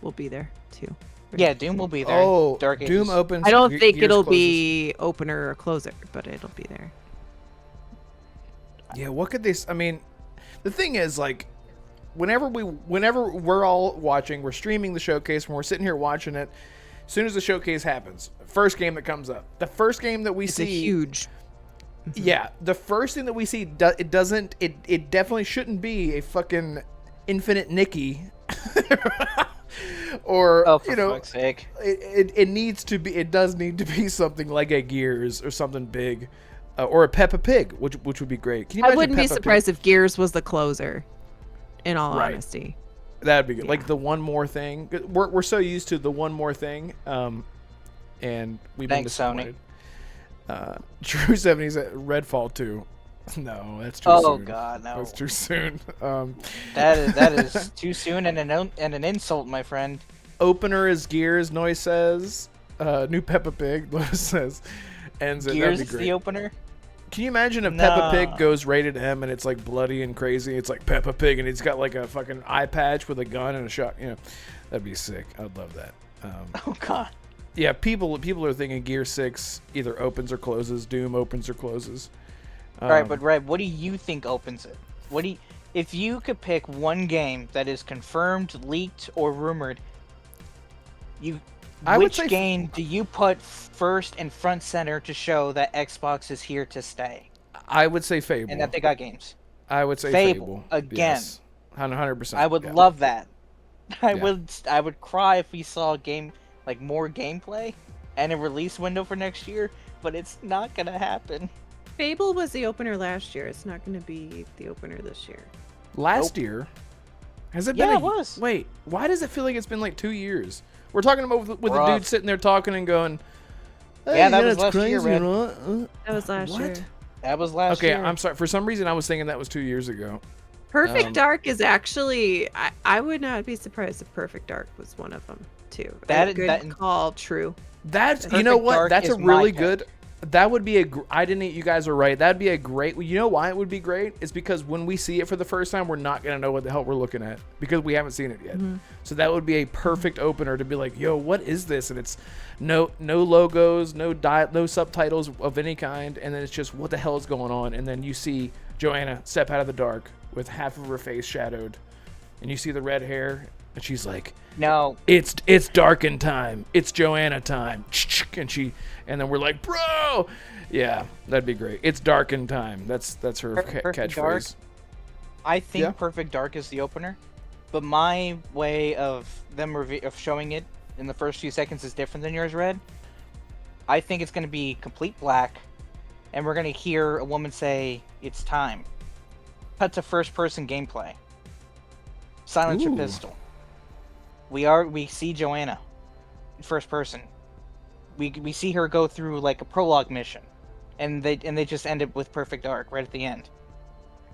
will be there too. Yeah, Doom will be there. Oh, Dark Doom Ages. opens. I don't Ge- think Gears it'll closes. be opener or closer, but it'll be there. Yeah, what could they? I mean, the thing is, like, whenever we're all watching, we're streaming the showcase, when we're sitting here watching it. As soon as the showcase happens, first game that comes up, the first game that we It's see, a huge. yeah, the first thing that we see, it definitely shouldn't be a fucking Infinite Nikki, or Oh, for fuck's sake. it needs to be. It does need to be something like a Gears or something big. or a Peppa Pig, which would be great. Can you I imagine wouldn't be Peppa Pig? surprised if Gears was the closer. In all Right. honesty, That'd be good. Yeah. Like the one more thing. We're so used to the one more thing, and we've been Thanks, Sony. disappointed. True 70s at Redfall 2. No, that's too Oh soon. God, no. That's too soon. That is too soon and an insult, my friend. Opener is Gears, Noise says. New Peppa Pig, Lotus says. Ends it. Gears That'd is be great. the opener. Can you imagine if Peppa Nah. Pig goes rated M and it's like bloody and crazy? It's like Peppa Pig and it's got like a fucking eye patch with a gun and a shot. You know, that'd be sick. I'd love that. Oh God. Yeah, people are thinking Gear 6 either opens or closes. Doom opens or closes. Alright, but Red, what do you think opens it? If you could pick one game that is confirmed, leaked, or rumored, I would which say game do you put first and front center to show that Xbox is here to stay I would say Fable. and that they got games? I would say Fable, Fable. again. Yes. 100%. I would yeah. love that. I Yeah. would cry if we saw more gameplay and a release window for next year, but it's not gonna happen. Fable was the opener last year. It's not going to be the opener this year. Last year. Has it been? Yeah, it was. Wait, why does it feel like it's been like 2 years? We're talking about with the Rough. dude sitting there talking and going. Hey, Yeah, that was it's last year, crazy, Red. you know? That was last What? year. That was last Okay, year. I'm sorry. For some reason, I was thinking that was 2 years ago. Perfect Dark is actually. I would not be surprised if Perfect Dark was one of them too. That- Good that- call. True. That's you Perfect know what? Dark That's a is my really pick. good. That would be a. I didn't. You guys are right. That'd be a great. You know why it would be great? It's because when we see it for the first time, we're not gonna know what the hell we're looking at because we haven't seen it yet. So that would be a perfect opener to be like, "Yo, what is this?" And it's no logos, no subtitles of any kind, and then it's just what the hell is going on. And then you see Joanna step out of the dark with half of her face shadowed, and you see the red hair, and she's like, No, it's Darken time. It's Joanna time. And then we're like, bro. Yeah, that'd be great. It's Darken time. That's her Perfect Dark. catchphrase. I think Yeah. Perfect Dark is the opener, but my way of them of showing it in the first few seconds is different than yours, Red. I think it's going to be complete black, and we're going to hear a woman say, "It's time." Cut to first-person gameplay. Silence your Ooh. pistol. We see Joanna, first person. We see her go through like a prologue mission, and they just end it with Perfect Dark right at the end.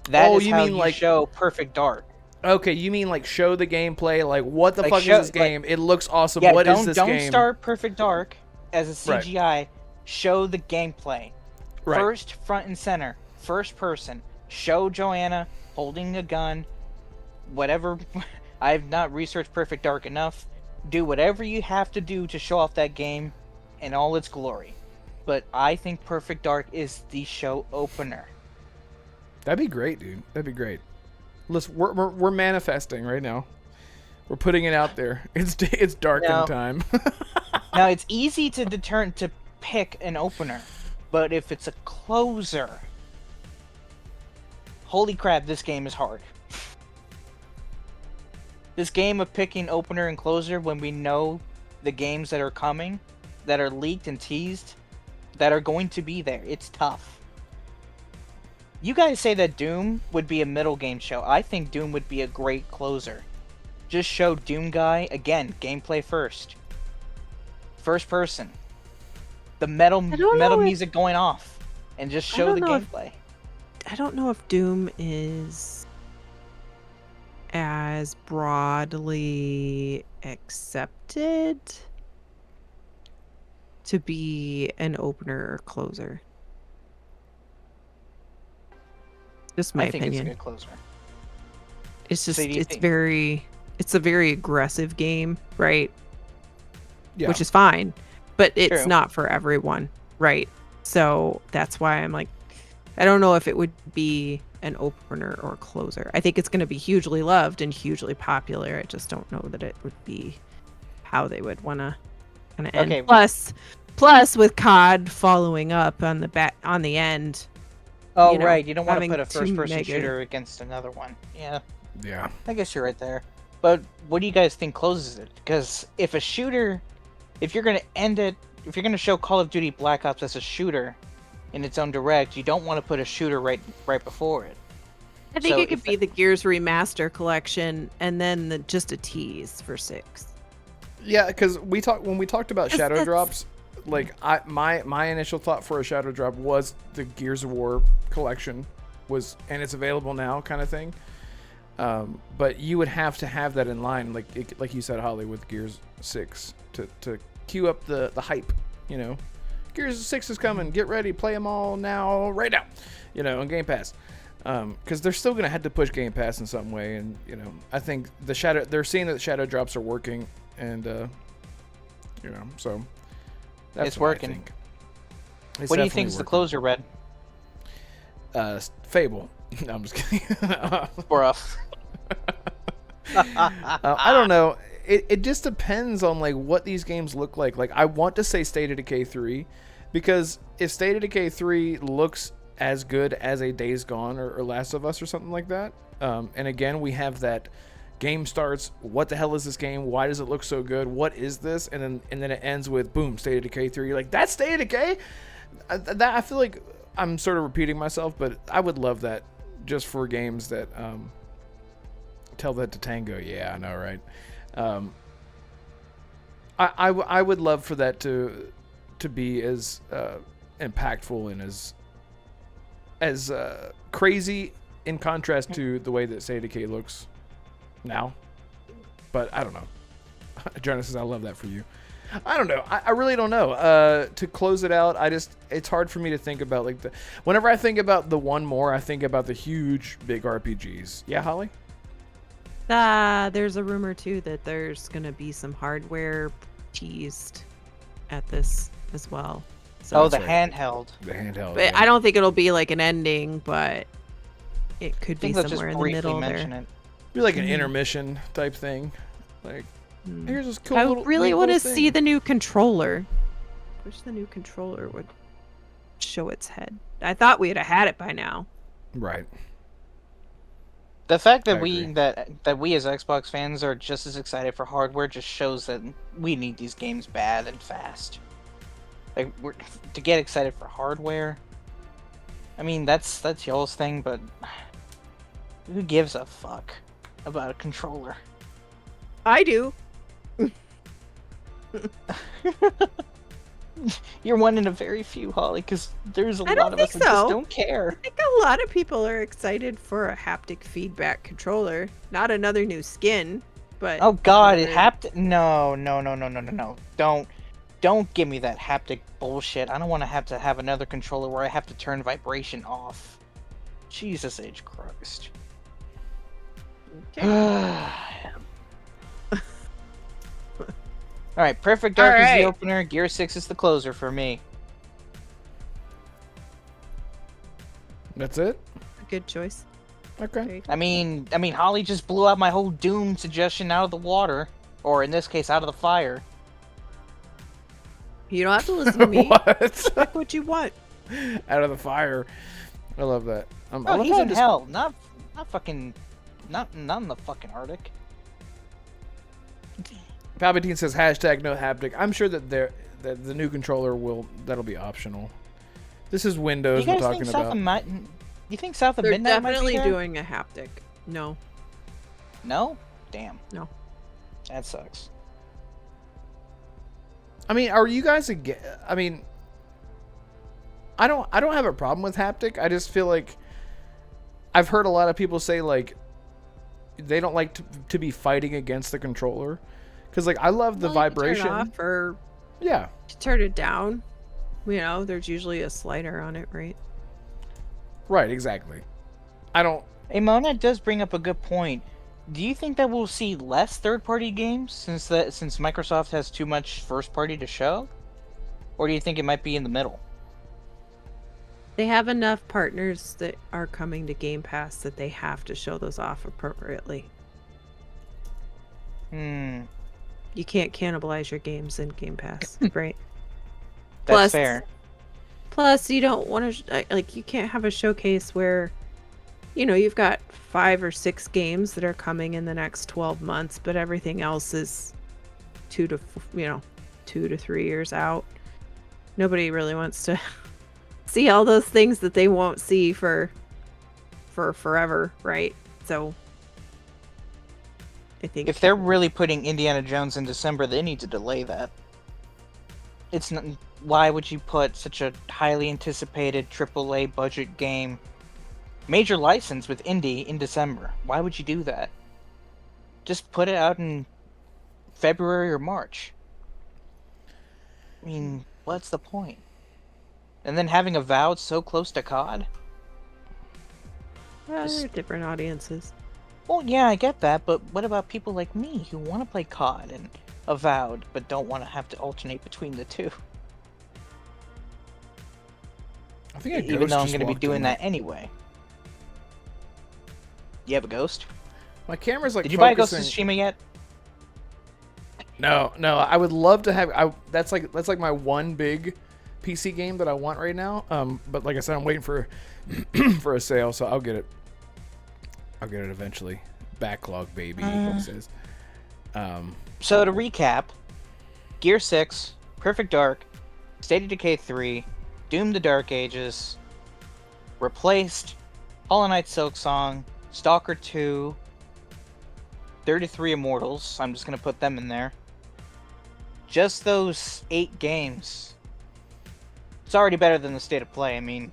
That Oh, is you how mean you like- show Perfect Dark. Okay, you mean like show the gameplay? Like, what the Like fuck show- is this game? It looks awesome. Yeah, What is don't this don't game? start Perfect Dark as a Right. CGI. Show the gameplay. Right. First, front and center, first person. Show Joanna holding a gun. Whatever. I've not researched Perfect Dark enough. Do whatever you have to do to show off that game in all its glory. But I think Perfect Dark is the show opener. That'd be great, dude. That'd be great. Listen, we're manifesting right now. We're putting it out there. It's Darken No. time. Now it's easy to pick an opener, but if it's a closer, holy crap, this game is hard. This game of picking opener and closer when we know the games that are coming, that are leaked and teased, that are going to be there, it's tough. You guys say that Doom would be a middle game show. I think Doom would be a great closer. Just show Doom Guy, again, gameplay first. First person. The metal I don't know if- music going off. And just show the don't know if- gameplay. I don't know if Doom is as broadly accepted to be an opener or closer. Just my I think opinion. it's a good closer. It's just So do you it's think- it's a very aggressive game, right? Yeah. Which is fine, but it's True. not for everyone, right? So that's why I'm like, I don't know if it would be an opener or closer. I think it's going to be hugely loved and hugely popular. I just don't know that it would be how they would want to kind of end. Okay. Plus with COD following up on the end. Oh, you know, right. You don't want to having put a two first-person mega- shooter against another one. Yeah, Yeah. I guess you're right there. But what do you guys think closes it? Because if you're going to end it, if you're going to show Call of Duty Black Ops as a shooter, in its own direct, you don't want to put a shooter right before it. I think So it could if be the Gears Remaster collection, and then just a tease for 6. Yeah, because when we talked about shadow that's- drops, like my initial thought for a shadow drop was the Gears of War collection and it's available now kind of thing. But you would have to have that in line, like you said, Holly, with Gears 6 to queue up the hype. You know, Gears 6 is coming. Get ready, play them all now, right now. You know, on Game Pass. Because they're still gonna have to push Game Pass in some way, and you know, I think they're seeing that the shadow drops are working, and you know, so that's It's what working. I think. What do you think is the closer, Red? Fable. No, I'm just kidding. Bruh. I don't know. It just depends on like what these games look like. Like I want to say State of Decay 3, because if State of Decay 3 looks as good as a Days Gone or Last of Us or something like that, and again we have that game starts, what the hell is this game? Why does it look so good? What is this? And then it ends with boom, State of Decay 3. You're like, that's State of Decay? I feel like I'm sort of repeating myself, but I would love that just for games that tell that to Tango. Yeah, I know, right? I would love for that to be as impactful and as crazy in contrast to the way that State of Decay looks now. But I don't know. Genesis, I love that for you. I don't know. I really don't know. To close it out, it's hard for me to think about like whenever I think about the one more, I think about the huge big RPGs. Yeah, Holly? There's a rumor too that there's gonna be some hardware teased at this as well. So Oh, the handheld. The handheld. but I don't think it'll be like an ending, but it could I be think they'll just somewhere in the briefly middle mention there. it. Be like an intermission type thing. Like, here's this cool I little really neat want to little see thing. the new controller. Wish the new controller would show its head. I thought we'd have had it by now. Right. The fact I that we agree. that we as Xbox fans are just as excited for hardware just shows that we need these games bad and fast. Like to get excited for hardware. I mean, that's y'all's thing, but who gives a fuck about a controller? I do. You're one in a very few, Holly, because there's a I lot don't of us think that just so. don't care. I think a lot of people are excited for a haptic feedback controller. Not another new skin, but Oh God, it another- haptic. No. Don't give me that haptic bullshit. I don't want to have another controller where I have to turn vibration off. Jesus H. Christ. Alright, Perfect Dark is the Alright. opener, Gear 6 is the closer for me. That's it? Good choice. Okay. Very good. I mean, Holly just blew out my whole Doom suggestion out of the water. Or in this case, out of the fire. You don't have to listen to me. What? Pick what you want. Out of the fire. I love that. I Oh, love he's how in just- hell. Not fucking... Not in the fucking Arctic. Palpatine says hashtag no haptic. I'm sure that the new controller that'll be optional. This is Do Windows you we're guys talking think South about. of you think South of They're Midnight might be definitely there? doing a haptic. No. No? Damn. No. That sucks. I mean, are you guys again? I mean, I don't have a problem with haptic. I just feel like I've heard a lot of people say like they don't like to be fighting against the controller because like I love the Well, you can vibration. turn it off or Yeah. to turn it down. You know, there's usually a slider on it, right? Right. Exactly. I don't. Hey, Mona does bring up a good point. Do you think that we'll see less third-party games since Microsoft has too much first-party to show? Or do you think it might be in the middle? They have enough partners that are coming to Game Pass that they have to show those off appropriately. Hmm. You can't cannibalize your games in Game Pass, right? That's Plus- fair. Plus, you don't want to like you can't have a showcase where, you know, you've got 5 or 6 games that are coming in the next 12 months, but everything else is 2 to 3 years out. Nobody really wants to see all those things that they won't see for forever, right? So I think If they're really putting Indiana Jones in December, they need to delay that. It's not. Why would you put such a highly anticipated AAA budget game, major license with indie in December? Why would you do that? Just put it out in February or March. I mean, what's the point? And then having Avowed so close to COD? they're different audiences. Well, yeah, I get that, but what about people like me who want to play COD and Avowed, but don't want to have to alternate between the two? I think Even though I'm going to be doing that anyway. You have a Ghost? My camera's like. Did you buy a Ghost of Tsushima yet? No. I would love to have. That's like my one big PC game that I want right now. But like I said, I'm waiting for for a sale, so I'll get it. I'll get it eventually. Backlog, baby. He says. So to recap, Gear 6, Perfect Dark, State of Decay 3, Doom the Dark Ages, replaced Hollow Knight Silksong, Stalker 2, 33 Immortals. I'm just going to put them in there. Just those 8 games. It's already better than the State of Play. I mean,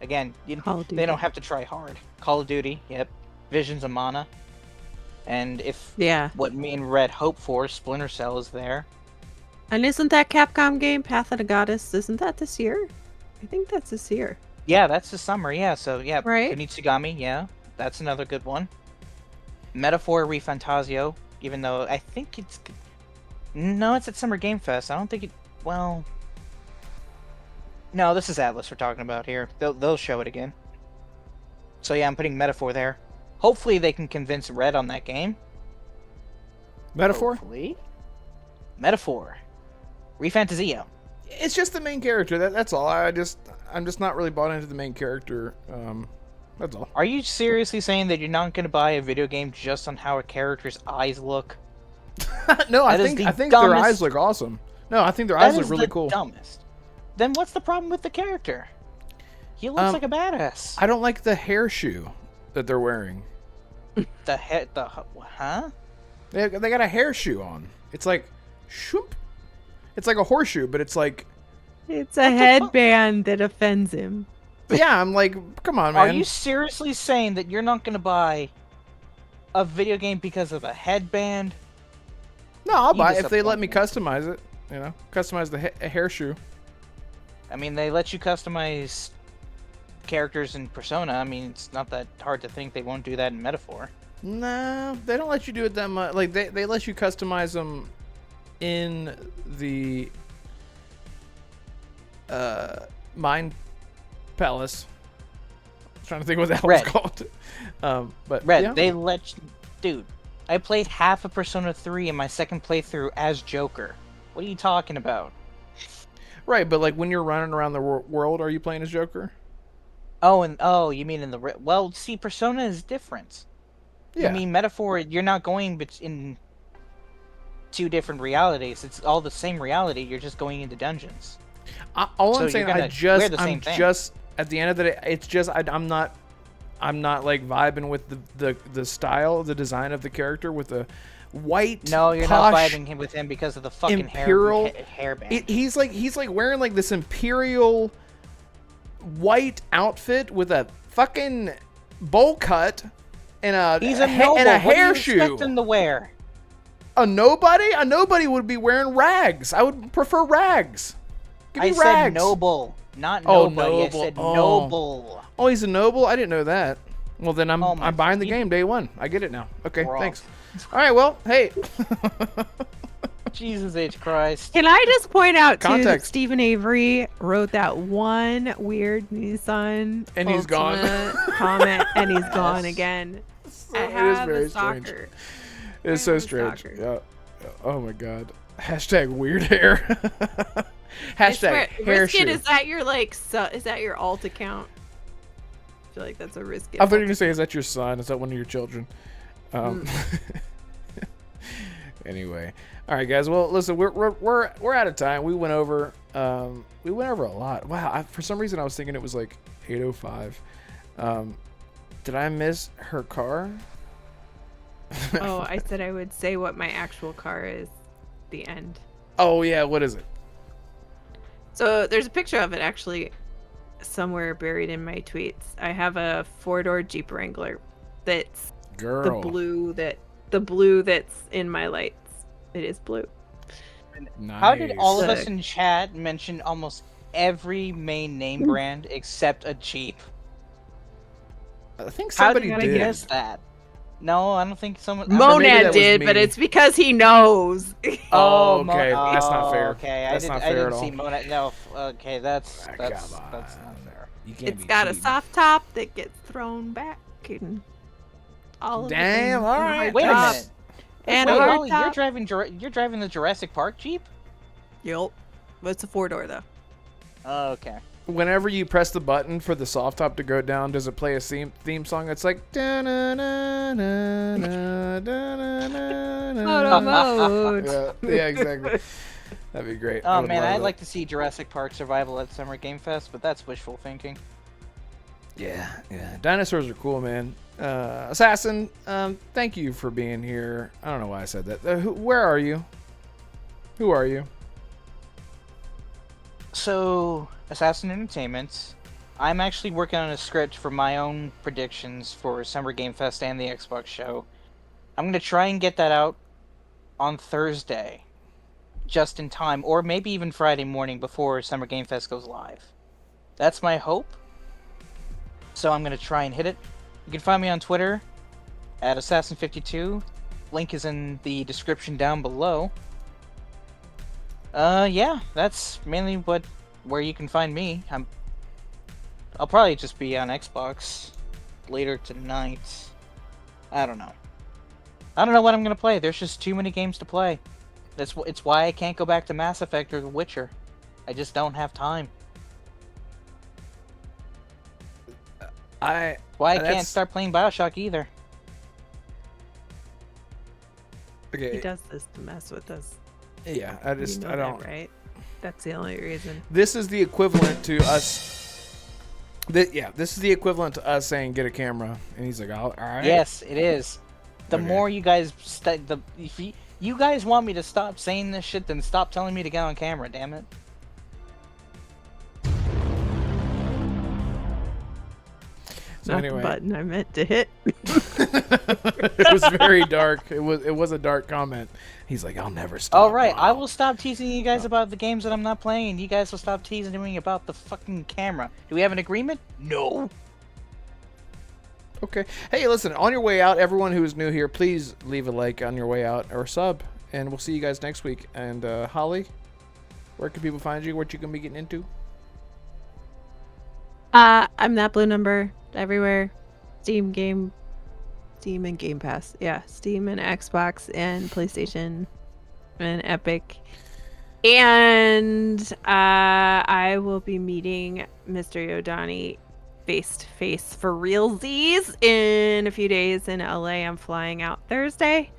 again, they don't have to try hard. Call of Duty, yep. Visions of Mana. And if what me and Red hope for, Splinter Cell is there. And isn't that Capcom game, Path of the Goddess, isn't that this year? I think that's this year. Yeah, that's the summer, yeah. So, yeah, right? Kunitsugami, yeah. That's another good one. Metaphor ReFantasio, even though I think it's... No, it's at Summer Game Fest. I don't think it... Well... No, this is Atlas we're talking about here. They'll show it again. So yeah, I'm putting Metaphor there. Hopefully they can convince Red on that game. Metaphor? Hopefully. Metaphor. ReFantasio. It's just the main character. That's all. I'm just not really bought into the main character. That's all. Are you seriously saying that you're not going to buy a video game just on how a character's eyes look? No, I think their eyes look awesome. No, I think their eyes look really cool. Dumbest. Then what's the problem with the character? He looks like a badass. I don't like the hair shoe that they're wearing. Huh? They got a hair shoe on. It's like, shoop. It's like a horseshoe, but it's like... It's a headband that offends him. Yeah, I'm like, come on, man. Are you seriously saying that you're not going to buy a video game because of a headband? No, I'll buy it if they let me customize it. You know, customize the hair shoe. I mean, they let you customize characters in Persona. I mean, it's not that hard to think they won't do that in Metaphor. No, they don't let you do it that much. Like, they let you customize them in the Mind Palace. I'm trying to think what that was called. But Red, yeah. they let you... Dude, I played half of Persona 3 in my second playthrough as Joker. What are you talking about? Right, but like when you're running around the world, are you playing as Joker? Oh, you mean in the... Well, see, Persona is different. Yeah. I mean, Metaphor, you're not going in two different realities. It's all the same reality. You're just going into dungeons. All I'm saying, I'm just at the end of the day, it's just I'm not like vibing with the style, the design of the character with the white. No, you're not vibing with him because of the fucking hairband. He's like wearing like this imperial white outfit with a fucking bowl cut and a hair shoe. What do you expect him to wear? A nobody? A nobody would be wearing rags. I would prefer rags. Give me rags. Said noble, not nobody. Noble. I said noble. Oh, he's a noble? I didn't know that. Well, then I'm buying the game day one. I get it now. Okay, thanks. All right, well, hey. Jesus H. Christ. Can I just point out, too, that Stephen Avery wrote that one weird Nissan and he's gone. comment, and he's gone again. So, it is very strange. It's so strange. Yeah. Oh, my God. Hashtag weird hair. Hashtag hair shoe. Is that your, is that your alt account? I feel like that's a risk. I thought you were going to say, is that your son? Is that one of your children? Anyway, all right, guys. Well, listen, we're out of time. We went over a lot. Wow. For some reason, I was thinking it was like 8:05. Did I miss her car? Oh, I said I would say what my actual car is. The end. Oh yeah, what is it? So there's a picture of it actually somewhere buried in my tweets. I have a 4-door Jeep Wrangler that's the blue that's in my lights. It is blue. Nice. How did all of us in chat mention almost every main name brand except a Jeep? I think somebody How did did. I guess that? No, I don't think someone. Monad did, but it's because he knows. Oh, okay. That's not fair. Okay, That's not fair I at didn't all. see Monad. No, okay, that's Come not on. fair. You can't It's be got a cheating. soft top that gets thrown back and all of Damn, the all things. right. Wait a Top minute. And Wait, a hard Molly, top. you're driving the Jurassic Park Jeep? Yup. But it's a 4-door though. Okay. Whenever you press the button for the soft top to go down, does it play a theme song that's like Photo mode. Yeah, exactly. That'd be great. Oh would man, love I'd that. like to see Jurassic Park Survival at Summer Game Fest, but that's wishful thinking. Yeah. Dinosaurs are cool, man. Assassin, thank you for being here. I don't know why I said that. Where are you? Who are you? So, Assassin Entertainment, I'm actually working on a script for my own predictions for Summer Game Fest and the Xbox show. I'm going to try and get that out on Thursday, just in time, or maybe even Friday morning before Summer Game Fest goes live. That's my hope. So I'm going to try and hit it. You can find me on Twitter at Assassin52. Link is in the description down below. Yeah, that's mainly where you can find me. I'll probably just be on Xbox later tonight. I don't know. I don't know what I'm gonna play. There's just too many games to play. It's why I can't go back to Mass Effect or The Witcher. I just don't have time. Why I can't start playing BioShock either. Okay. He does this to mess with us. Yeah, You know I don't. that, right? That's the only reason. This is the equivalent to us. This is the equivalent to us saying get a camera, and he's like, all right. Yes, it is. The Okay. more you guys if you guys want me to stop saying this shit, then stop telling me to get on camera. Damn it. So Not anyway, the button I meant to hit. it was very dark. It was a dark comment. He's like, I'll never stop. All right, I Wow. will stop teasing you guys about the games that I'm not playing. You guys will stop teasing me about the fucking camera. Do we have an agreement? No. Okay. Hey, listen, on your way out, everyone who is new here, please leave a like on your way out or sub, and we'll see you guys next week. And Holly, where can people find you? What you gonna be getting into? I'm that blue number everywhere. Steam and Game Pass. Yeah, Steam and Xbox and PlayStation and Epic. And I will be meeting Mr. Yodani face to face for realsies in a few days in LA. I'm flying out Thursday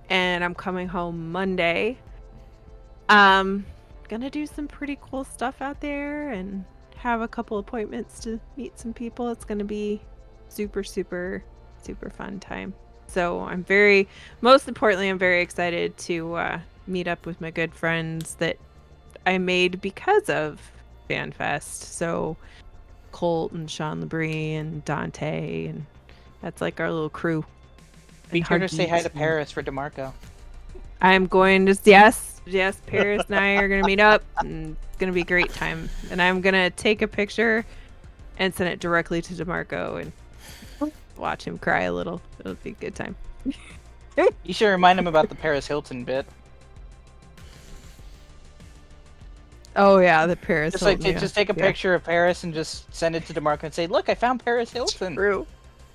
and I'm coming home Monday. Gonna do some pretty cool stuff out there and have a couple appointments to meet some people. It's gonna be super fun time. So I'm most importantly, I'm very excited to meet up with my good friends that I made because of FanFest. So Colt and Sean Labrie and Dante, and that's like our little crew. Be And sure to say hi Huggies to and- Paris for DeMarco. I'm going to, yes, Paris and I are going to meet up, and it's going to be a great time. And I'm going to take a picture and send it directly to DeMarco and watch him cry a little. It'll be a good time. You should remind him about the Paris Hilton bit. Oh, yeah, the Paris Just like Hilton, yeah. just take a Yeah. picture of Paris and just send it to DeMarco and say, "Look, I found Paris Hilton," True.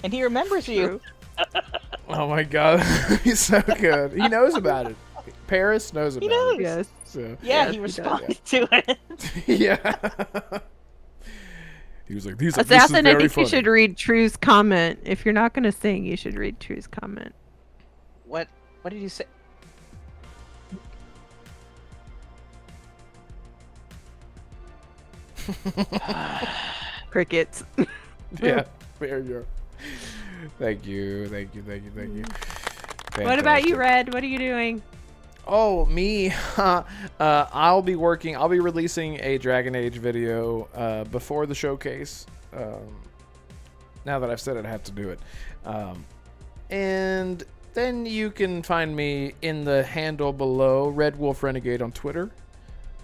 and he remembers you. True. Oh my God, he's so good. He knows about it. Paris knows about knows. it. Yes. So, Yeah, Yes, he he does. responded to it. yeah. He was like, this is Assassin, I very think funny. you should read True's comment. If you're not going to sing, you should read True's comment. What did you say? Crickets. Yeah, there you go. Thank you. What about you, Fantastic. Red? What are you doing? Oh, me. I'll be releasing a Dragon Age video before the showcase. Now that I've said it, I have to do it. And then you can find me in the handle below, Red Wolf Renegade on Twitter.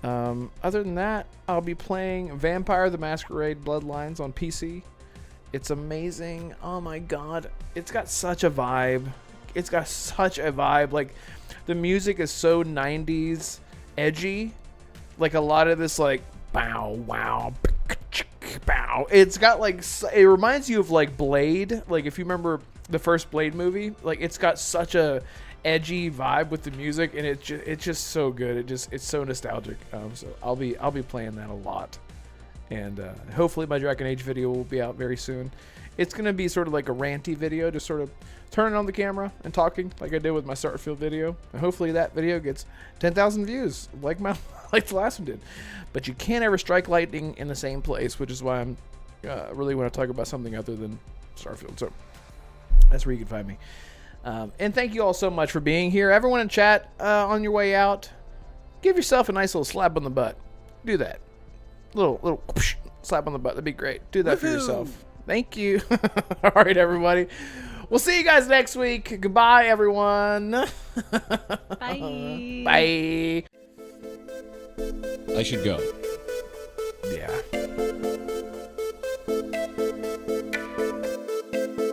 Other than that, I'll be playing Vampire the Masquerade Bloodlines on PC. It's amazing. Oh my god. It's got such a vibe. Like, the music is so 90s edgy. Like, a lot of this, like, bow, wow, bow. It's got, like, it reminds you of, like, Blade. Like, if you remember the first Blade movie, like, it's got such a edgy vibe with the music, and it's just so good. It's so nostalgic. So I'll be playing that a lot. And hopefully my Dragon Age video will be out very soon. It's going to be sort of like a ranty video, just sort of turning on the camera and talking like I did with my Starfield video. And hopefully that video gets 10,000 views like the last one did. But you can't ever strike lightning in the same place, which is why I'm really want to talk about something other than Starfield. So that's where you can find me. And thank you all so much for being here. Everyone in chat, on your way out, give yourself a nice little slap on the butt. Do that. Little whoosh, slap on the butt. That'd be great. Do that for yourself. Thank you. All right, everybody. We'll see you guys next week. Goodbye, everyone. Bye. Bye. I should go. Yeah.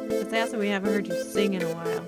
It's awesome. We haven't heard you sing in a while.